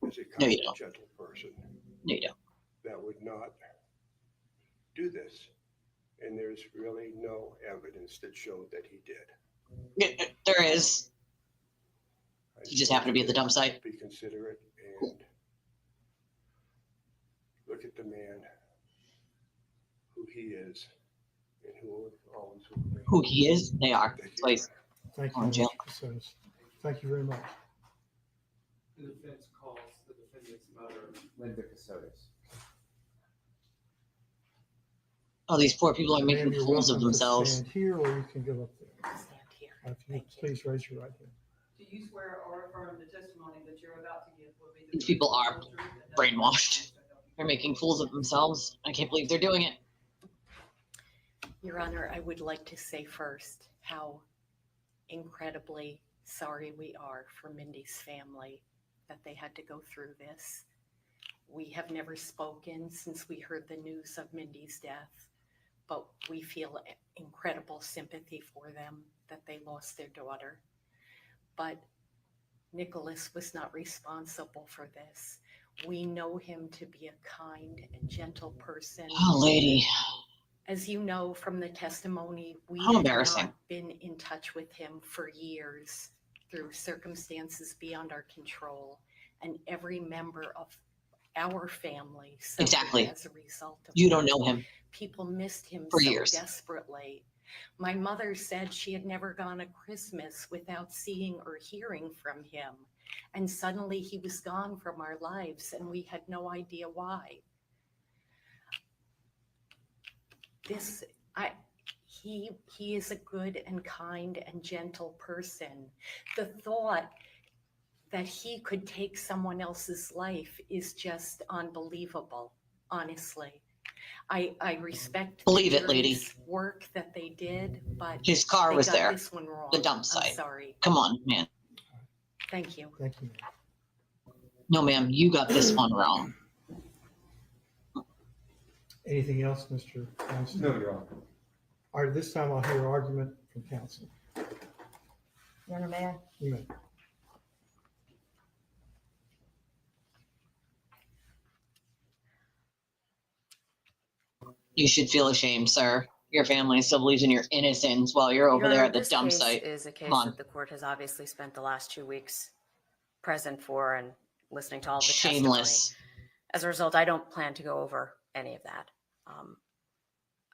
S3: is a
S1: No,
S3: kind
S1: you
S3: and
S1: don't.
S3: gentle person
S1: No, you don't.
S3: that would not do this. And there's really no evidence that showed that he did.
S1: There is. You just happen to be at the dump site.
S3: Be considerate and look at the man who he is and who always will be.
S1: Who he is, they are. Please.
S4: Thank you,
S1: Or in jail.
S4: Mr. Kassotis. Thank you very much.
S5: The defense calls the defendant's mother, Mindy Kassotis.
S1: Oh, these poor people are making
S4: Ma'am, you're
S1: fools of
S4: welcome to
S1: themselves.
S4: Stand here, or you can go up there.
S15: Stand here.
S4: If you please raise your right hand.
S15: Do you swear or affirm the testimony that you're about to give will be the
S1: These people are
S15: truth and nothing but
S1: brainwashed. They're making fools of themselves. I can't believe they're doing it.
S18: Your Honor, I would like to say first how incredibly sorry we are for Mindy's family that they had to go through this. We have never spoken since we heard the news of Mindy's death, but we feel incredible sympathy for them that they lost their daughter. But Nicholas was not responsible for this. We know him to be a kind and gentle person.
S1: Oh, lady.
S18: As you know from the testimony, we
S1: How
S18: have
S1: embarrassing.
S18: not been in touch with him for years through circumstances beyond our control, and every member of our family suffered
S1: Exactly.
S18: as a result of
S1: You don't
S18: that.
S1: know him.
S18: People missed him
S1: For
S18: so
S1: years.
S18: desperately. My mother said she had never gone a Christmas without seeing or hearing from him, and suddenly he was gone from our lives, and we had no idea why. He is a good and kind and gentle person. The thought that he could take someone else's life is just unbelievable, honestly. I respect
S1: Believe
S18: the
S1: it, lady.
S18: jury's work that they did, but
S1: His car
S18: they
S1: was
S18: got
S1: there.
S18: this one wrong.
S1: The dump
S18: I'm
S1: site.
S18: sorry.
S1: Come on, man.
S18: Thank you.
S4: Thank you.
S1: No, ma'am, you got this one wrong.
S4: Anything else, Mr. Johnson?
S5: No, Your Honor.
S4: All right, this time I'll hear argument from counsel.
S2: Your Honor, may I?
S4: You may.
S1: You should feel ashamed, sir. Your family still believes in your innocence while you're over
S18: Your
S1: there
S18: Honor,
S1: at the
S18: this
S1: dump
S18: case
S1: site.
S18: is a case
S1: Come on.
S18: that the court has obviously spent the last 2 weeks present for and listening to all the
S1: Shameless.
S18: testimony. As a result, I don't plan to go over any of that.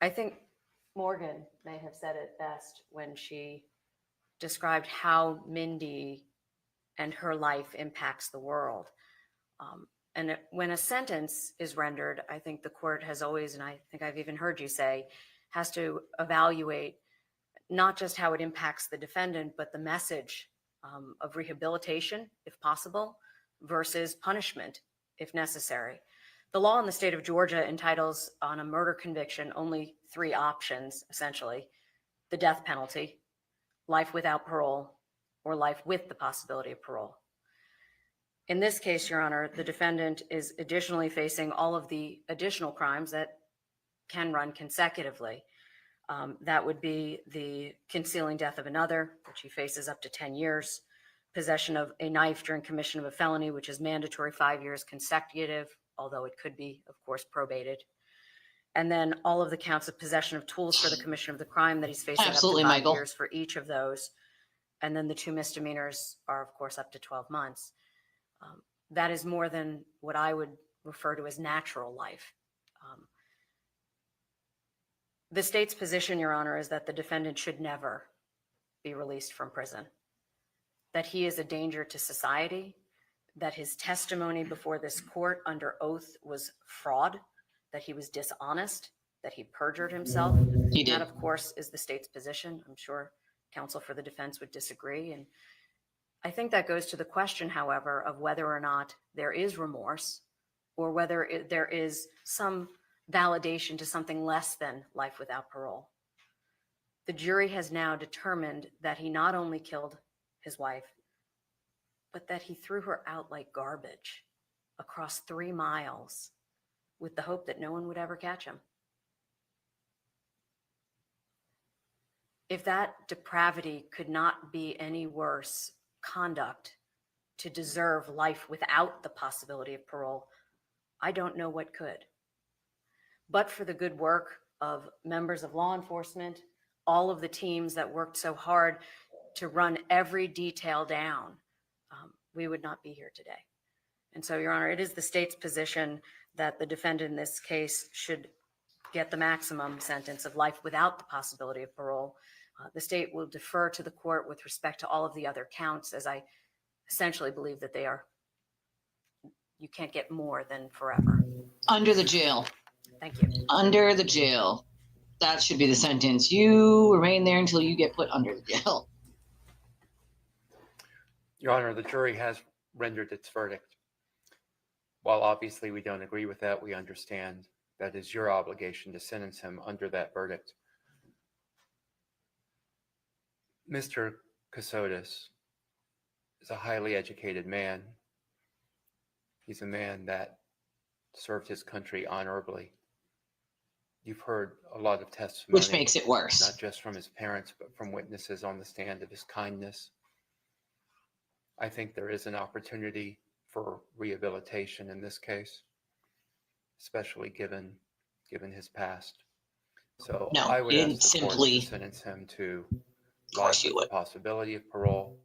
S18: I think Morgan may have said it best when she described how Mindy and her life impacts the world. When a sentence is rendered, I think the court has always, and I think I've even heard you say, has to evaluate not just how it impacts the defendant, but the message of rehabilitation, if possible, versus punishment, if necessary. The law in the state of Georgia entitles on a murder conviction only 3 options, essentially: the death penalty, life without parole, or life with the possibility of parole. In this case, Your Honor, the defendant is additionally facing all of the additional crimes that can run consecutively. That would be the concealing death of another, which he faces up to 10 years, possession of a knife during commission of a felony, which is mandatory 5 years consecutive, although it could be, of course, probated. And then all of the counts of possession of tools for the commission of the crime that he's facing
S1: Absolutely,
S18: up to 5
S1: Michael.
S18: years for each of those. And then the 2 misdemeanors are, of course, up to 12 months. That is more than what I would refer to as natural life. The state's position, Your Honor, is that the defendant should never be released from prison, that he is a danger to society, that his testimony before this court under oath was fraud, that he was dishonest, that he perjured himself.
S1: He did.
S18: That, of course, is the state's position. I'm sure counsel for the defense would disagree. And I think that goes to the question, however, of whether or not there is remorse, or whether there is some validation to something less than life without parole. The jury has now determined that he not only killed his wife, but that he threw her out like garbage across 3 miles with the hope that no one would ever catch him. If that depravity could not be any worse conduct to deserve life without the possibility of parole, I don't know what could. But for the good work of members of law enforcement, all of the teams that worked so hard to run every detail down, we would not be here today. And so, Your Honor, it is the state's position that the defendant in this case should get the maximum sentence of life without the possibility of parole. The state will defer to the court with respect to all of the other counts, as I essentially believe that they are, you can't get more than forever.
S1: Under the jail.
S18: Thank you.
S1: Under the jail. That should be the sentence. You remain there until you get put under the jail.
S5: Your Honor, the jury has rendered its verdict. While obviously we don't agree with that, we understand that is your obligation to sentence him under that verdict. Mr. Kassotis is a highly educated man. He's a man that served his country honorably. You've heard a lot of testimony.
S1: Which makes it worse.
S5: Not just from his parents, but from witnesses on the stand of his kindness. I think there is an opportunity for rehabilitation in this case, especially given his past. So
S1: No,
S5: I would
S1: you
S5: ask
S1: didn't
S5: the court
S1: simply-
S5: to sentence him to
S1: Of course
S5: life
S1: you
S5: with
S1: would.
S5: the possibility of parole.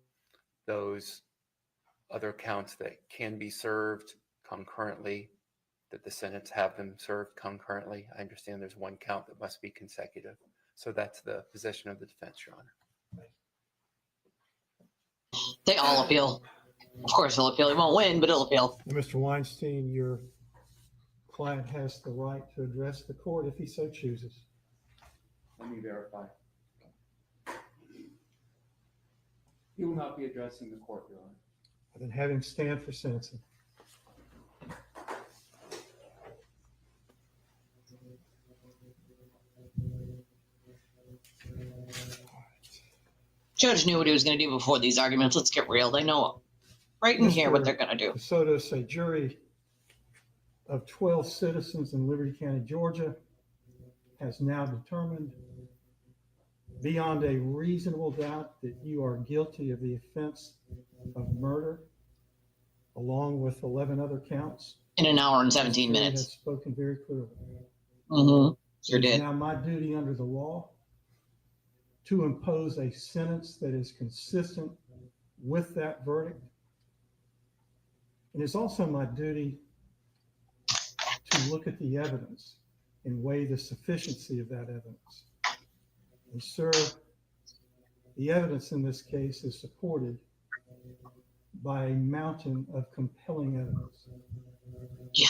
S5: Those other counts that can be served concurrently, that the sentence have them served concurrently. I understand there's one count that must be consecutive. So that's the position of the defense, Your Honor.
S1: They all appeal. Of course he'll appeal. He won't win, but he'll appeal.
S4: Mr. Weinstein, your client has the right to address the court if he so chooses.
S5: Let me verify. He will not be addressing the court, Your Honor.
S4: Then have him stand for sentencing.
S1: Judge knew what he was going to do before these arguments. Let's get real. They know right in here what
S4: Mr.
S1: they're going to do.
S4: Kassotis, a jury of 12 citizens in Liberty County, Georgia, has now determined beyond a reasonable doubt that you are guilty of the offense of murder, along with 11 other counts.
S1: In an hour and 17
S4: This jury
S1: minutes.
S4: has spoken very clearly.
S1: Sure
S4: It is
S1: did.
S4: now my duty under the law to impose a sentence that is consistent with that verdict. And it's also my duty to look at the evidence and weigh the sufficiency of that evidence. And sir, the evidence in this case is supported by a mountain of compelling evidence.
S1: Yeah.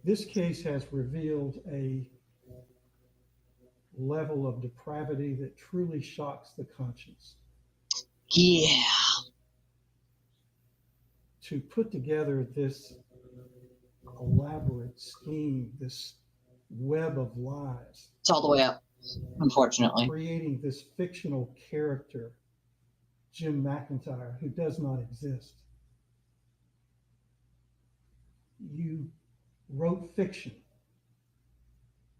S4: This case has revealed a level of depravity that truly shocks the conscience.
S1: Yeah.
S4: To put together this elaborate scheme, this web of lies.
S1: It's all the way up, unfortunately.
S4: Creating this fictional character, Jim McIntyre, who does not exist. You wrote fiction,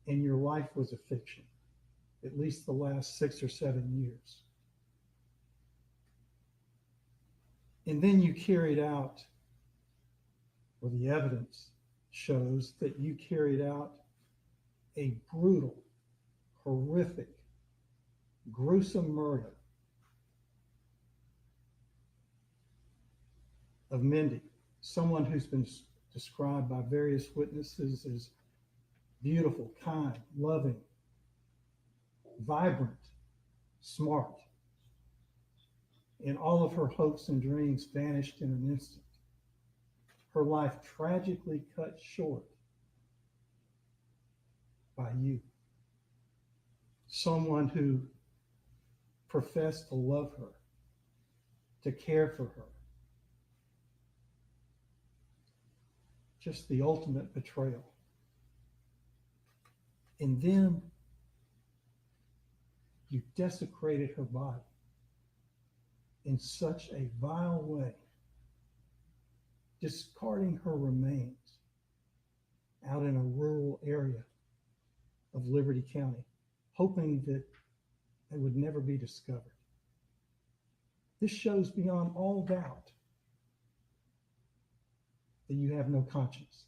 S4: and your life was a fiction, at least the last 6 or 7 years. And then you carried out, or the evidence shows that you carried out a brutal, horrific, gruesome murder of Mindy, someone who's been described by various witnesses as beautiful, kind, loving, vibrant, smart. And all of her hopes and dreams vanished in an instant. Her life tragically cut short by you. Someone who professed to love her, to care for her. Just the ultimate betrayal. And then you desecrated her body in such a vile way, discarding her remains out in a rural area of Liberty County, hoping that they would never be discovered. This shows beyond all doubt that you have no conscience.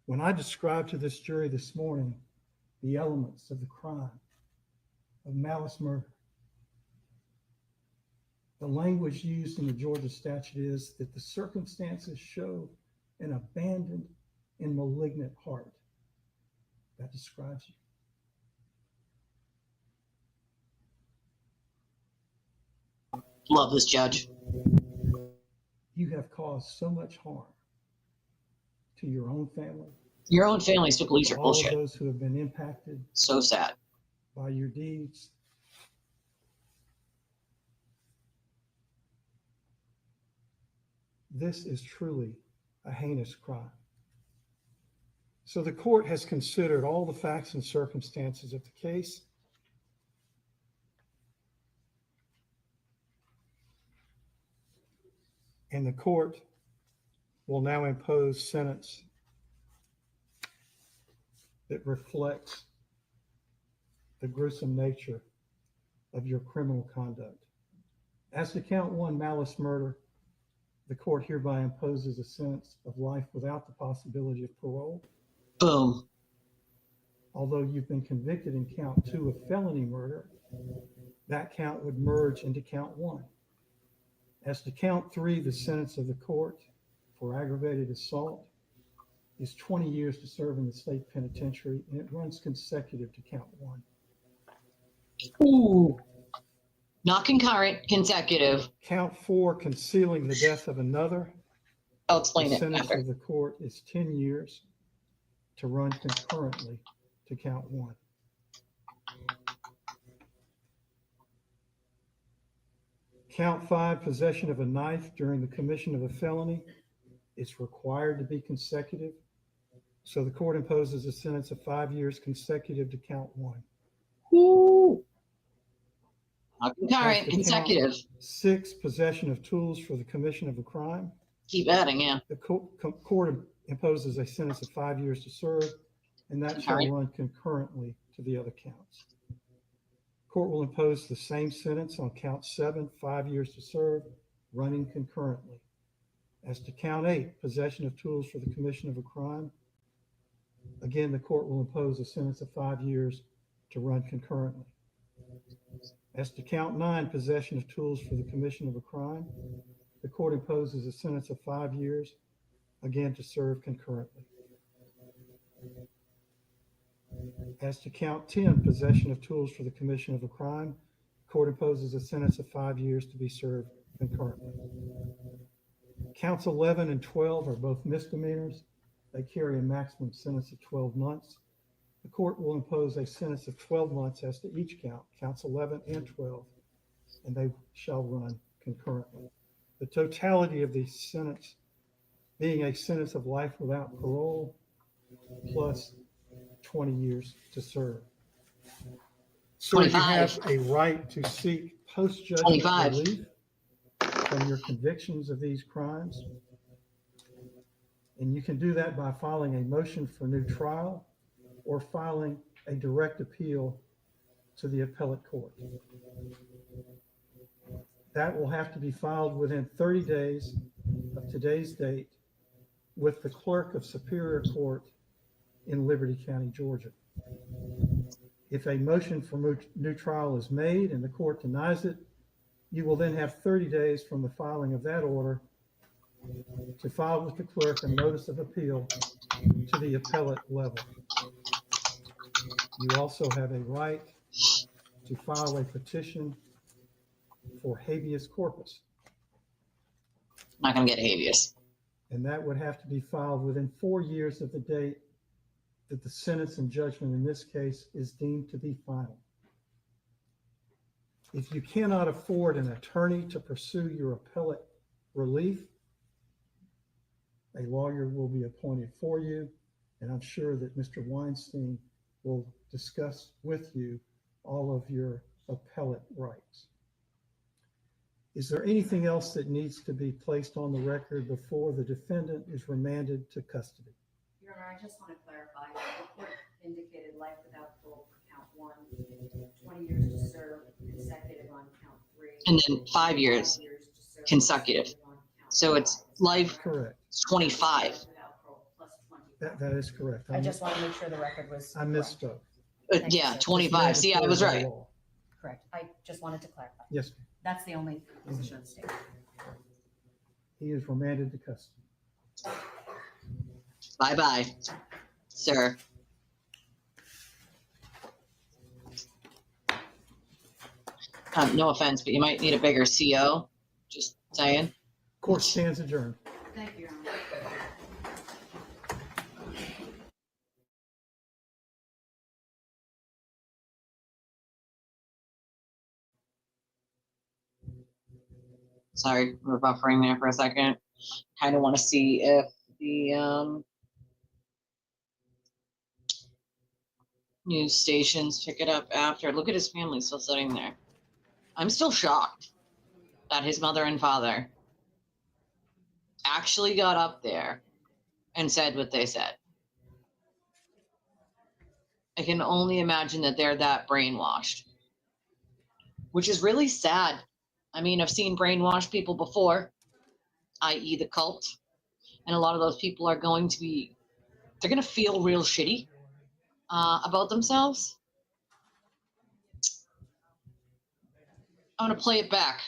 S4: When I described to this jury this morning the elements of the crime of malice murder, the language used in the Georgia statute is that the circumstances show an abandoned and malignant heart. That describes you.
S1: Love this judge.
S4: You have caused so much harm to your own family.
S1: Your own families to police are
S4: all
S1: bullshit.
S4: of those who have been impacted
S1: So sad.
S4: by your deeds. This is truly a heinous crime. So the court has considered all the facts and circumstances of the case. And the court will now impose sentence that reflects the gruesome nature of your criminal conduct. As to count one, malice murder, the court hereby imposes a sentence of life without the possibility of parole.
S1: Boom.
S4: Although you've been convicted in count two of felony murder, that count would merge into count one. As to count three, the sentence of the court for aggravated assault is 20 years to serve in the state penitentiary, and it runs consecutive to count one.
S1: Ooh. Not concurrent, consecutive.
S4: Count four, concealing the death of another.
S1: I'll explain
S4: the
S1: it
S4: sentence
S1: after.
S4: of the court is 10 years to run concurrently to count one. Count five, possession of a knife during the commission of a felony. It's required to be consecutive. So the court imposes a sentence of 5 years consecutive to count one.
S1: Ooh. Not concurrent,
S4: As to
S1: consecutive.
S4: count six, possession of tools for the commission of a crime.
S1: Keep adding, yeah.
S4: The court imposes a sentence of 5 years to serve, and that shall
S1: Concurrent.
S4: run concurrently to the other counts. Court will impose the same sentence on count seven, 5 years to serve, running concurrently. As to count eight, possession of tools for the commission of a crime, again, the court will impose a sentence of 5 years to run concurrently. As to count nine, possession of tools for the commission of a crime, the court imposes a sentence of 5 years, again, to serve concurrently. As to count 10, possession of tools for the commission of a crime, the court imposes a sentence of 5 years to be served concurrently. Counts 11 and 12 are both misdemeanors. They carry a maximum sentence of 12 months. The court will impose a sentence of 12 months as to each count, counts 11 and 12, and they shall run concurrently. The totality of the sentence being a sentence of life without parole plus 20 years to serve. So you
S1: 25.
S4: have a right to seek post-judgment
S1: 25.
S4: relief from your convictions of these crimes. And you can do that by filing a motion for new trial or filing a direct appeal to the appellate court. That will have to be filed within 30 days of today's date with the clerk of Superior Court in Liberty County, Georgia. If a motion for new trial is made and the court denies it, you will then have 30 days from the filing of that order to file with the clerk a notice of appeal to the appellate level. You also have a right to file a petition for habeas corpus.
S1: Not going to get habeas.
S4: And that would have to be filed within 4 years of the date that the sentence and judgment in this case is deemed to be final. If you cannot afford an attorney to pursue your appellate relief, a lawyer will be appointed for you, and I'm sure that Mr. Weinstein will discuss with you all of your appellate rights. Is there anything else that needs to be placed on the record before the defendant is remanded to custody?
S2: Your Honor, I just want to clarify, the court indicated life without parole for count 1, 20 years to serve consecutive on count 3.
S1: And then 5 years consecutive. So it's life
S4: Correct.
S1: 25.
S4: That is correct.
S2: I just want to make sure the record was.
S4: I misspoke.
S2: Thank you,
S1: Yeah,
S2: sir.
S1: 25. See, I was
S4: Mandatory by
S1: right.
S4: law.
S2: Correct. I just wanted to clarify.
S4: Yes,
S2: That's the only position of the state.
S4: he is remanded to custody.
S1: Bye-bye, sir. No offense, but you might need a bigger CO. Just saying.
S4: Court stands adjourned.
S2: Thank you, Your Honor.
S1: Sorry, we're buffering there for a second. Kind of want to see if the news stations pick it up after. Look at his family still sitting there. I'm still shocked that his mother and father actually got up there and said what they said. I can only imagine that they're that brainwashed, which is really sad. I mean, I've seen brainwashed people before, i.e. the cult, and a lot of those people are going to be, they're going to feel real shitty about themselves. I'm going to play it back,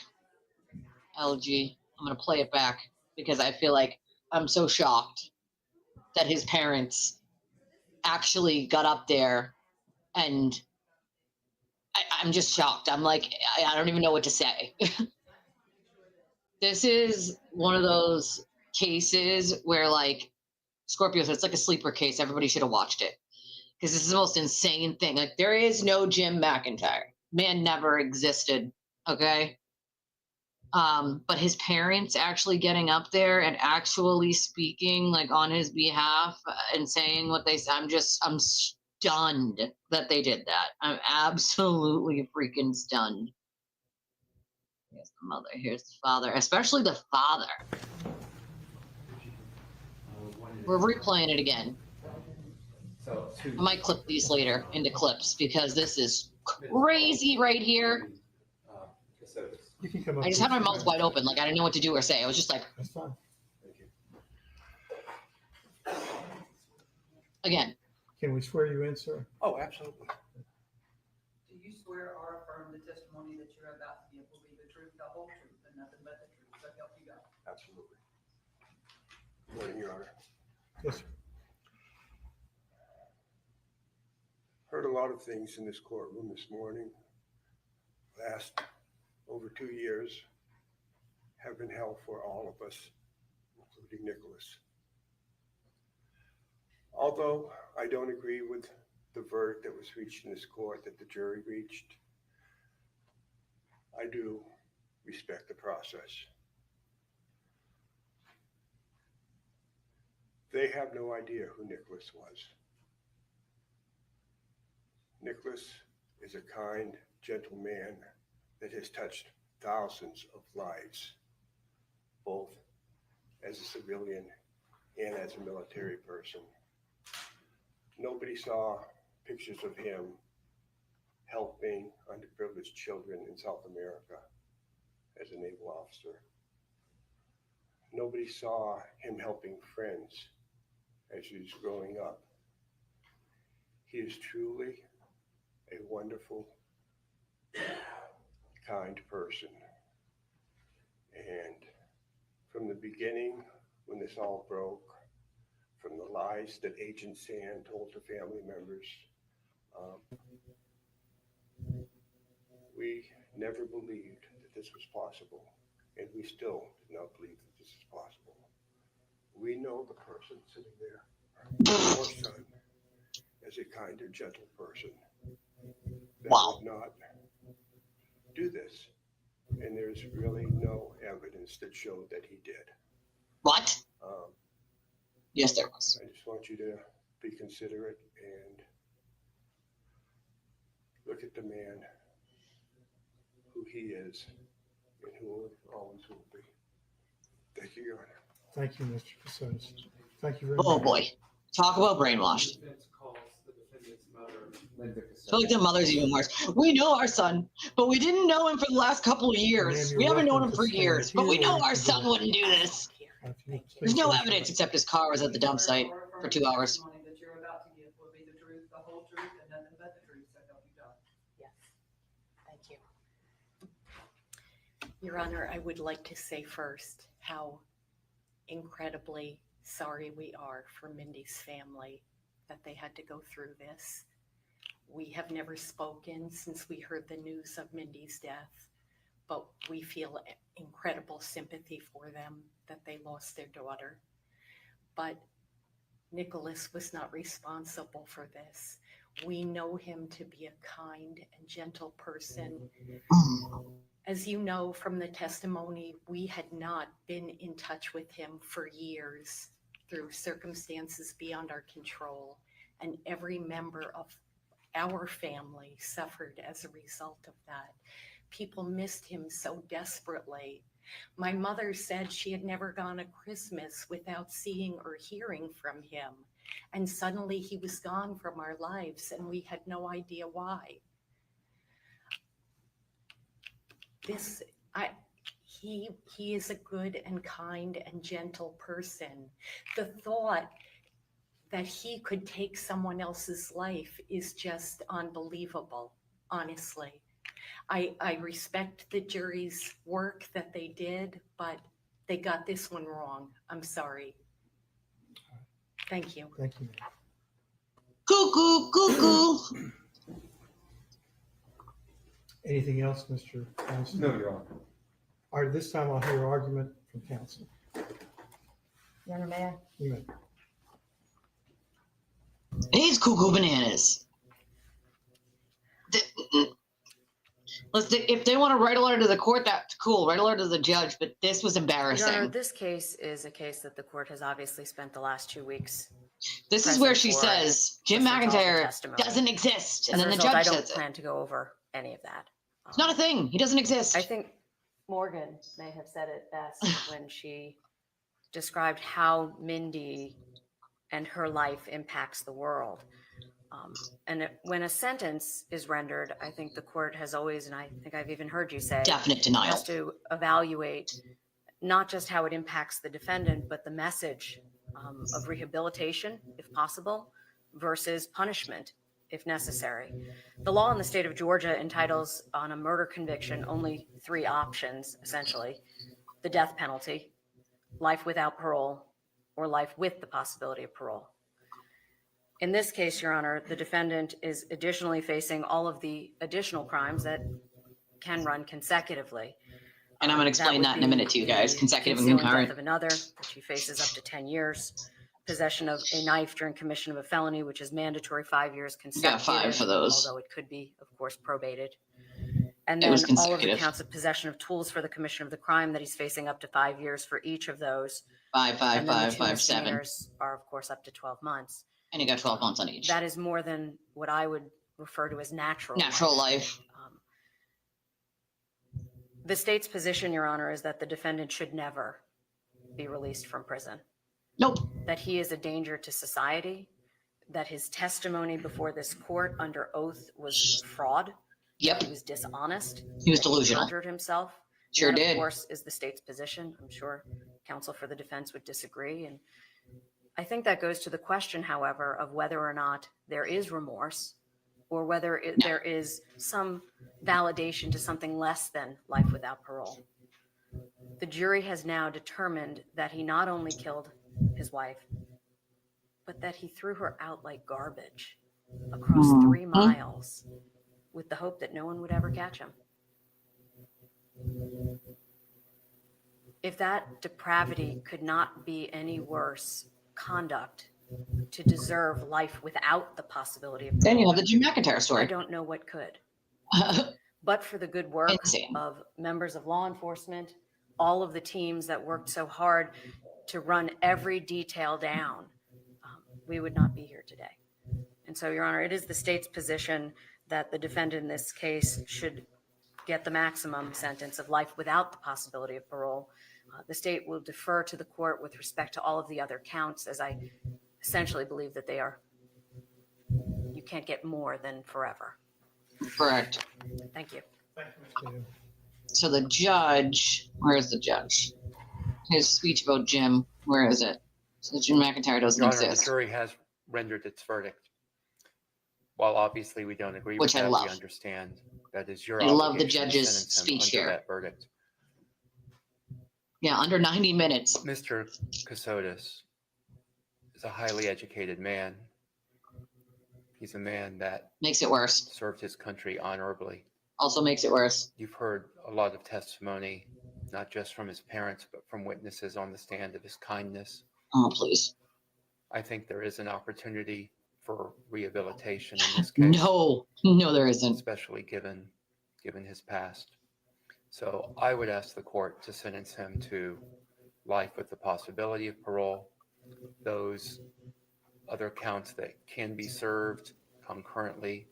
S1: LG. I'm going to play it back because I feel like I'm so shocked that his parents actually got up there, and I'm just shocked. I'm like, I don't even know what to say. This is one of those cases where, like, Scorpio said, it's like a sleeper case. Everybody should have watched it because this is the most insane thing. Like, there is no Jim McIntyre. Man never existed. Okay. But his parents actually getting up there and actually speaking like on his behalf and saying what they said. I'm stunned that they did that. I'm absolutely freaking stunned. Here's the mother, here's the father, especially the father. We're replaying it again. I might clip these later into clips because this is crazy right here.
S4: You can come up.
S1: I just had my mouth wide open, like I didn't know what to do or say. I was just like,
S4: That's fine.
S1: again.
S4: Can we swear you in, sir?
S3: Oh, absolutely.
S15: Do you swear or affirm the testimony that you're about to give will be the truth, the whole truth, and nothing but the truth, so help you God?
S3: Absolutely. Good morning, Your Honor.
S4: Yes, sir.
S3: Heard a lot of things in this courtroom this morning. Last over 2 years have been hell for all of us, including Nicholas. Although I don't agree with the verdict that was reached in this court that the jury reached, I do respect the process. They have no idea who Nicholas was. Nicholas is a kind, gentle man that has touched thousands of lives, both as a civilian and as a military person. Nobody saw pictures of him helping underprivileged children in South America as a naval officer. Nobody saw him helping friends as he was growing up. He is truly a wonderful, kind person. And from the beginning, when this all broke, from the lies that Agent Sand told to family members, we never believed that this was possible, and we still do not believe that this is possible. We know the person sitting there, our son, as a kind and gentle person that would not do this. And there's really no evidence that showed that he did.
S1: What? Yes, there was.
S3: I just want you to be considerate and look at the man who he is and who always will be. Thank you, Your Honor.
S4: Thank you, Mr. Kassotis. Thank you very
S1: Oh
S4: much.
S1: boy. Talk about brainwashed.
S5: The defense calls the defendant's mother Linda
S1: I feel like their mother's even worse. We know our son, but we didn't know him for the last couple of years.
S4: Ma'am,
S1: We
S4: you're
S1: haven't known
S4: welcome
S1: him
S4: to
S1: for
S4: stand
S1: years, but we
S4: here, or
S1: know
S4: you
S1: our
S4: can
S1: son
S4: go-
S1: wouldn't do this.
S4: Please
S1: There's no
S4: raise your
S1: evidence except his car was at the dump site for 2 hours.
S15: Testimony that you're about to give will be the truth, the whole truth, and nothing but the truth, so help you God.
S18: Yes. Thank you. Your Honor, I would like to say first how incredibly sorry we are for Mindy's family that they had to go through this. We have never spoken since we heard the news of Mindy's death, but we feel incredible sympathy for them that they lost their daughter. But Nicholas was not responsible for this. We know him to be a kind and gentle person. As you know from the testimony, we had not been in touch with him for years through circumstances beyond our control, and every member of our family suffered as a result of that. People missed him so desperately. My mother said she had never gone a Christmas without seeing or hearing from him. And suddenly he was gone from our lives and we had no idea why. He is a good and kind and gentle person. The thought that he could take someone else's life is just unbelievable, honestly. I respect the jury's work that they did, but they got this one wrong. I'm sorry. Thank you.
S4: Thank you.
S1: Cuckoo, cuckoo.
S4: Anything else, Mr. Johnson?
S5: No, Your Honor.
S4: All right, this time I'll hear argument from counsel.
S2: Your Honor, may I?
S4: You may.
S1: He's cuckoo bananas. If they want to write a letter to the court, that's cool. Write a letter to the judge, but this was
S18: Your
S1: embarrassing.
S18: Honor, this case is a case that the court has obviously spent the last 2 weeks.
S1: This is where she
S18: present for
S1: says Jim
S18: listening to all the
S1: McIntyre
S18: testimony.
S1: doesn't exist, and
S18: As a
S1: then the
S18: result,
S1: judge
S18: I don't
S1: says it.
S18: plan to go over any of that.
S1: It's not a thing. He doesn't exist.
S18: I think Morgan may have said it best when she described how Mindy and her life impacts the world. When a sentence is rendered, I think the court has always, and I think I've even heard you say,
S1: Definite denial.
S18: has to evaluate not just how it impacts the defendant, but the message of rehabilitation, if possible, versus punishment, if necessary. The law in the state of Georgia entitles on a murder conviction only 3 options, essentially: the death penalty, life without parole, or life with the possibility of parole. In this case, Your Honor, the defendant is additionally facing all of the additional crimes that can run consecutively.
S1: And I'm going to explain that in a minute to you guys. Consecutive and concurrent.
S18: Death of another, that she faces up to 10 years. Possession of a knife during commission of a felony, which is mandatory 5 years consecutive.
S1: Got 5 for those.
S18: Although it could be, of course, probated. And
S1: It
S18: then
S1: was
S18: all of the
S1: consecutive.
S18: counts of possession of tools for the commission of the crime that he's facing up to 5 years for each of those.
S1: 5, 5,
S18: And then
S1: 5,
S18: the 2
S1: 5, 7.
S18: misdemeanors are, of course, up to 12 months.
S1: And you got 12 months on each.
S18: That is more than what I would refer to as natural
S1: life.
S18: The state's position, Your Honor, is that the defendant should never be released from prison.
S1: Nope.
S18: That he is a danger to society, that his testimony before this court under oath was fraud.
S1: Yep.
S18: He was dishonest.
S1: He was
S18: that
S1: delusional.
S18: Perjured himself.
S1: Sure
S18: That,
S1: did.
S18: Of course, is the state's position. I'm sure counsel for the defense would disagree. And I think that goes to the question, however, of whether or not there is remorse, or whether there is some validation to something less than life without parole. The jury has now determined that he not only killed his wife, but that he threw her out like garbage across 3 miles with the hope that no one would ever catch him. If that depravity could not be any worse conduct to deserve life without the possibility of parole,
S1: Then you have the Jim McIntyre story.
S18: I don't know what could. But for the good work of members of law enforcement, all of the teams that worked so hard to run every detail down, we would not be here today. And so, Your Honor, it is the state's position that the defendant in this case should get the maximum sentence of life without the possibility of parole. The state will defer to the court with respect to all of the other counts, as I essentially believe that they are, you can't get more than forever.
S1: Correct.
S18: Thank you.
S1: So the judge, where is the judge? His speech about Jim, where is it? So Jim McIntyre doesn't
S19: Your Honor, the
S1: exist.
S19: jury has rendered its verdict. While obviously we don't agree
S1: Which
S19: with
S1: I
S19: that,
S1: love.
S19: we understand that is your
S1: I love the
S19: obligation to
S1: judge's
S19: sentence him
S1: speech
S19: under
S1: here.
S19: that verdict.
S1: Yeah, under 90 minutes.
S19: Mr. Kassotis is a highly educated man. He's a man that
S1: Makes it worse.
S19: served his country honorably.
S1: Also makes it worse.
S19: You've heard a lot of testimony, not just from his parents, but from witnesses on the stand of his kindness.
S1: Oh, please.
S19: I think there is an opportunity for rehabilitation in this case.
S1: No, there isn't.
S19: Especially given his past. So I would ask the court to sentence him to life with the possibility of parole. Those other counts that can be served concurrently,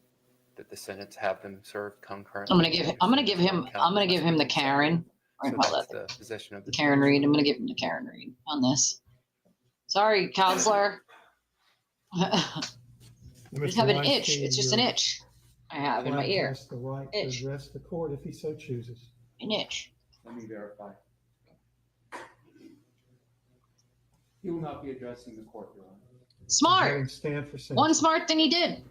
S19: that the sentence have them served concurrently.
S1: I'm gonna give him the Karen. Or
S19: So
S1: call
S19: that's
S1: that
S19: the position of the
S1: Karen Reed. I'm gonna give him the Karen Reed on this. Sorry, counselor. I just have an itch. It's just an itch I have in my ear.
S4: Has the right to
S1: Itch.
S4: address the court if he so chooses.
S1: An itch.
S5: Let me verify. He will not be addressing the court, Your Honor.
S1: Smart.
S4: Let him stand for
S1: One
S4: sentence.
S1: smart thing he did.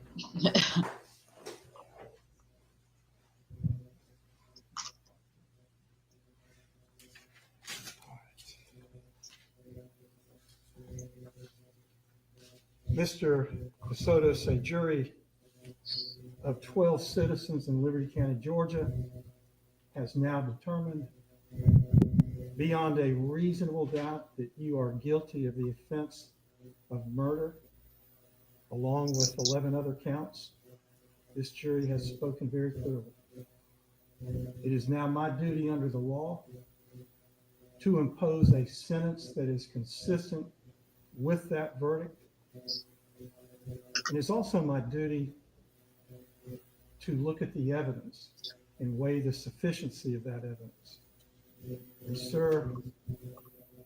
S4: Mr. Kassotis, a jury of 12 citizens in Liberty County, Georgia, has now determined beyond a reasonable doubt that you are guilty of the offense of murder, along with 11 other counts. This jury has spoken very clearly. It is now my duty under the law to impose a sentence that is consistent with that verdict. And it's also my duty to look at the evidence and weigh the sufficiency of that evidence. And sir,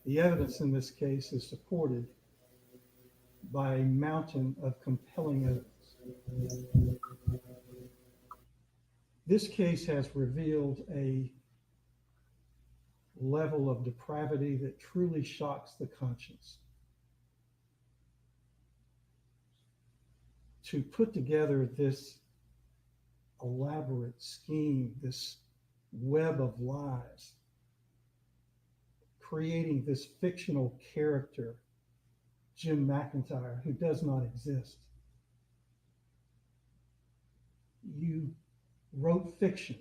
S4: the evidence in this case is supported by a mountain of compelling evidence. This case has revealed a level of depravity that truly shocks the conscience. To put together this elaborate scheme, this web of lies, creating this fictional character, Jim McIntyre, who does not exist. You wrote fiction,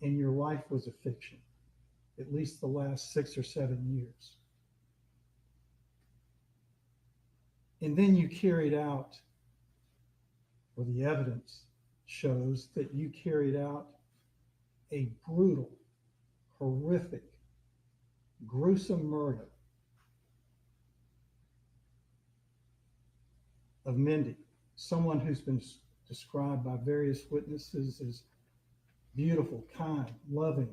S4: and your life was a fiction, at least the last 6 or 7 years. And then you carried out, or the evidence shows that you carried out a brutal, horrific, gruesome murder of Mindy, someone who's been described by various witnesses as beautiful, kind, loving,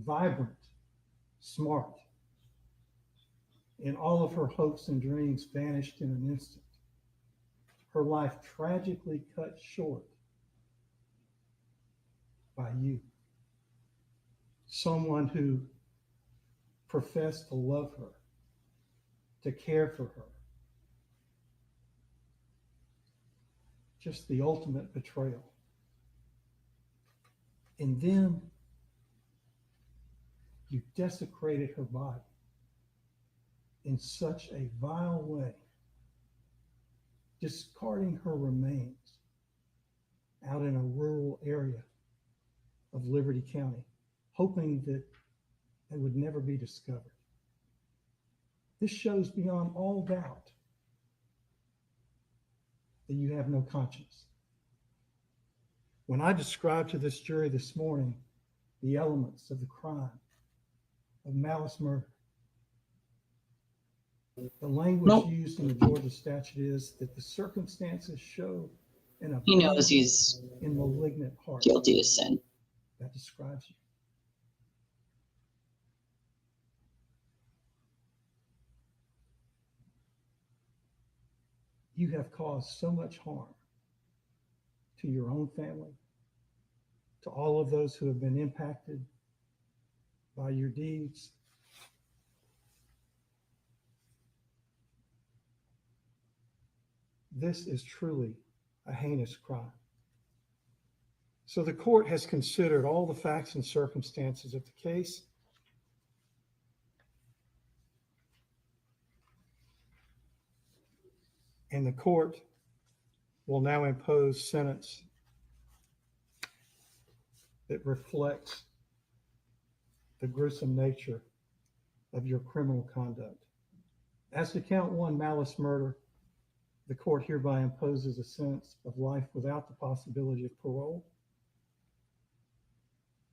S4: vibrant, smart. And all of her hopes and dreams vanished in an instant. Her life tragically cut short by you. Someone who professed to love her, to care for her. Just the ultimate betrayal. And then you desecrated her body in such a vile way, discarding her remains out in a rural area of Liberty County, hoping that they would never be discovered. This shows beyond all doubt that you have no conscience. When I described to this jury this morning the elements of the crime of malice murder, the language used in the Georgia statute is that the circumstances show an
S1: He knows he's
S4: in malignant heart.
S1: guilty of sin.
S4: That describes you. You have caused so much harm to your own family, to all of those who have been impacted by your deeds. This is truly a heinous crime. So the court has considered all the facts and circumstances of the case. And the court will now impose sentence that reflects the gruesome nature of your criminal conduct. As to count 1, malice murder, the court hereby imposes a sentence of life without the possibility of parole.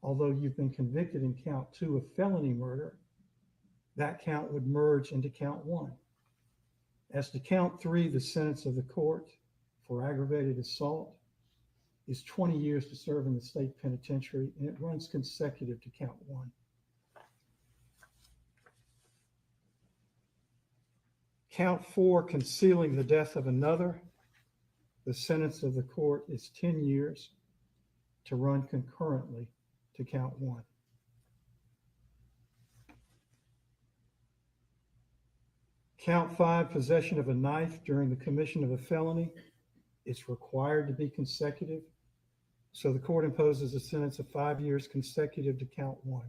S4: Although you've been convicted in count 2 of felony murder, that count would merge into count 1. As to count 3, the sentence of the court for aggravated assault is 20 years to serve in the state penitentiary, and it runs consecutive to count 1. Count 4, concealing the death of another, the sentence of the court is 10 years to run concurrently to count 1. Count 5, possession of a knife during the commission of a felony, is required to be consecutive. So the court imposes a sentence of 5 years consecutive to count 1.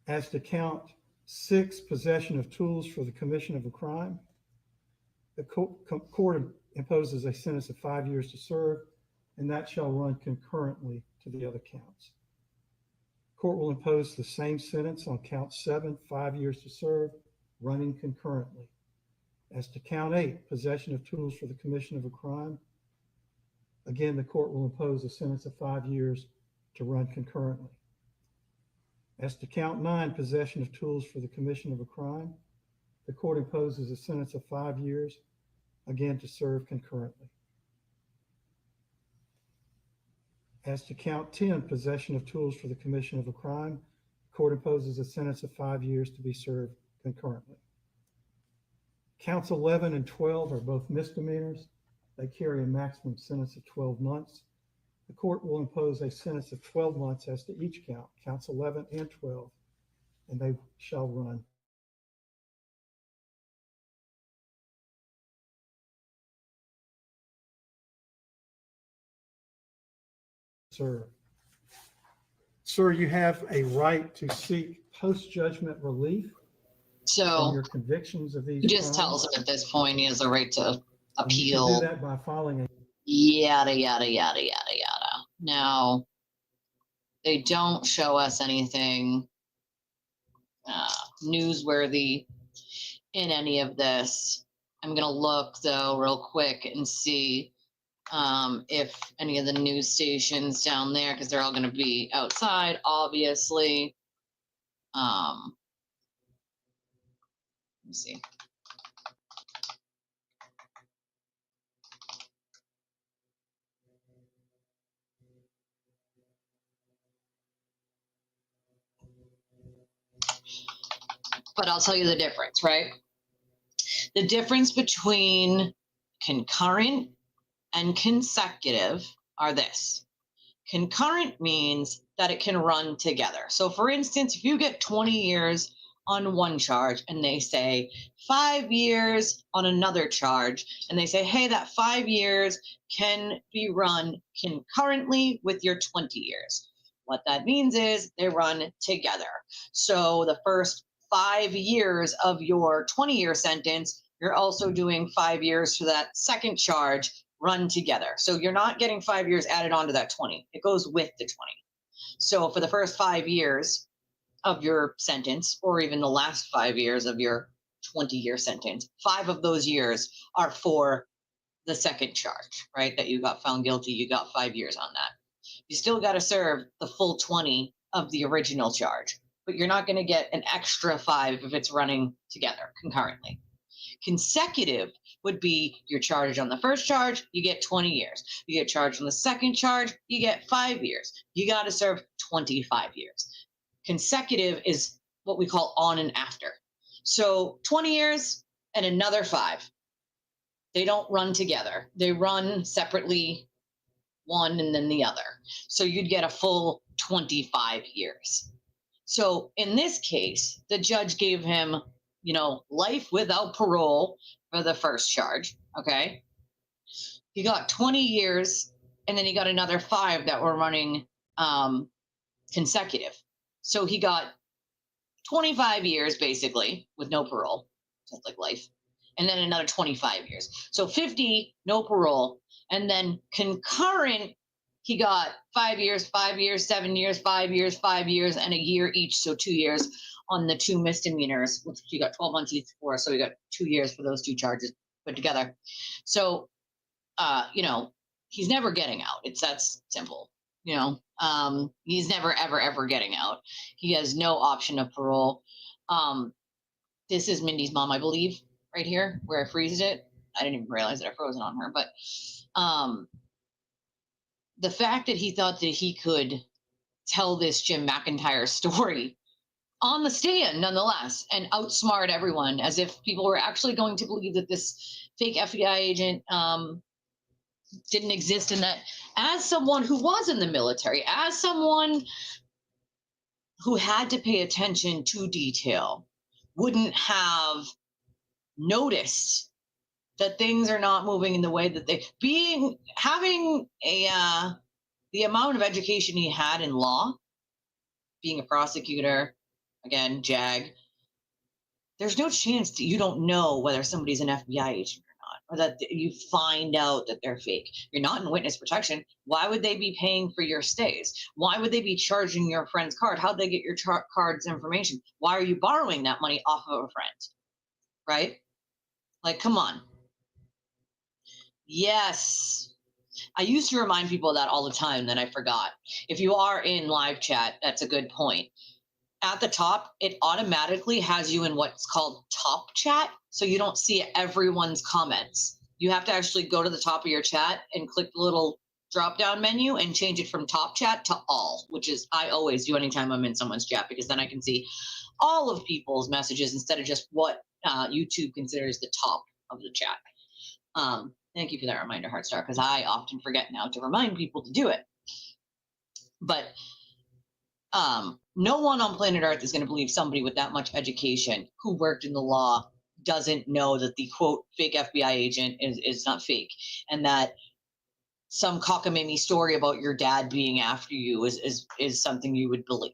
S4: As to count 6, possession of tools for the commission of a crime, the court imposes a sentence of 5 years to serve, and that shall run concurrently to the other counts. Court will impose the same sentence on count 7, 5 years to serve, running concurrently. As to count 8, possession of tools for the commission of a crime, again, the court will impose a sentence of 5 years to run concurrently. As to count 9, possession of tools for the commission of a crime, the court imposes a sentence of 5 years, again to serve concurrently. As to count 10, possession of tools for the commission of a crime, the court imposes a sentence of 5 years to be served concurrently. Counts 11 and 12 are both misdemeanors. They carry a maximum sentence of 12 months. The court will impose a sentence of 12 months as to each count, counts 11 and 12, and they shall run. Sir, you have a right to seek post-judgment relief from your convictions of these
S1: He just
S4: crimes.
S1: tells him at this point he has a right to
S4: And you
S1: appeal.
S4: can do that by filing a
S1: Yada, yada, yada, yada, yada. Now, they don't show us anything newsworthy in any of this. I'm going to look, though, real quick and see if any of the news stations down there, because they're all going to be outside, obviously. Let me see. But I'll tell you the difference, right? The difference between concurrent and consecutive are this. Concurrent means that it can run together. So for instance, if you get 20 years on one charge and they say 5 years on another charge, and they say, hey, that 5 years can be run concurrently with your 20 years. What that means is they run together. So the first 5 years of your 20-year sentence, you're also doing 5 years for that second charge run together. So you're not getting 5 years added onto that 20. It goes with the 20. So for the first 5 years of your sentence, or even the last 5 years of your 20-year sentence, 5 of those years are for the second charge, right? That you got found guilty, you got 5 years on that. You still got to serve the full 20 of the original charge, but you're not going to get an extra 5 if it's running together concurrently. Consecutive would be you're charged on the first charge, you get 20 years. You get charged on the second charge, you get 5 years. You got to serve 25 years. Consecutive is what we call on and after. So 20 years, and another 5. They don't run together. They run separately, one and then the other. So you'd get a full 25 years. So in this case, the judge gave him, life without parole for the first charge. Okay. He got 20 years, and then he got another 5 that were running consecutive. So he got 25 years basically with no parole, just like life, and then another 25 years. So 50, no parole, and then concurrent, he got 5 years, 5 years, 7 years, 5 years, 5 years, and a year each. So 2 years on the 2 misdemeanors, which he got 12 months each for. So he got 2 years for those 2 charges put together. So, he's never getting out. That's simple. He's never, ever getting out. He has no option of parole. This is Mindy's mom, I believe, right here where I freezed it. I didn't even realize that I froze it on her, but the fact that he thought that he could tell this Jim McIntyre story on the stand nonetheless and outsmart everyone, as if people were actually going to believe that this fake FBI agent didn't exist, and that as someone who was in the military, as someone who had to pay attention to detail, wouldn't have noticed that things are not moving in the way that having the amount of education he had in law, being a prosecutor, again, JAG, there's no chance that you don't know whether somebody's an FBI agent or not, or that you find out that they're fake. You're not in witness protection. Why would they be paying for your stays? Why would they be charging your friend's card? How'd they get your card's information? Why are you borrowing that money off of a friend? Right? Like, come on. Yes. I used to remind people of that all the time, then I forgot. If you are in live chat, that's a good point. At the top, it automatically has you in what's called top chat, so you don't see everyone's comments. You have to actually go to the top of your chat and click the little drop-down menu and change it from top chat to all, which is I always do anytime I'm in someone's chat, because then I can see all of people's messages instead of just what YouTube considers the top of the chat. Thank you for that reminder, Heartstar, because I often forget now to remind people to do it. But no one on planet Earth is going to believe somebody with that much education who worked in the law doesn't know that the quote fake FBI agent is not fake, and that some cockamamie story about your dad being after you is something you would believe.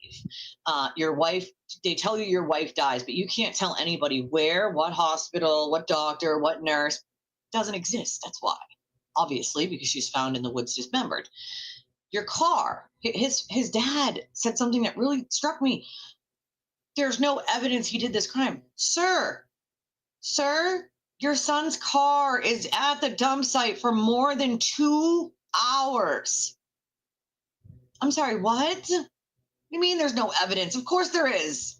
S1: Your wife, they tell you your wife dies, but you can't tell anybody where, what hospital, what doctor, what nurse. Doesn't exist. That's why, obviously, because she's found in the woods dismembered. Your car, his dad said something that really struck me. There's no evidence he did this crime. Sir, your son's car is at the dump site for more than 2 hours. I'm sorry, what? You mean there's no evidence? Of course there is.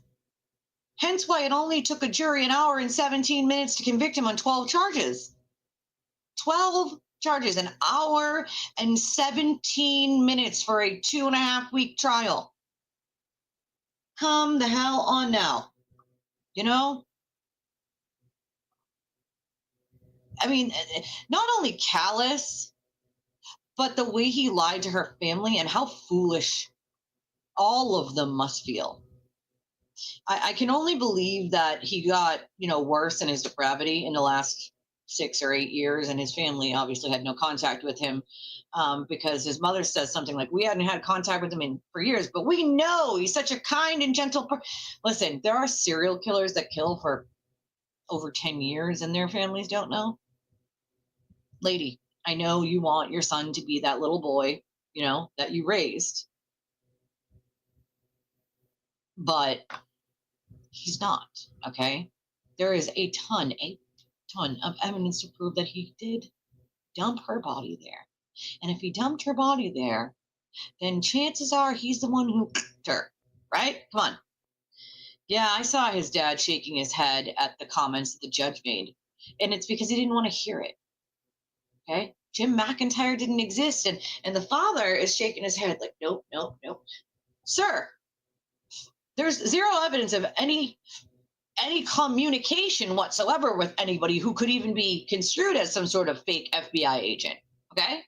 S1: Hence why it only took a jury an hour and 17 minutes to convict him on 12 charges. 12 charges, an hour and 17 minutes for a 2.5-week trial. Come the hell on now. I mean, not only callous, but the way he lied to her family and how foolish all of them must feel. I can only believe that he got, worse in his depravity in the last 6 or 8 years, and his family obviously had no contact with him because his mother says something like, we hadn't had contact with him for years, but we know he's such a kind and gentle person. Listen, there are serial killers that kill for over 10 years and their families don't know. Lady, I know you want your son to be that little boy, that you raised, but he's not, okay? There is a ton of evidence to prove that he did dump her body there. And if he dumped her body there, then chances are he's the one who her, right? Come on. Yeah, I saw his dad shaking his head at the comments that the judge made, and it's because he didn't want to hear it, okay? Jim McIntyre didn't exist, and the father is shaking his head like, nope. Sir, there's zero evidence of any any communication whatsoever with anybody who could even be construed as some sort of fake FBI agent. Okay?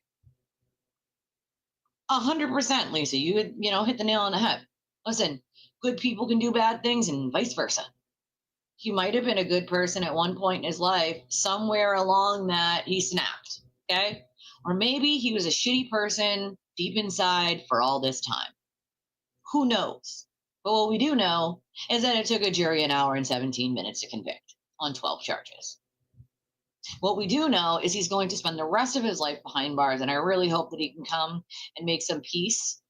S1: 100%, Lisa. You would, hit the nail on the head. Listen, good people can do bad things and vice versa. He might have been a good person at one point in his life. Somewhere along that, he snapped. Okay? Or maybe he was a shitty person deep inside for all this time. Who knows? But what we do know is that it took a jury an hour and 17 minutes to convict on 12 charges. What we do know is he's going to spend the rest of his life behind bars, and I really hope that he can come and make some peace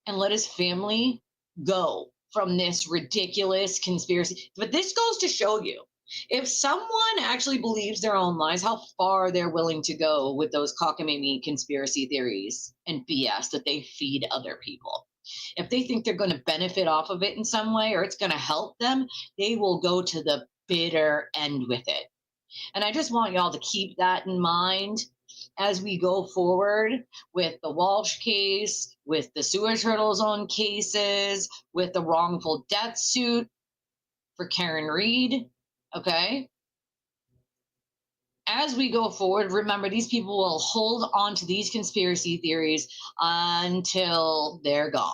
S1: and let his family go from this ridiculous conspiracy. But this goes to show you, if someone actually believes their own lies, how far they're willing to go with those cockamamie conspiracy theories and BS that they feed other people. If they think they're going to benefit off of it in some way, or it's going to help them, they will go to the bitter end with it. And I just want y'all to keep that in mind as we go forward with the Walsh case, with the Sewer Turtle Zone cases, with the wrongful death suit for Karen Reed, okay? As we go forward, remember, these people will hold on to these conspiracy theories until they're gone,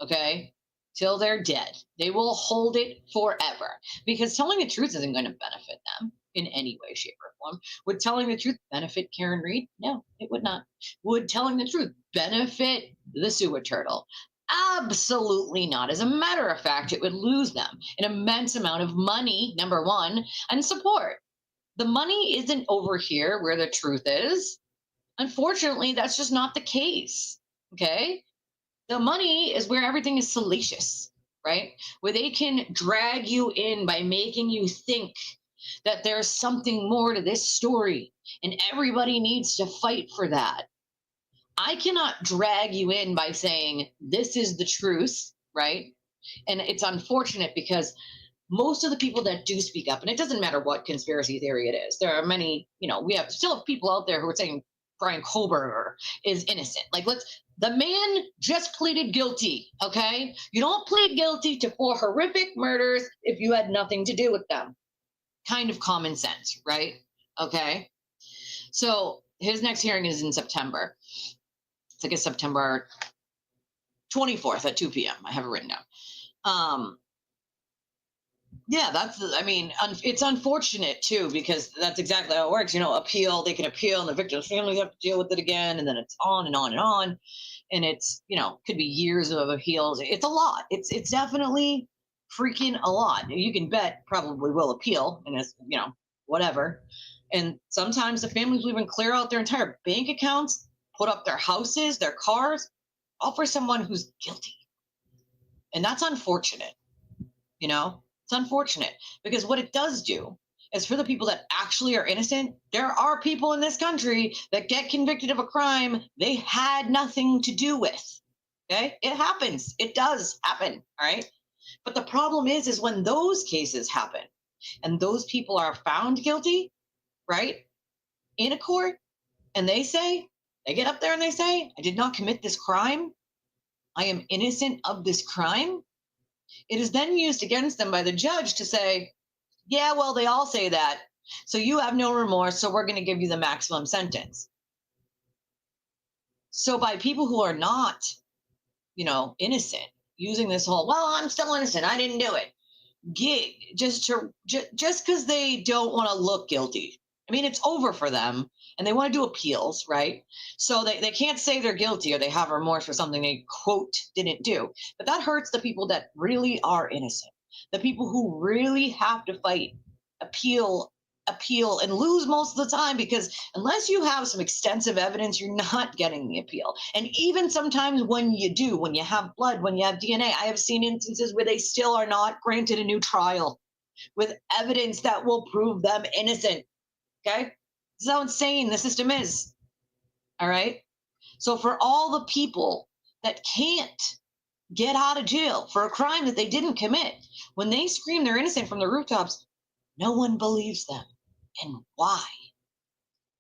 S1: okay? Till they're dead. They will hold it forever, because telling the truth isn't going to benefit them in any way, shape, or form. Would telling the truth benefit Karen Reed? No, it would not. Would telling the truth benefit the Sewer Turtle? Absolutely not. As a matter of fact, it would lose them an immense amount of money, number one, and support. The money isn't over here where the truth is. Unfortunately, that's just not the case, okay? The money is where everything is salacious, right? Where they can drag you in by making you think that there's something more to this story, and everybody needs to fight for that. I cannot drag you in by saying this is the truth, right? And it's unfortunate because most of the people that do speak up, and it doesn't matter what conspiracy theory it is, there are many, we still have people out there who are saying Brian Koberger is innocent. Like, the man just pleaded guilty, okay? You don't plead guilty to 4 horrific murders if you had nothing to do with them. Kind of common sense, right? Okay. So his next hearing is in September. It's like September 24th at 2 p.m. I have it written down. Yeah, it's unfortunate too, because that's exactly how it works. Appeal, they can appeal, and the victim's family have to deal with it again, and then it's on and on and on. And it's, could be years of appeals. It's a lot. It's definitely freaking a lot. You can bet probably will appeal, and it's, whatever. And sometimes the families will even clear out their entire bank accounts, put up their houses, their cars, all for someone who's guilty. And that's unfortunate, It's unfortunate, because what it does do is, for the people that actually are innocent, there are people in this country that get convicted of a crime they had nothing to do with. Okay? It happens. It does happen. All right? But the problem is when those cases happen and those people are found guilty, right, in a court, and they get up there and they say, I did not commit this crime. I am innocent of this crime. It is then used against them by the judge to say, yeah, well, they all say that, so you have no remorse, so we're going to give you the maximum sentence. So by people who are not, innocent, using this whole, well, I'm still innocent, I didn't do it, gig, just because they don't want to look guilty. I mean, it's over for them, and they want to do appeals, right? So they can't say they're guilty or they have remorse for something they, quote, didn't do. But that hurts the people that really are innocent, the people who really have to fight, appeal, and lose most of the time, because unless you have some extensive evidence, you're not getting the appeal. And even sometimes when you do, when you have blood, when you have DNA, I have seen instances where they still are not granted a new trial with evidence that will prove them innocent. Okay? This is how insane the system is. All right? So for all the people that can't get out of jail for a crime that they didn't commit, when they scream they're innocent from the rooftops, no one believes them. And why?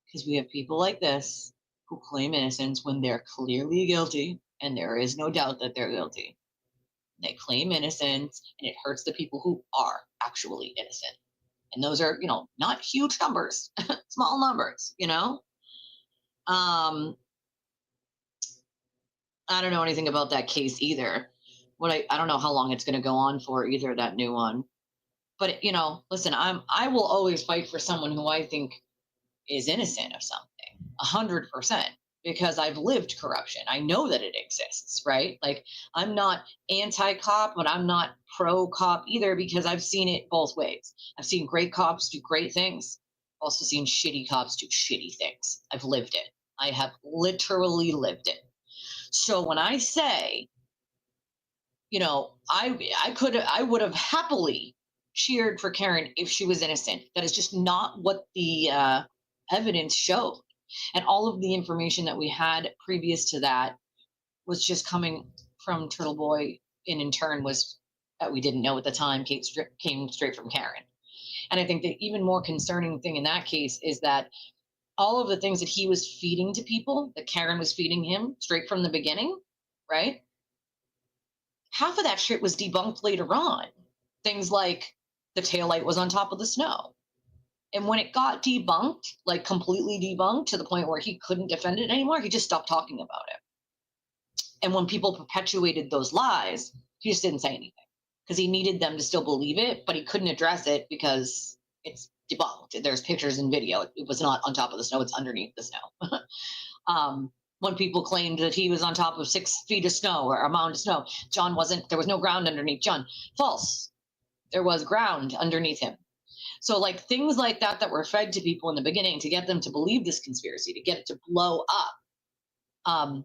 S1: Because we have people like this who claim innocence when they're clearly guilty, and there is no doubt that they're guilty. They claim innocence, and it hurts the people who are actually innocent. And those are, not huge numbers, small numbers, I don't know anything about that case either. I don't know how long it's going to go on for either, that new one. But, listen, I will always fight for someone who I think is innocent of something, 100%, because I've lived corruption. I know that it exists, right? Like, I'm not anti-cop, but I'm not pro-cop either, because I've seen it both ways. I've seen great cops do great things. I've also seen shitty cops do shitty things. I've lived it. I have literally lived it. So when I say, I would have happily cheered for Karen if she was innocent. That is just not what the evidence showed. And all of the information that we had previous to that was just coming from Turtle Boy, and in turn was that we didn't know at the time came straight from Karen. And I think the even more concerning thing in that case is that all of the things that he was feeding to people, that Karen was feeding him straight from the beginning, right? Half of that shit was debunked later on. Things like the taillight was on top of the snow. And when it got debunked, like completely debunked to the point where he couldn't defend it anymore, he just stopped talking about it. And when people perpetuated those lies, he just didn't say anything because he needed them to still believe it, but he couldn't address it because it's debunked. There's pictures and video. It was not on top of the snow. It's underneath the snow. When people claimed that he was on top of 6 feet of snow or a mound of snow, John wasn't. There was no ground underneath John. False. There was ground underneath him. So like things like that were fed to people in the beginning to get them to believe this conspiracy, to get it to blow up,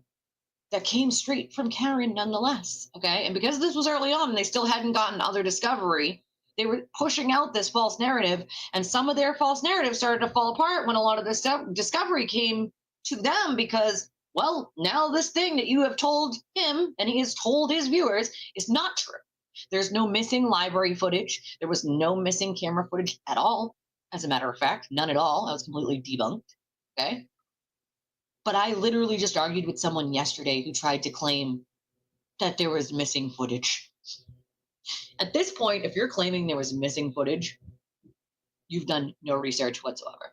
S1: that came straight from Karen nonetheless. Okay. And because this was early on and they still hadn't gotten other discovery, they were pushing out this false narrative, and some of their false narratives started to fall apart when a lot of this discovery came to them because, well, now this thing that you have told him and he has told his viewers is not true. There's no missing library footage. There was no missing camera footage at all. As a matter of fact, none at all. That was completely debunked. Okay. But I literally just argued with someone yesterday who tried to claim that there was missing footage. At this point, if you're claiming there was missing footage, you've done no research whatsoever.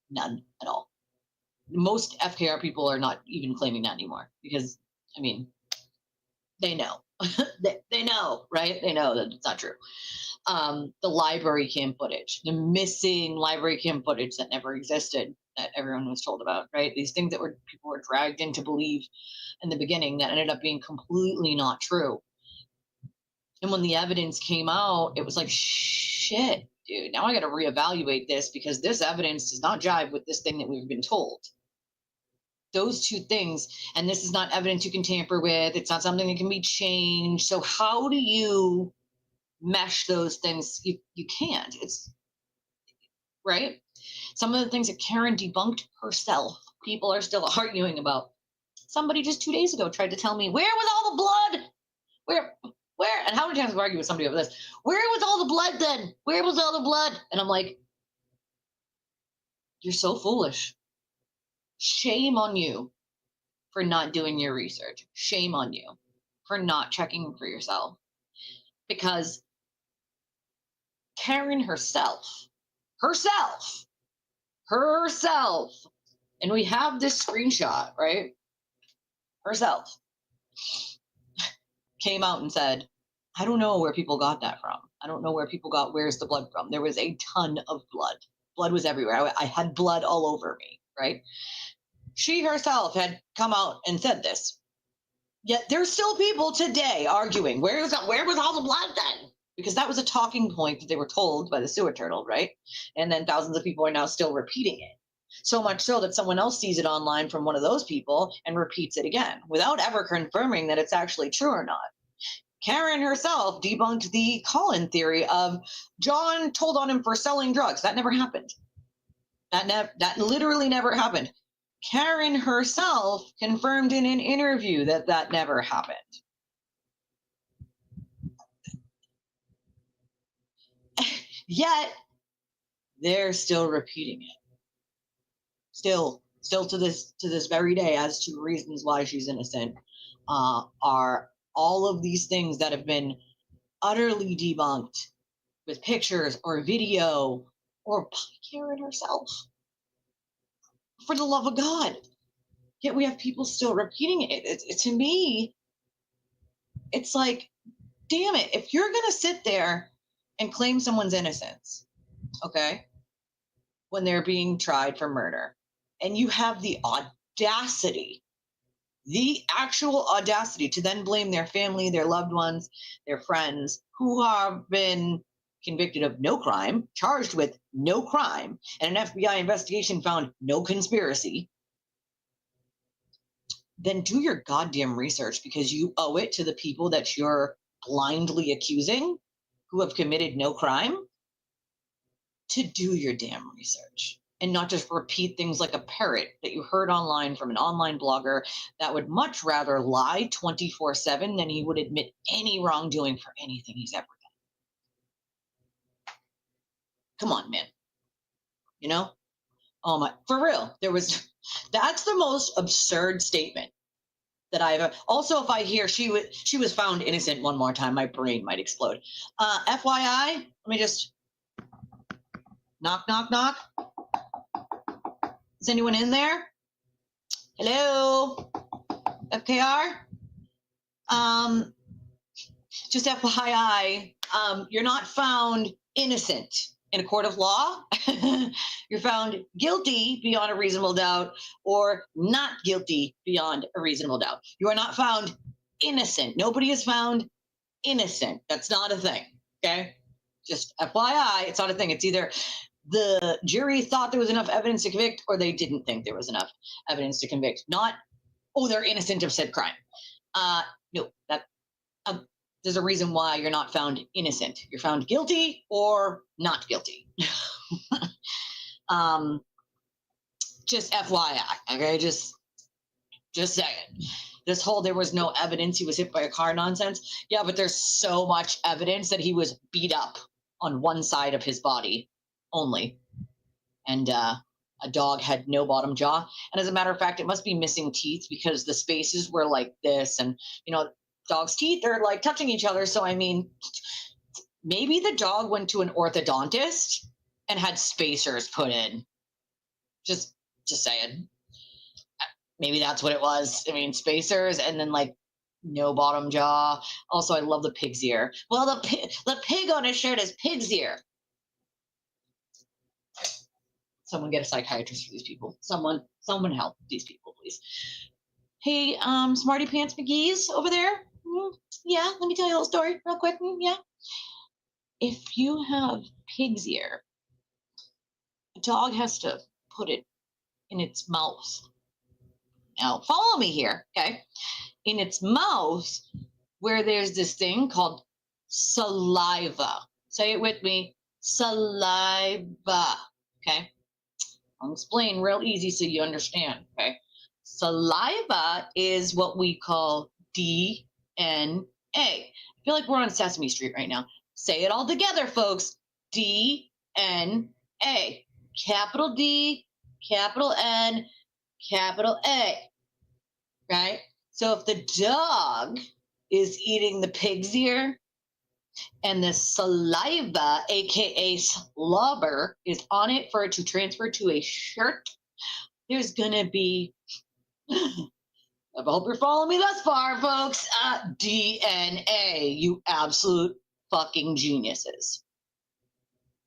S1: None at all. Most FKR people are not even claiming that anymore because, I mean, they know. they know, right? They know that it's not true. The library cam footage, the missing library cam footage that never existed, that everyone was told about, right? These things that people were dragged in to believe in the beginning that ended up being completely not true. And when the evidence came out, it was like, shit, dude, now I got to reevaluate this because this evidence does not jive with this thing that we've been told. Those two things, and this is not evidence you can tamper with. It's not something that can be changed. So how do you mesh those things? You can't. It's right. Some of the things that Karen debunked herself, people are still arguing about. Somebody just 2 days ago tried to tell me, where was all the blood? Where? And how many times have I argued with somebody over this? Where was all the blood then? Where was all the blood? And I'm like, you're so foolish. Shame on you for not doing your research. Shame on you for not checking for yourself. Because Karen herself, and we have this screenshot, right? Herself came out and said, I don't know where people got that from. I don't know where people got, where's the blood from? There was a ton of blood. Blood was everywhere. I had blood all over me, right? She herself had come out and said this. Yet there's still people today arguing, where was all the blood then? Because that was a talking point that they were told by the sewer turtle, right? And then thousands of people are now still repeating it. So much so that someone else sees it online from one of those people and repeats it again without ever confirming that it's actually true or not. Karen herself debunked the Colin theory of John told on him for selling drugs. That never happened. That literally never happened. Karen herself confirmed in an interview that that never happened. Yet they're still repeating it. Still to this very day, as to reasons why she's innocent, are all of these things that have been utterly debunked with pictures or video or by Karen herself. For the love of God. Yet we have people still repeating it. To me, it's like, damn it, if you're going to sit there and claim someone's innocence, okay, when they're being tried for murder, and you have the audacity, the actual audacity to then blame their family, their loved ones, their friends who have been convicted of no crime, charged with no crime, and an FBI investigation found no conspiracy, then do your goddamn research, because you owe it to the people that you're blindly accusing who have committed no crime to do your damn research and not just repeat things like a parrot that you heard online from an online blogger that would much rather lie 24/7 than he would admit any wrongdoing for anything he's ever done. Come on, man. You know? Oh my, for real. That's the most absurd statement that I've also, if I hear she was found innocent one more time, my brain might explode. FYI, let me just knock, knock, knock. Is anyone in there? Hello? FKR? Just FYI, you're not found innocent in a court of law. You're found guilty beyond a reasonable doubt or not guilty beyond a reasonable doubt. You are not found innocent. Nobody is found innocent. That's not a thing, okay? Just FYI, it's not a thing. It's either the jury thought there was enough evidence to convict or they didn't think there was enough evidence to convict. Not, oh, they're innocent of said crime. No, there's a reason why you're not found innocent. You're found guilty or not guilty. Just FYI, okay? Just saying. This whole there was no evidence he was hit by a car nonsense. Yeah, but there's so much evidence that he was beat up on one side of his body only. And a dog had no bottom jaw. And as a matter of fact, it must be missing teeth because the spaces were like this. And, you know, dog's teeth are like touching each other. So, I mean, maybe the dog went to an orthodontist and had spacers put in. Just saying. Maybe that's what it was. I mean, spacers and then like no bottom jaw. Also, I love the pig's ear. Well, the pig on his shirt is pig's ear. Someone get a psychiatrist for these people. Someone help these people, please. Hey, Smarty Pants McGee's over there. Yeah, let me tell you a little story real quick. Yeah. If you have pig's ear, a dog has to put it in its mouth. Now, follow me here, okay? In its mouth, where there's this thing called saliva. Say it with me. Saliva, okay? I'll explain real easy so you understand, okay? Saliva is what we call DNA. I feel like we're on Sesame Street right now. Say it all together, folks. DNA. Capital D, capital N, capital A. Right? So if the dog is eating the pig's ear and the saliva, aka slobber, is on it for it to transfer to a shirt, there's gonna be, I hope you're following me thus far, folks, DNA, you absolute fucking geniuses.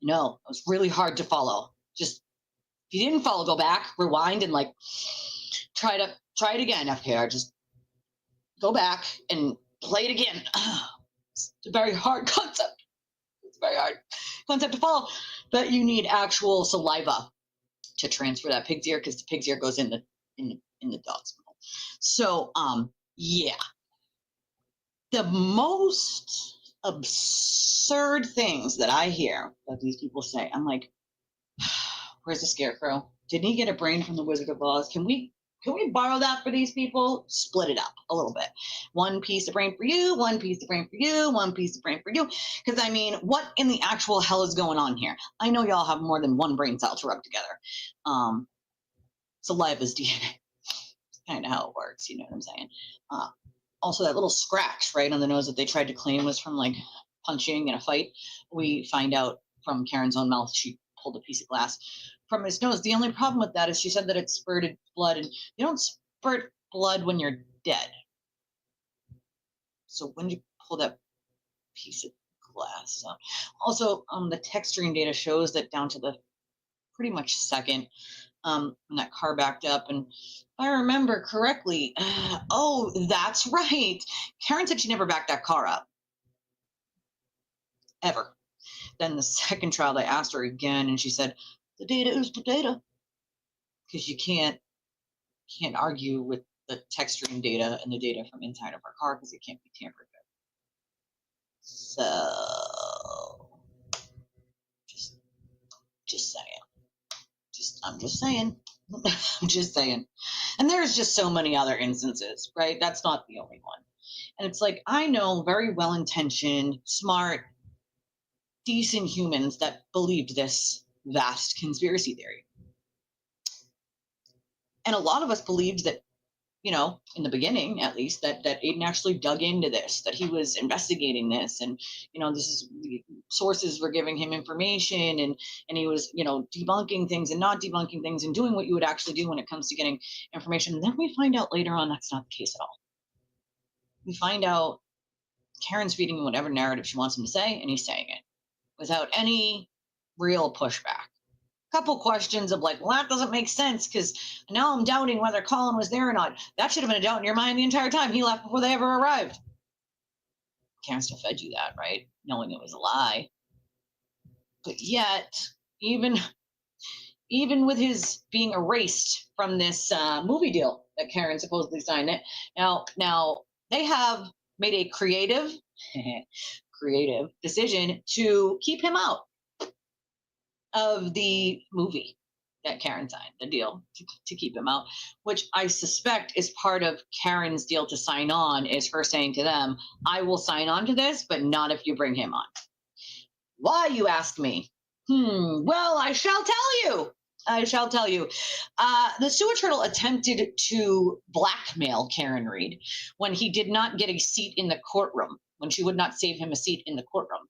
S1: No, it was really hard to follow. Just, if you didn't follow, go back, rewind, and like, try it again, FKR. Just go back and play it again. It's a very hard concept. It's a very hard concept to follow. But you need actual saliva to transfer that pig's ear because the pig's ear goes in the dog's mouth. So, yeah. The most absurd things that I hear that these people say, I'm like, where's the scarecrow? Didn't he get a brain from the Wizard of Oz? Can we borrow that for these people? Split it up a little bit. One piece of brain for you, one piece of brain for you, one piece of brain for you. Because, I mean, what in the actual hell is going on here? I know y'all have more than one brain cell to rub together. Saliva's DNA. Kind of how it works, you know what I'm saying? also that little scratch right on the nose that they tried to claim was from like punching in a fight. We find out from Karen's own mouth, she pulled a piece of glass from his nose. The only problem with that is she said that it spurted blood, and you don't spurt blood when you're dead. So when did you pull that piece of glass out? Also, the texturing data shows that down to the pretty much second, when that car backed up, and if I remember correctly, oh, that's right. Karen said she never backed that car up. Ever. Then the second trial, they asked her again, and she said, the data is the data. Because you can't argue with the texturing data and the data from inside of our car because it can't be tampered with. So, just saying. I'm just saying. I'm just saying. And there's just so many other instances, right? That's not the only one. And it's like, I know very well-intentioned, smart, decent humans that believed this vast conspiracy theory. And a lot of us believed that, you know, in the beginning, at least, that Aiden actually dug into this, that he was investigating this, and, you know, this is, sources were giving him information, and he was, you know, debunking things and not debunking things and doing what you would actually do when it comes to getting information. And then we find out later on that's not the case at all. We find out Karen's feeding him whatever narrative she wants him to say, and he's saying it without any real pushback. Couple questions of like, well, that doesn't make sense because now I'm doubting whether Colin was there or not. That should have been a doubt in your mind the entire time. He left before they ever arrived. Karen still fed you that, right? Knowing it was a lie. But yet, even with his being erased from this movie deal that Karen supposedly signed it, now they have made a creative decision to keep him out of the movie that Karen signed, the deal to keep him out, which I suspect is part of Karen's deal to sign on, is her saying to them, I will sign on to this, but not if you bring him on. Why, you ask me? Well, I shall tell you. The sewer turtle attempted to blackmail Karen Reed when he did not get a seat in the courtroom, when she would not save him a seat in the courtroom.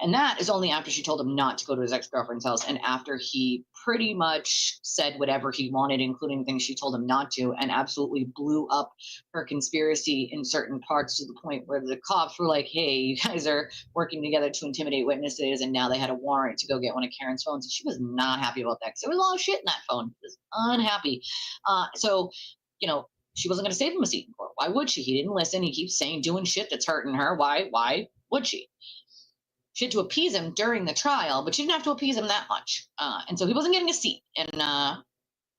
S1: And that is only after she told him not to go to his ex-girlfriend's house, and after he pretty much said whatever he wanted, including things she told him not to, and absolutely blew up her conspiracy in certain parts to the point where the cops were like, hey, you guys are working together to intimidate witnesses, and now they had a warrant to go get one of Karen's phones. And she was not happy about that because there was a lot of shit in that phone. She was unhappy. So, you know, she wasn't going to save him a seat in court. Why would she? He didn't listen. He keeps saying, doing shit that's hurting her. Why would she? She had to appease him during the trial, but she didn't have to appease him that much. And so he wasn't getting a seat. And,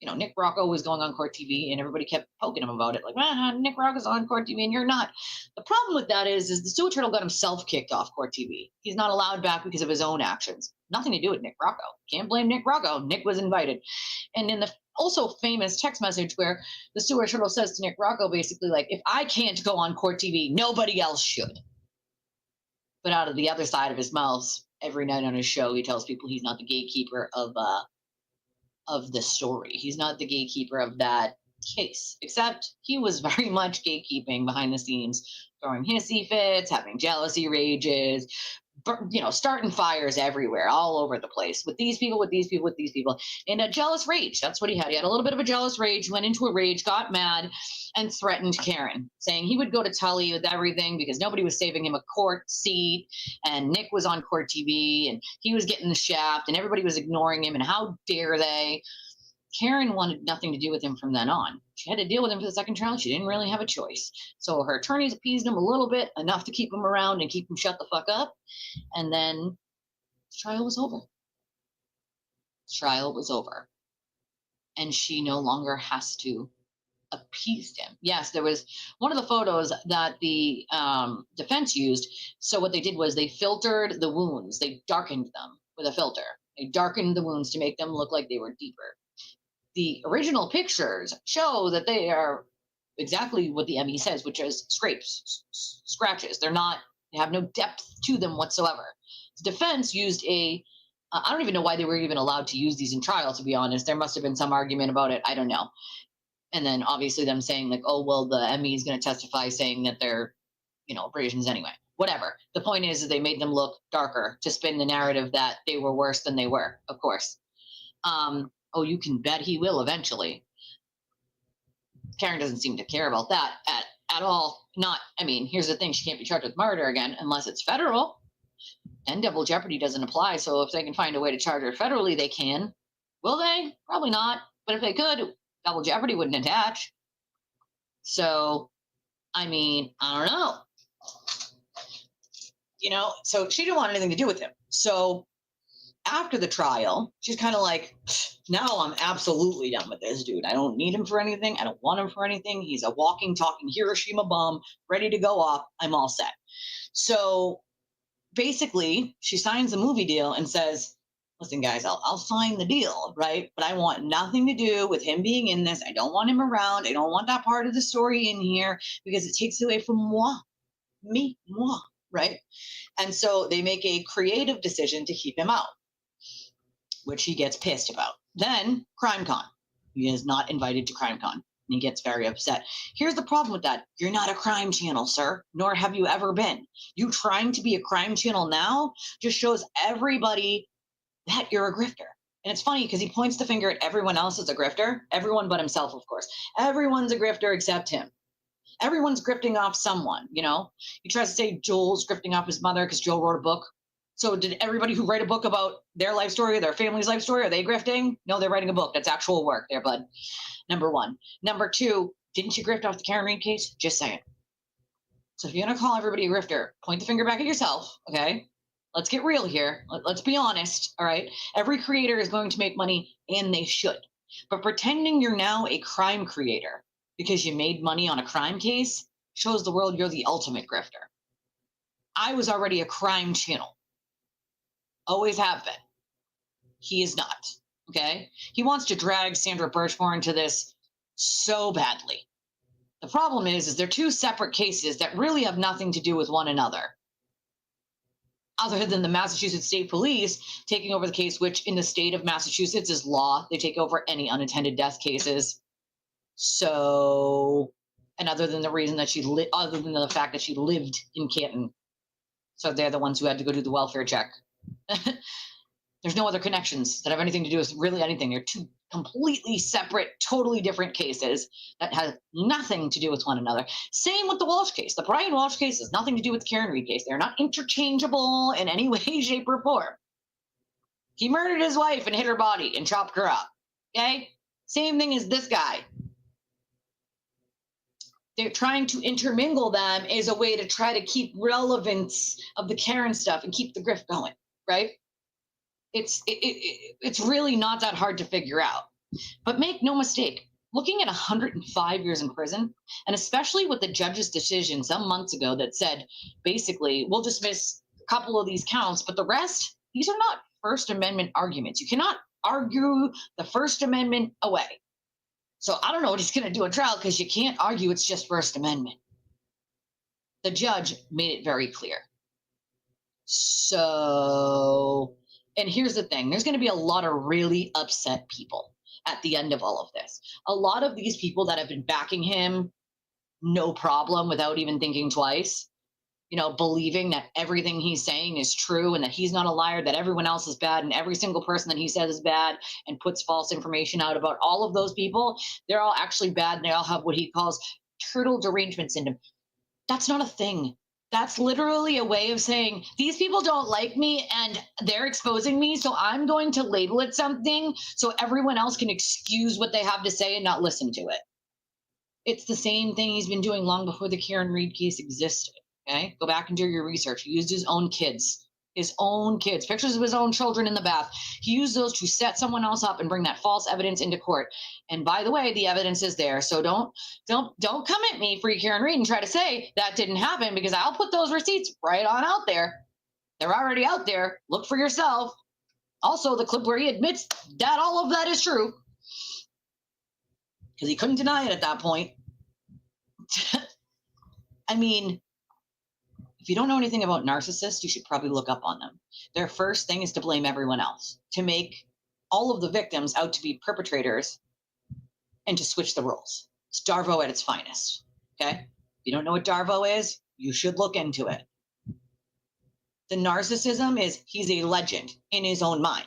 S1: you know, Nick Rocco was going on court TV, and everybody kept poking him about it. Like, Nick Rocco's on court TV, and you're not. The problem with that is the sewer turtle got himself kicked off court TV. He's not allowed back because of his own actions. Nothing to do with Nick Rocco. Can't blame Nick Rocco. Nick was invited. And in the also famous text message where the sewer turtle says to Nick Rocco, basically, like, if I can't go on court TV, nobody else should. But out of the other side of his mouth, every night on his show, he tells people he's not the gatekeeper of the story. He's not the gatekeeper of that case, except he was very much gatekeeping behind the scenes, throwing hissy fits, having jealousy rages, you know, starting fires everywhere, all over the place with these people, and a jealous rage. That's what he had. He had a little bit of a jealous rage, went into a rage, got mad, and threatened Karen, saying he would go to Tully with everything because nobody was saving him a court seat, and Nick was on court TV, and he was getting the shaft, and everybody was ignoring him, and how dare they? Karen wanted nothing to do with him from then on. She had to deal with him for the second trial. She didn't really have a choice. So her attorneys appeased him a little bit, enough to keep him around and keep him shut the fuck up. And then the trial was over. And she no longer has to appease him. Yes, there was one of the photos that the defense used. So what they did was they filtered the wounds. They darkened them with a filter. They darkened the wounds to make them look like they were deeper. The original pictures show that they are exactly what the ME says, which is scrapes, scratches. They have no depth to them whatsoever. The defense used I don't even know why they were even allowed to use these in trial, to be honest. There must have been some argument about it. I don't know. And then obviously them saying like, oh, well, the ME is going to testify saying that they're, abrasions anyway. Whatever. The point is they made them look darker to spin the narrative that they were worse than they were, of course. Oh, you can bet he will eventually. Karen doesn't seem to care about that at all. Here's the thing. She can't be charged with murder again unless it's federal. And double jeopardy doesn't apply. So if they can find a way to charge her federally, they can. Will they? Probably not. But if they could, double jeopardy wouldn't attach. So, I don't know. So she didn't want anything to do with him. So after the trial, she's kind of like, now I'm absolutely done with this dude. I don't need him for anything. I don't want him for anything. He's a walking, talking Hiroshima bomb, ready to go off. I'm all set. So basically, she signs the movie deal and says, listen, guys, I'll sign the deal, right? But I want nothing to do with him being in this. I don't want him around. I don't want that part of the story in here because it takes away from moi, right? And so they make a creative decision to keep him out, which he gets pissed about. Then CrimeCon. He is not invited to CrimeCon, and he gets very upset. Here's the problem with that. You're not a crime channel, sir, nor have you ever been. You trying to be a crime channel now just shows everybody that you're a grifter. And it's funny because he points the finger at everyone else as a grifter. Everyone but himself, of course. Everyone's a grifter except him. Everyone's grifting off someone, He tries to say Joel's grifting off his mother because Joel wrote a book. So did everybody who write a book about their life story, their family's life story, are they grifting? No, they're writing a book. That's actual work there, bud. Number one. Number two, didn't you grift off the Karen Reed case? Just saying. So if you're going to call everybody a grifter, point the finger back at yourself, okay? Let's get real here. Let's be honest, all right? Every creator is going to make money, and they should. But pretending you're now a crime creator because you made money on a crime case shows the world you're the ultimate grifter. I was already a crime channel. Always have been. He is not, okay? He wants to drag Sandra Birchmore into this so badly. The problem is they're two separate cases that really have nothing to do with one another. Other than the Massachusetts State Police taking over the case, which in the state of Massachusetts is law. They take over any unattended death cases. So, and other than the reason that other than the fact that she lived in Canton. So they're the ones who had to go do the welfare check. There's no other connections that have anything to do with really anything. They're two completely separate, totally different cases that have nothing to do with one another. Same with the Walsh case. The Brian Walsh case has nothing to do with the Karen Reed case. They're not interchangeable in any way, shape, or form. He murdered his wife and hit her body and chopped her up. Okay? Same thing as this guy. They're trying to intermingle them as a way to try to keep relevance of the Karen stuff and keep the grift going, right? It's really not that hard to figure out. But make no mistake, looking at 105 years in prison, and especially with the judge's decision some months ago that said, basically, we'll dismiss a couple of these counts, but the rest, these are not First Amendment arguments. You cannot argue the First Amendment away. So I don't know what he's going to do in trial because you can't argue it's just First Amendment. The judge made it very clear. So, and here's the thing. There's going to be a lot of really upset people at the end of all of this. A lot of these people that have been backing him, no problem, without even thinking twice, believing that everything he's saying is true and that he's not a liar, that everyone else is bad and every single person that he says is bad and puts false information out about all of those people, they're all actually bad and they all have what he calls turtle derangement syndrome. That's not a thing. That's literally a way of saying these people don't like me and they're exposing me, so I'm going to label it something so everyone else can excuse what they have to say and not listen to it. It's the same thing he's been doing long before the Karen Reed case existed. Okay, go back and do your research. He used his own kids, pictures of his own children in the bath. He used those to set someone else up and bring that false evidence into court. And by the way, the evidence is there. So don't come at me, Free Karen Reed, and try to say that didn't happen because I'll put those receipts right on out there. They're already out there. Look for yourself. Also, the clip where he admits that all of that is true because he couldn't deny it at that point. I mean, if you don't know anything about narcissists, you should probably look up on them. Their first thing is to blame everyone else, to make all of the victims out to be perpetrators and to switch the roles. It's Darvo at its finest, okay? If you don't know what Darvo is, you should look into it. The narcissism is he's a legend in his own mind.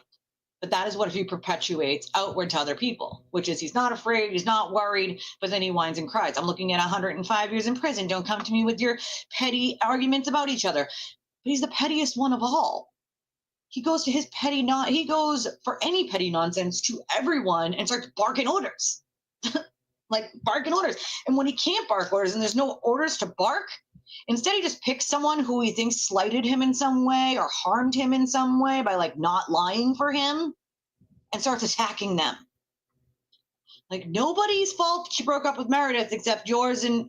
S1: But that is what he perpetuates outward to other people, which is he's not afraid, he's not worried, but then he whines and cries. I'm looking at 105 years in prison. Don't come to me with your petty arguments about each other. But he's the pettiest one of all. He goes to his he goes for any petty nonsense to everyone and starts barking orders. Like barking orders. And when he can't bark orders and there's no orders to bark, instead, he just picks someone who he thinks slighted him in some way or harmed him in some way by like not lying for him and starts attacking them. Like nobody's fault she broke up with Meredith except yours and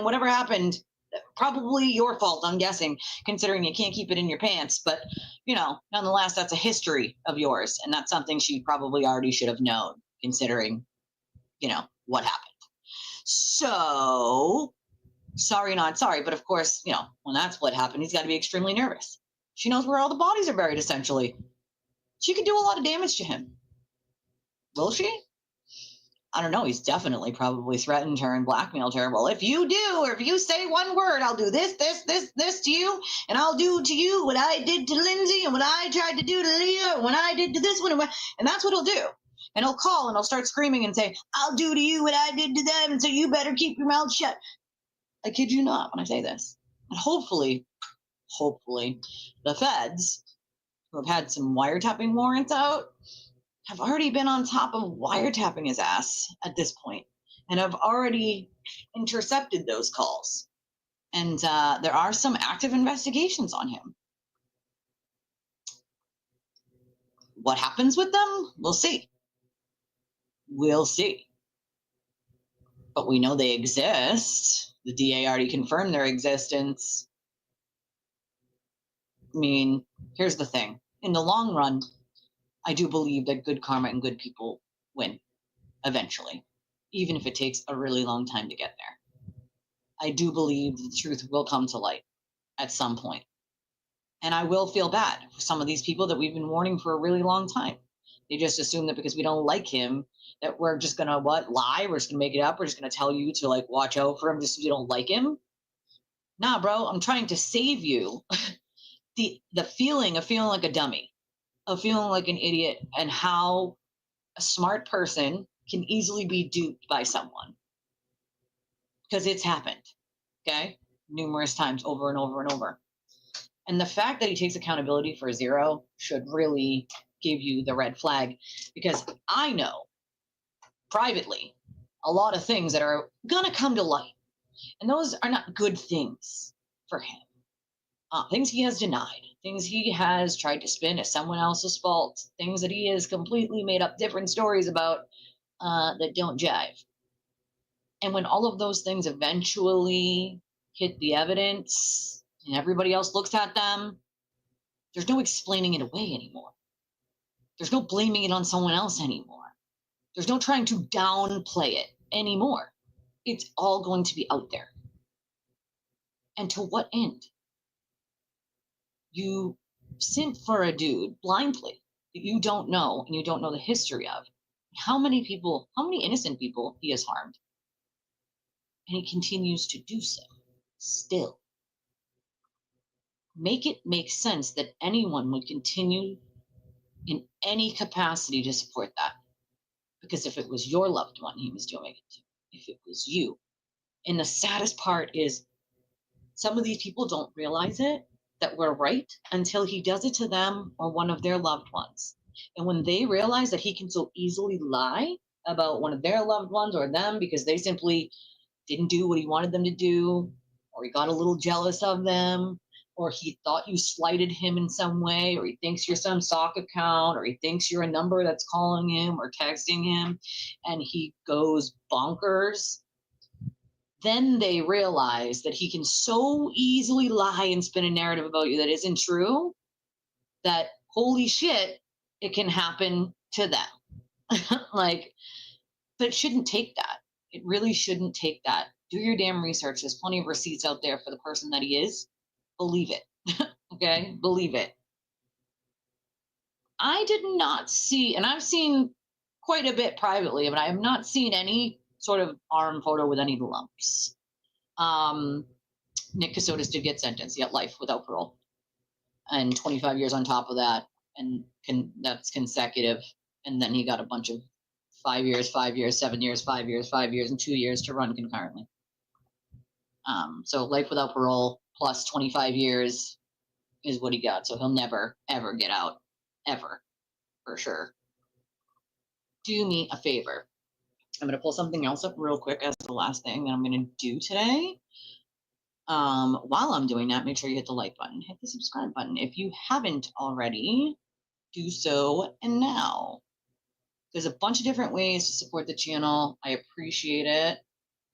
S1: whatever happened. Probably your fault, I'm guessing, considering you can't keep it in your pants. But, you know, nonetheless, that's a history of yours. And that's something she probably already should have known, considering, you know, what happened. So sorry, not sorry, but of course, you know, when that split happened, he's got to be extremely nervous. She knows where all the bodies are buried, essentially. She could do a lot of damage to him. Will she? I don't know. He's definitely probably threatened her and blackmailed her. Well, if you do, or if you say one word, I'll do this to you, and I'll do to you what I did to Lindsay and what I tried to do to Leah, and what I did to this one, and that's what he'll do. And he'll call and he'll start screaming and say, I'll do to you what I did to them, and so you better keep your mouth shut. I kid you not when I say this. And hopefully, the feds, who have had some wiretapping warrants out, have already been on top of wiretapping his ass at this point and have already intercepted those calls. And there are some active investigations on him. What happens with them? We'll see. We'll see. But we know they exist. The DA already confirmed their existence. I mean, here's the thing. In the long run, I do believe that good karma and good people win eventually, even if it takes a really long time to get there. I do believe the truth will come to light at some point. And I will feel bad for some of these people that we've been warning for a really long time. They just assume that because we don't like him, that we're just gonna lie, we're just gonna make it up, we're just gonna tell you to like watch out for him just because you don't like him. Nah, bro, I'm trying to save you the feeling of feeling like a dummy, of feeling like an idiot, and how a smart person can easily be duped by someone. Because it's happened, okay? Numerous times, over and over and over. And the fact that he takes accountability for zero should really give you the red flag, because I know privately a lot of things that are gonna come to light, and those are not good things for him. Things he has denied, things he has tried to spin as someone else's fault, things that he has completely made up different stories about that don't jive. And when all of those things eventually hit the evidence and everybody else looks at them, there's no explaining it away anymore. There's no blaming it on someone else anymore. There's no trying to downplay it anymore. It's all going to be out there. And to what end? You simp for a dude blindly that you don't know and you don't know the history of. How many people, how many innocent people he has harmed? And he continues to do so still. Make it make sense that anyone would continue in any capacity to support that. Because if it was your loved one he was doing it to, if it was you. And the saddest part is some of these people don't realize it, that we're right, until he does it to them or one of their loved ones. And when they realize that he can so easily lie about one of their loved ones or them because they simply didn't do what he wanted them to do, or he got a little jealous of them, or he thought you slighted him in some way, or he thinks you're some sock account, or he thinks you're a number that's calling him or texting him, and he goes bonkers, then they realize that he can so easily lie and spin a narrative about you that isn't true, that holy shit, it can happen to them. Like, but it shouldn't take that. It really shouldn't take that. Do your damn research. There's plenty of receipts out there for the person that he is. Believe it. Okay? Believe it. I did not see, and I've seen quite a bit privately, but I have not seen any sort of arm photo with any lumps. Nick Kassotis did get sentenced. He got life without parole, and 25 years on top of that, and that's consecutive. And then he got a bunch of 5 years, 5 years, 7 years, 5 years, 5 years, and 2 years to run concurrently. So life without parole plus 25 years is what he got. So he'll never, ever get out, ever, for sure. Do me a favor. I'm going to pull something else up real quick as the last thing that I'm going to do today. While I'm doing that, make sure you hit the like button, hit the subscribe button. If you haven't already, do so and now. There's a bunch of different ways to support the channel. I appreciate it.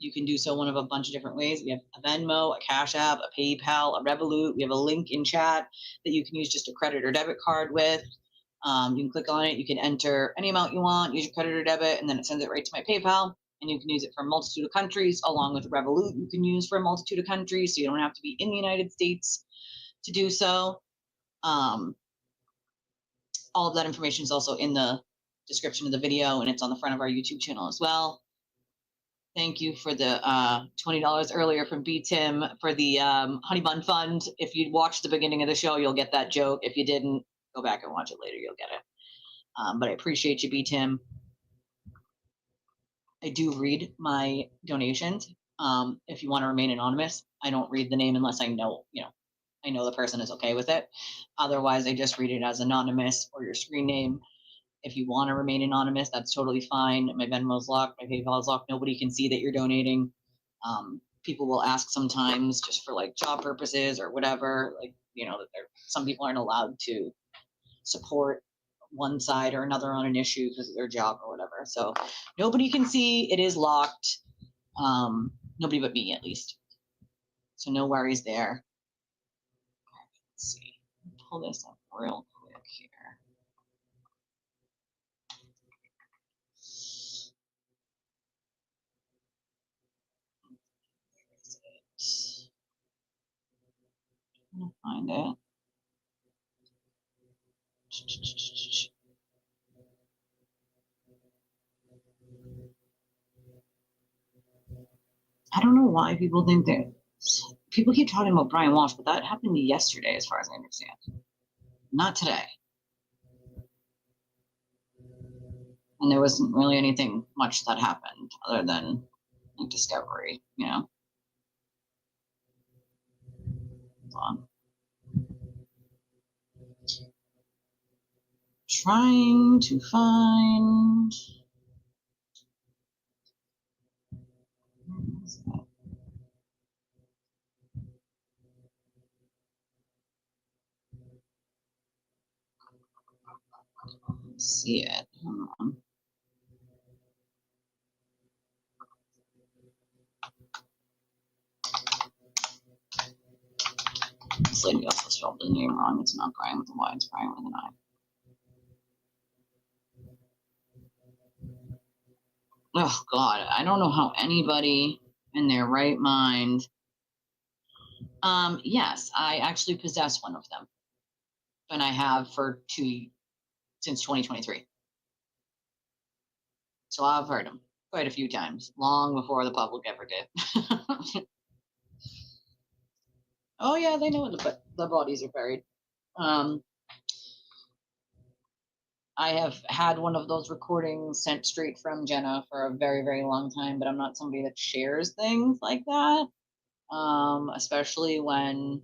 S1: You can do so one of a bunch of different ways. We have a Venmo, a Cash App, a PayPal, a Revolut. We have a link in chat that you can use just a credit or debit card with. You can click on it. You can enter any amount you want, use your credit or debit, and then it sends it right to my PayPal. And you can use it for a multitude of countries, along with Revolut you can use for a multitude of countries, so you don't have to be in the United States to do so. All of that information is also in the description of the video, and it's on the front of our YouTube channel as well. Thank you for the $20 earlier from B. Tim for the Honey Bun Fund. If you watched the beginning of the show, you'll get that joke. If you didn't, go back and watch it later. You'll get it. But I appreciate you, B. Tim. I do read my donations. If you want to remain anonymous, I don't read the name unless I know the person is okay with it. Otherwise, I just read it as anonymous or your screen name. If you want to remain anonymous, that's totally fine. My Venmo's locked, my PayPal's locked. Nobody can see that you're donating. People will ask sometimes just for like job purposes or whatever, like, that some people aren't allowed to support one side or another on an issue because of their job or whatever. So nobody can see. It is locked. Nobody but me, at least. So no worries there. Let's see. Pull this up real quick here. I'm gonna find it. I don't know why people think that people keep talking about Brian Walsh, but that happened yesterday, as far as I understand. Not today. And there wasn't really anything much that happened other than like discovery, Hold on. Trying to find. See it. Hold on. This lady also spelled the name wrong. It's not Brian with a Y, it's Brian with an I. Oh God, I don't know how anybody in their right mind. Yes, I actually possess one of them, and I have since 2023. So I've heard them quite a few times, long before the public ever did. Oh yeah, they know where the bodies are buried. I have had one of those recordings sent straight from Jenna for a very, very long time, but I'm not somebody that shares things like that, especially when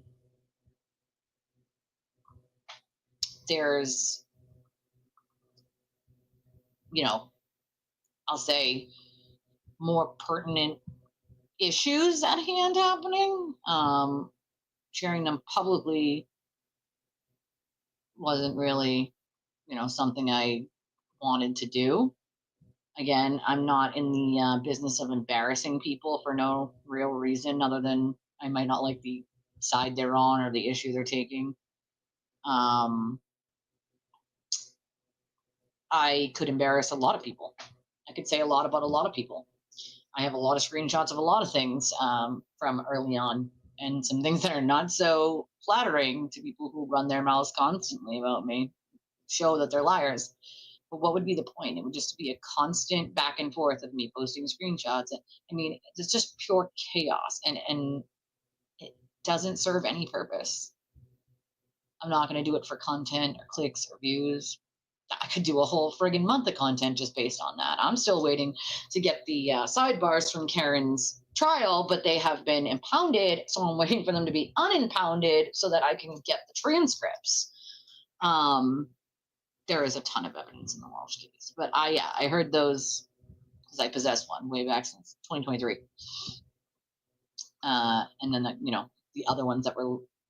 S1: there's, I'll say more pertinent issues at hand happening. Sharing them publicly wasn't really, something I wanted to do. Again, I'm not in the business of embarrassing people for no real reason other than I might not like the side they're on or the issue they're taking. I could embarrass a lot of people. I could say a lot about a lot of people. I have a lot of screenshots of a lot of things from early on, and some things that are not so flattering to people who run their mouths constantly about me show that they're liars. But what would be the point? It would just be a constant back and forth of me posting screenshots. I mean, it's just pure chaos, and it doesn't serve any purpose. I'm not going to do it for content or clicks or views. I could do a whole friggin' month of content just based on that. I'm still waiting to get the sidebars from Karen's trial, but they have been impounded, so I'm waiting for them to be unimpounded so that I can get the transcripts. There is a ton of evidence in the Walsh case, but I heard those because I possess one way back since 2023, and then the other ones that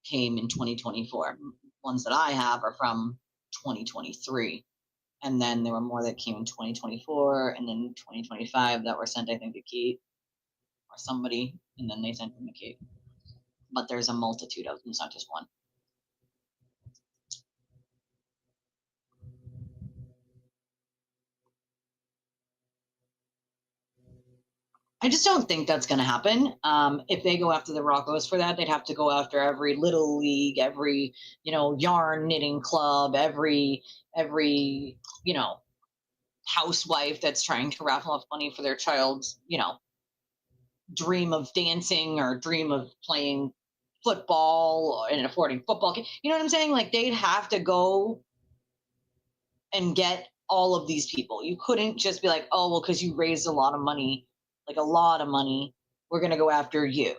S1: came in 2024. Ones that I have are from 2023. And then there were more that came in 2024 and then 2025 that were sent, I think, to Kate or somebody, and then they sent them to Kate. But there's a multitude of them, it's not just one. I just don't think that's going to happen. If they go after the Roccos for that, they'd have to go after every little league, every, yarn knitting club, every, housewife that's trying to raffle off money for their child's, dream of dancing or dream of playing football and affording football. You know what I'm saying? Like, they'd have to go and get all of these people. You couldn't just be like, oh, well, because you raised a lot of money, we're going to go after you.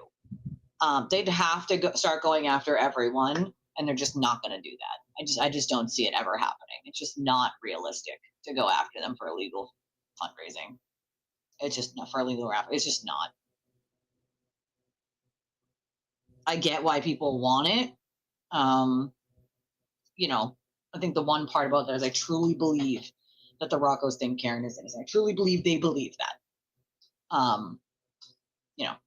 S1: They'd have to start going after everyone, and they're just not going to do that. I just don't see it ever happening. It's just not realistic to go after them for illegal fundraising. It's just not for illegal raffle. It's just not. I get why people want it. I think the one part about that is I truly believe that the Roccos think Karen is innocent. I truly believe they believe that.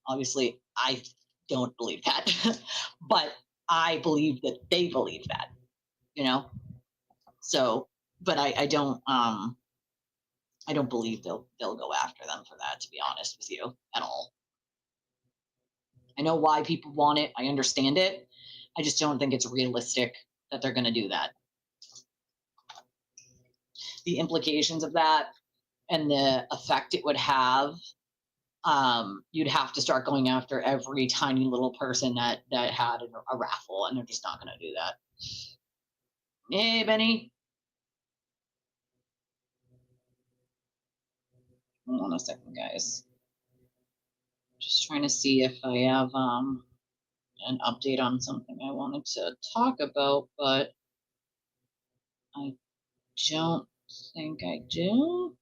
S1: Obviously I don't believe that, but I believe that they believe that, So, but I don't believe they'll go after them for that, to be honest with you, at all. I know why people want it. I understand it. I just don't think it's realistic that they're going to do that. The implications of that and the effect it would have, you'd have to start going after every tiny little person that had a raffle, and they're just not going to do that. Hey, Benny. Hold on a second, guys. Just trying to see if I have an update on something I wanted to talk about, but I don't think I do.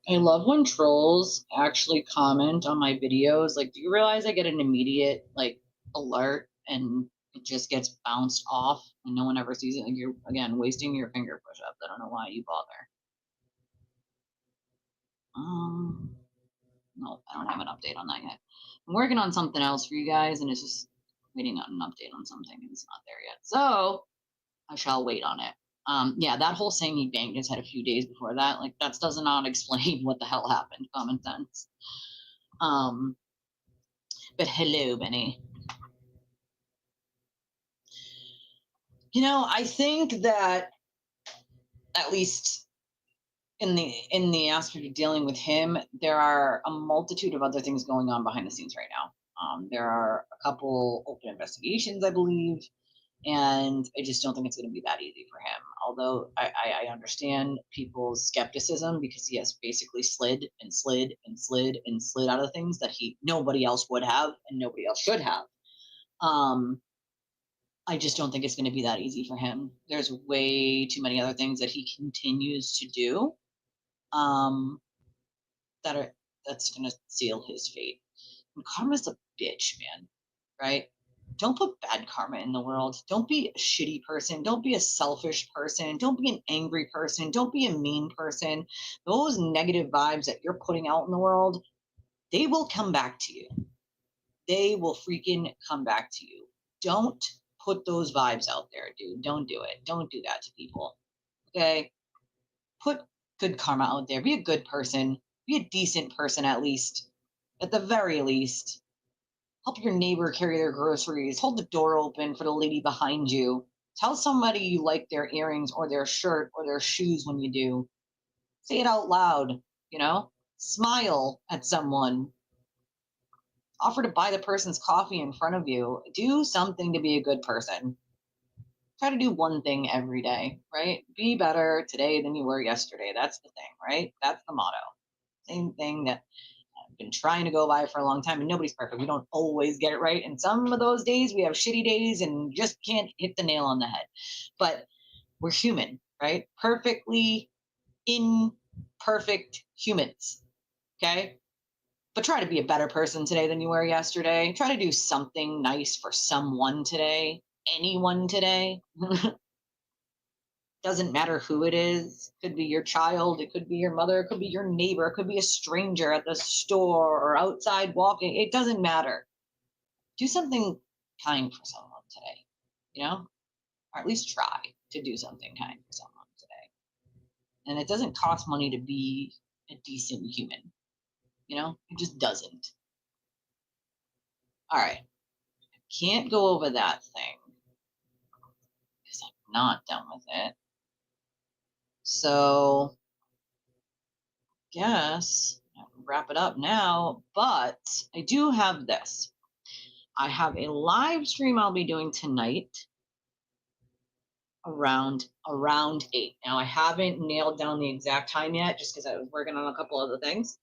S1: I love when trolls actually comment on my videos. Like, do you realize I get an immediate alert and it just gets bounced off and no one ever sees it? Like, you're again wasting your finger push-up. I don't know why you bother. No, I don't have an update on that yet. I'm working on something else for you guys, and it's just waiting on an update on something, and it's not there yet. So I shall wait on it. Yeah, that whole saying he banged his head a few days before that, that does not explain what the hell happened. Common sense. But hello, Benny. I think that at least in the aspect of dealing with him, there are a multitude of other things going on behind the scenes right now. There are a couple open investigations, I believe. And I just don't think it's going to be that easy for him. Although I understand people's skepticism because he has basically slid and slid and slid and slid out of things that nobody else would have and nobody else should have. I just don't think it's going to be that easy for him. There's way too many other things that he continues to do that's going to seal his fate. And karma's a bitch, man, right? Don't put bad karma in the world. Don't be a shitty person. Don't be a selfish person. Don't be an angry person. Don't be a mean person. Those negative vibes that you're putting out in the world, they will come back to you. They will freaking come back to you. Don't put those vibes out there, dude. Don't do it. Don't do that to people. Okay? Put good karma out there. Be a good person. Be a decent person, at least. At the very least. help your neighbor carry their groceries, hold the door open for the lady behind you, tell somebody you like their earrings or their shirt or their shoes when you do. Say it out loud, smile at someone, offer to buy the person's coffee in front of you. Do something to be a good person. Try to do one thing every day, right? Be better today than you were yesterday. That's the thing, right? That's the motto. Same thing that I've been trying to go by for a long time, and nobody's perfect. We don't always get it right. And some of those days we have shitty days and just can't hit the nail on the head. But we're human, right? Perfectly imperfect humans, okay? But try to be a better person today than you were yesterday. Try to do something nice for someone today, anyone today. Doesn't matter who it is. Could be your child, it could be your mother, it could be your neighbor, it could be a stranger at the store or outside walking. It doesn't matter. Do something kind for someone today, or at least try to do something kind for someone today. And it doesn't cost money to be a decent human. It just doesn't. All right. Can't go over that thing because I'm not done with it. So, guess I'll wrap it up now, but I do have this. I have a live stream I'll be doing tonight around 8. Now, I haven't nailed down the exact time yet just because I was working on a couple other things,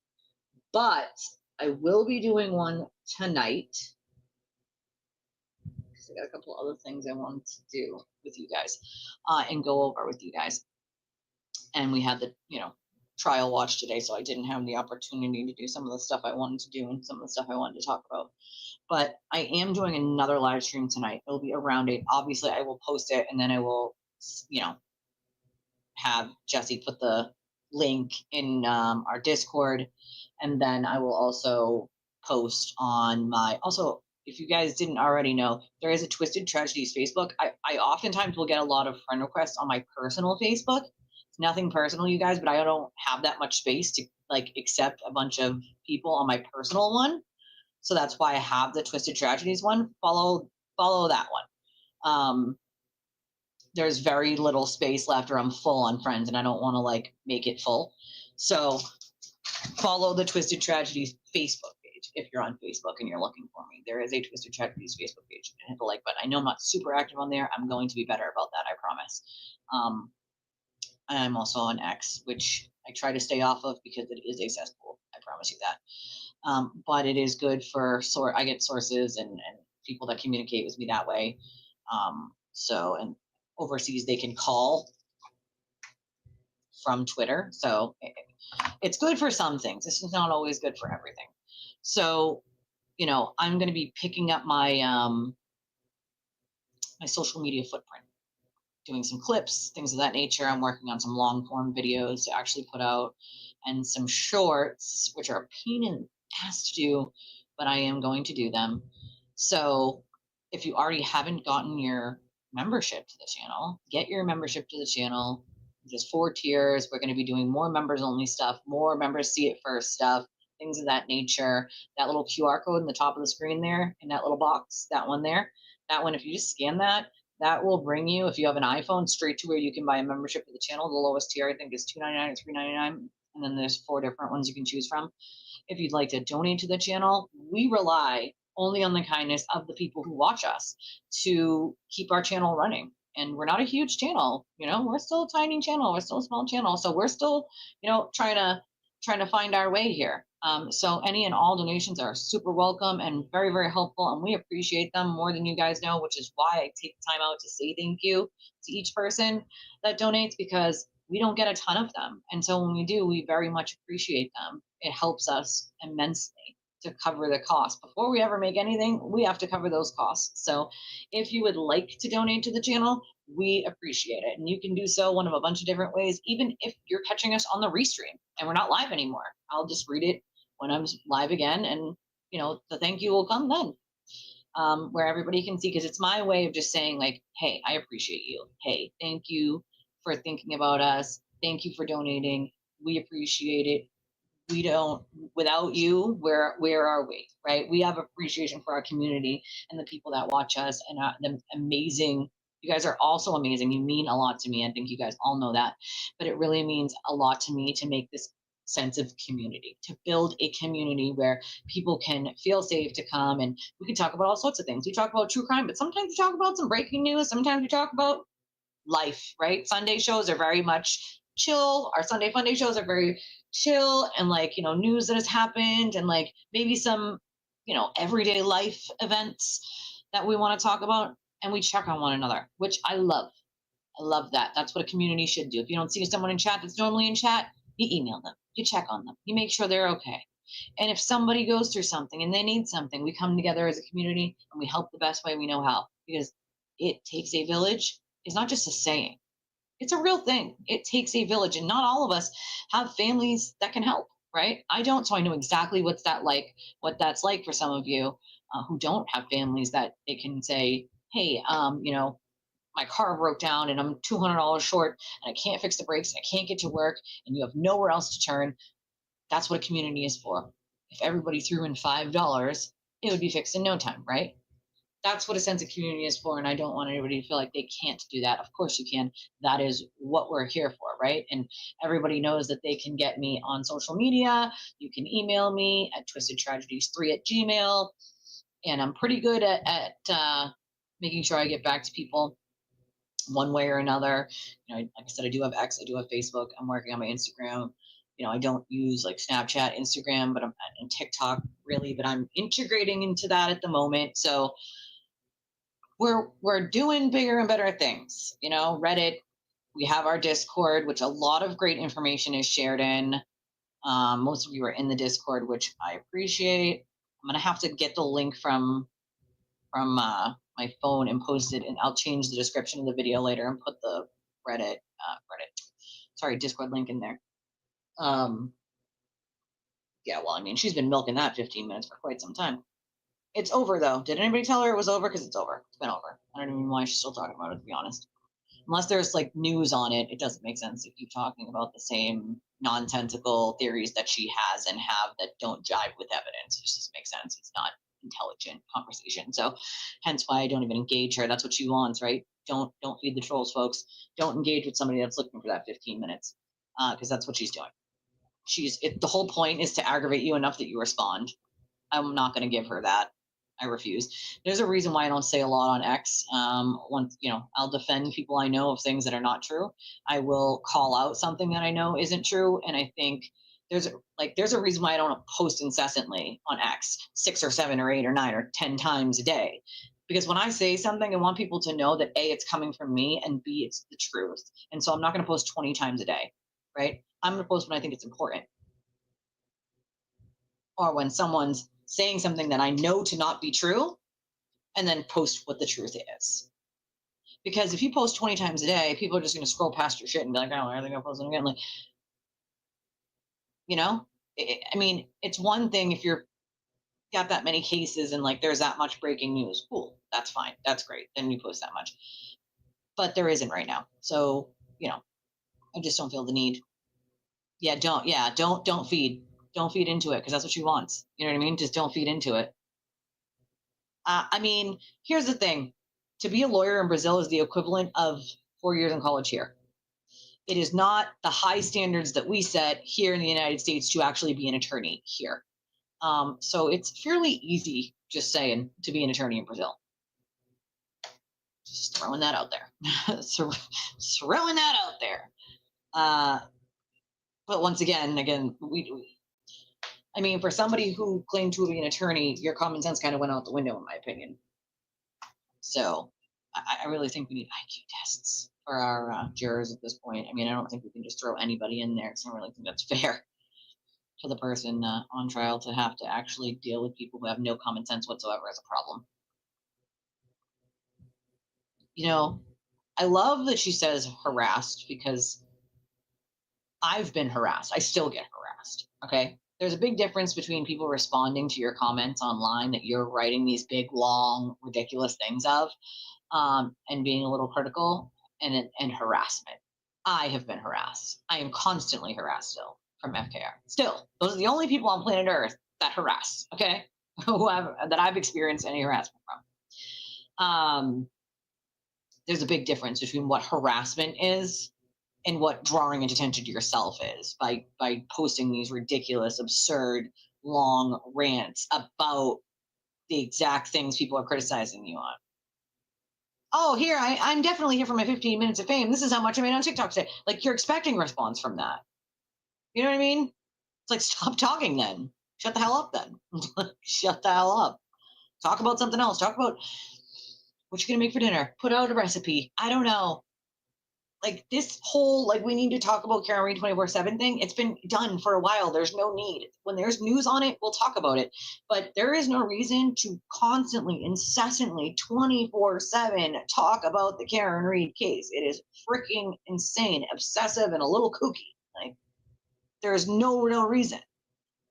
S1: but I will be doing one tonight. I got a couple other things I wanted to do with you guys and go over with you guys. And we had the, trial watch today, so I didn't have the opportunity to do some of the stuff I wanted to do and some of the stuff I wanted to talk about. But I am doing another live stream tonight. It'll be around 8. Obviously, I will post it, and then I will, have Jesse put the link in our Discord, and then I will also post on my, also, if you guys didn't already know, there is a Twisted Tragedies Facebook. I oftentimes will get a lot of friend requests on my personal Facebook. It's nothing personal, you guys, but I don't have that much space to accept a bunch of people on my personal one. So that's why I have the Twisted Tragedies one. Follow that one. There's very little space left, or I'm full on friends, and I don't want to make it full. So follow the Twisted Tragedies Facebook page if you're on Facebook and you're looking for me. There is a Twisted Tragedies Facebook page. Hit the like button. I know I'm not super active on there. I'm going to be better about that, I promise. I'm also on X, which I try to stay off of because it is a cesspool. I promise you that. But it is good for I get sources and people that communicate with me that way. And overseas they can call from Twitter. So it's good for some things. This is not always good for everything. So, I'm going to be picking up my my social media footprint, doing some clips, things of that nature. I'm working on some long form videos to actually put out, and some shorts, which are a pain in the ass to do, but I am going to do them. So if you already haven't gotten your membership to the channel, get your membership to the channel. There's 4 tiers. We're going to be doing more members only stuff, more members see it first stuff, things of that nature. That little QR code in the top of the screen there, in that little box, that one there, that one, if you just scan that, that will bring you, if you have an iPhone, straight to where you can buy a membership to the channel. The lowest tier, I think, is $2.99 or $3.99. And then there's 4 different ones you can choose from. If you'd like to donate to the channel, we rely only on the kindness of the people who watch us to keep our channel running. And we're not a huge channel, we're still a tiny channel. We're still a small channel. So we're still, trying to find our way here. So any and all donations are super welcome and very, very helpful. And we appreciate them more than you guys know, which is why I take the time out to say thank you to each person that donates, because we don't get a ton of them. And so when we do, we very much appreciate them. It helps us immensely to cover the cost. Before we ever make anything, we have to cover those costs. So if you would like to donate to the channel, we appreciate it. And you can do so one of a bunch of different ways, even if you're catching us on the restream and we're not live anymore. I'll just read it when I'm live again, and the thank you will come then, where everybody can see, because it's my way of just saying hey, I appreciate you. Hey, thank you for thinking about us. Thank you for donating. We appreciate it. we don't, without you, where are we, right? We have appreciation for our community and the people that watch us and the amazing, you guys are also amazing. You mean a lot to me. I think you guys all know that, but it really means a lot to me to make this sense of community, to build a community where people can feel safe to come, and we can talk about all sorts of things. We talk about true crime, but sometimes we talk about some breaking news. Sometimes we talk about life, right? Sunday shows are very much chill. Our Sunday Fun Day shows are very chill and like, news that has happened and like maybe some, everyday life events that we want to talk about, and we check on one another, which I love. I love that. That's what a community should do. If you don't see someone in chat that's normally in chat, you email them, you check on them, you make sure they're okay. And if somebody goes through something and they need something, we come together as a community and we help the best way we know how, because it takes a village. It's not just a saying. It's a real thing. It takes a village, and not all of us have families that can help, right? I don't, so I know exactly what that's like for some of you who don't have families that they can say, hey, my car broke down and I'm $200 short and I can't fix the brakes and I can't get to work and you have nowhere else to turn. That's what a community is for. If everybody threw in $5, it would be fixed in no time, right? That's what a sense of community is for, and I don't want anybody to feel like they can't do that. Of course you can. That is what we're here for, right? And everybody knows that they can get me on social media. You can email me at twistedtragedies3@gmail.com, and I'm pretty good at making sure I get back to people one way or another. Like I said, I do have X, I do have Facebook. I'm working on my Instagram. I don't use like Snapchat, Instagram, but I'm on TikTok really, but I'm integrating into that at the moment. So we're doing bigger and better things. Reddit, we have our Discord, which a lot of great information is shared in. Most of you are in the Discord, which I appreciate. I'm gonna have to get the link from my phone and post it, and I'll change the description of the video later and put the Discord link in there. Yeah, well, I mean, she's been milking that 15 minutes for quite some time. It's over, though. Did anybody tell her it was over? Because it's over. It's been over. I don't even know why she's still talking about it, to be honest. Unless there's, like, news on it, it doesn't make sense to keep talking about the same nonsensical theories that she has and have that don't jive with evidence. It just makes sense. It's not intelligent conversation. So hence why I don't even engage her. That's what she wants, right? Don't feed the trolls, folks. Don't engage with somebody that's looking for that 15 minutes because that's what she's doing. The whole point is to aggravate you enough that you respond. I'm not going to give her that. I refuse. There's a reason why I don't say a lot on X. Once, I'll defend people I know of things that are not true. I will call out something that I know isn't true. And I think there's a reason why I don't post incessantly on X 6 or 7 or 8 or 9 or 10 times a day. Because when I say something, I want people to know that A, it's coming from me, and B, it's the truth. And so I'm not going to post 20 times a day, right? I'm going to post when I think it's important. Or when someone's saying something that I know to not be true, and then post what the truth is. Because if you post 20 times a day, people are just going to scroll past your shit and be like, oh, I think I'll post it again. Like, I mean, it's one thing if you're got that many cases and like there's that much breaking news. Cool, that's fine, that's great. Then you post that much. But there isn't right now. So, I just don't feel the need. Don't feed. Don't feed into it because that's what she wants. You know what I mean? Just don't feed into it. I mean, here's the thing. To be a lawyer in Brazil is the equivalent of 4 years in college here. It is not the high standards that we set here in the United States to actually be an attorney here. So it's fairly easy, just saying, to be an attorney in Brazil. Just throwing that out there. Throwing that out there. But once again, I mean, for somebody who claimed to be an attorney, your common sense kind of went out the window, in my opinion. So I really think we need IQ tests for our jurors at this point. I mean, I don't think we can just throw anybody in there because I don't really think that's fair to the person on trial to have to actually deal with people who have no common sense whatsoever as a problem. I love that she says harassed because I've been harassed. I still get harassed, okay? There's a big difference between people responding to your comments online that you're writing these big, long, ridiculous things of and being a little critical and harassment. I have been harassed. I am constantly harassed still from FKR. Still, those are the only people on planet Earth that harass, okay? That I've experienced any harassment from. There's a big difference between what harassment is and what drawing attention to yourself is by posting these ridiculous, absurd, long rants about the exact things people are criticizing you on. Oh, here, I'm definitely here for my 15 minutes of fame. This is how much I made on TikTok today. Like, you're expecting a response from that. You know what I mean? It's like, stop talking then. Shut the hell up then. Shut the hell up. Talk about something else. Talk about what you're going to make for dinner. Put out a recipe. I don't know. Like, this whole, like, we need to talk about Karen Read 24/7 thing, it's been done for a while. There's no need. When there's news on it, we'll talk about it. But there is no reason to constantly, incessantly, 24/7 talk about the Karen Read case. It is freaking insane, obsessive, and a little kooky. Like, there's no real reason.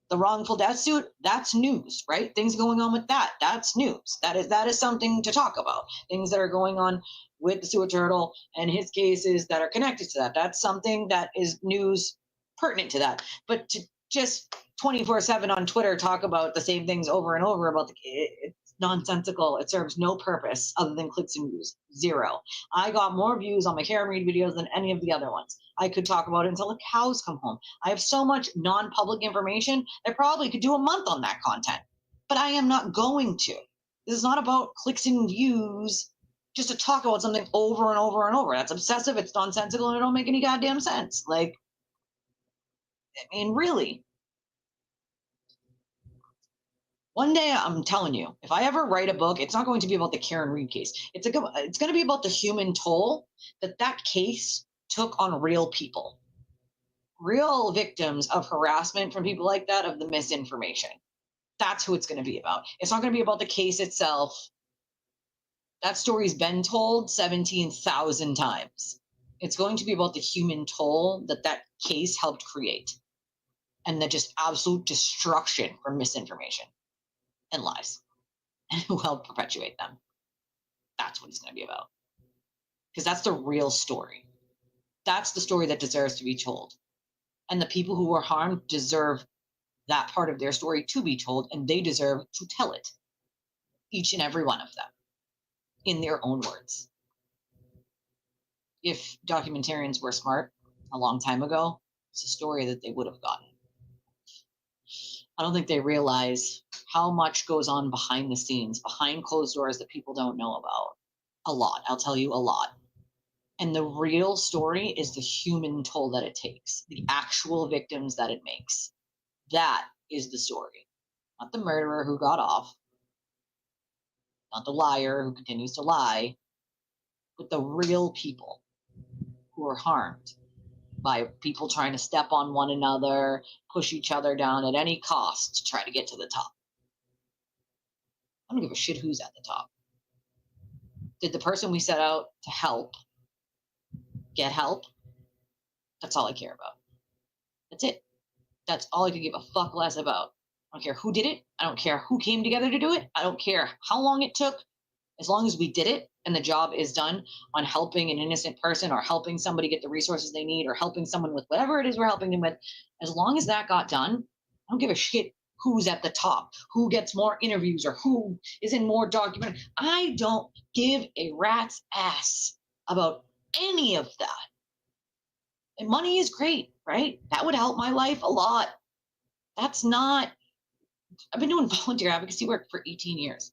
S1: The wrongful death suit, that's news, right? Things going on with that, that's news. That is something to talk about. Things that are going on with the sewer turtle and his cases that are connected to that. That's something that is news pertinent to that. But to just 24/7 on Twitter talk about the same things over and over about it's nonsensical. It serves no purpose other than clicks and views. Zero. I got more views on my Karen Read videos than any of the other ones. I could talk about it until the cows come home. I have so much non-public information, I probably could do a month on that content. But I am not going to. This is not about clicks and views just to talk about something over and over and over. That's obsessive, it's nonsensical, and it don't make any goddamn sense. Like, I mean, really. One day, I'm telling you, if I ever write a book, it's not going to be about the Karen Read case. It's going to be about the human toll that case took on real people. Real victims of harassment from people like that, of the misinformation. That's who it's going to be about. It's not going to be about the case itself. That story's been told 17,000 times. It's going to be about the human toll that case helped create. And the just absolute destruction from misinformation and lies. And who helped perpetuate them. That's what it's going to be about. Because that's the real story. That's the story that deserves to be told. And the people who were harmed deserve that part of their story to be told, and they deserve to tell it. Each and every one of them. In their own words. If documentarians were smart a long time ago, it's a story that they would have gotten. I don't think they realize how much goes on behind the scenes, behind closed doors that people don't know about. A lot. I'll tell you a lot. And the real story is the human toll that it takes, the actual victims that it makes. That is the story. Not the murderer who got off, not the liar who continues to lie, but the real people who are harmed by people trying to step on one another, push each other down at any cost to try to get to the top. I don't give a shit who's at the top. Did the person we set out to help get help? That's all I care about. That's it. That's all I could give a fuck less about. I don't care who did it. I don't care who came together to do it. I don't care how long it took. As long as we did it and the job is done on helping an innocent person or helping somebody get the resources they need or helping someone with whatever it is we're helping them with, as long as that got done, I don't give a shit who's at the top, who gets more interviews or who is in more documentary. I don't give a rat's ass about any of that. And money is great, right? That would help my life a lot. That's not, I've been doing volunteer advocacy work for 18 years.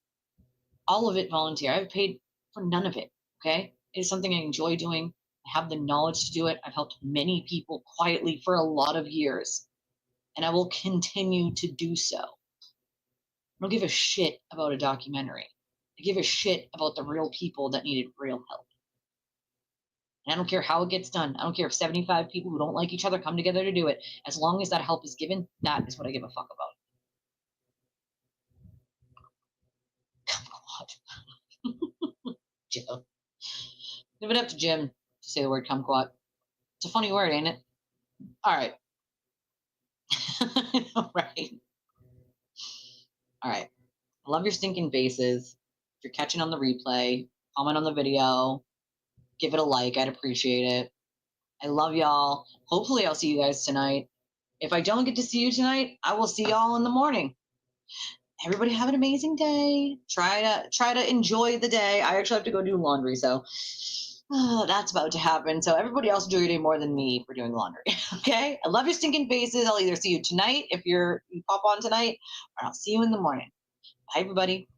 S1: All of it volunteer. I've paid for none of it, okay? It's something I enjoy doing. I have the knowledge to do it. I've helped many people quietly for a lot of years, and I will continue to do so. I don't give a shit about a documentary. I give a shit about the real people that needed real help. And I don't care how it gets done. I don't care if 75 people who don't like each other come together to do it. As long as that help is given, that is what I give a fuck about. Jim. Give it up to Jim to say the word kumquat. It's a funny word, ain't it? All right. Right. All right. I love your stinking faces. If you're catching on the replay, comment on the video, give it a like. I'd appreciate it. I love y'all. Hopefully I'll see you guys tonight. If I don't get to see you tonight, I will see y'all in the morning. Everybody have an amazing day. Try to enjoy the day. I actually have to go do laundry, so that's about to happen. So everybody else enjoy your day more than me for doing laundry. Okay? I love your stinking faces. I'll either see you tonight if you pop on tonight, or I'll see you in the morning. Bye, everybody.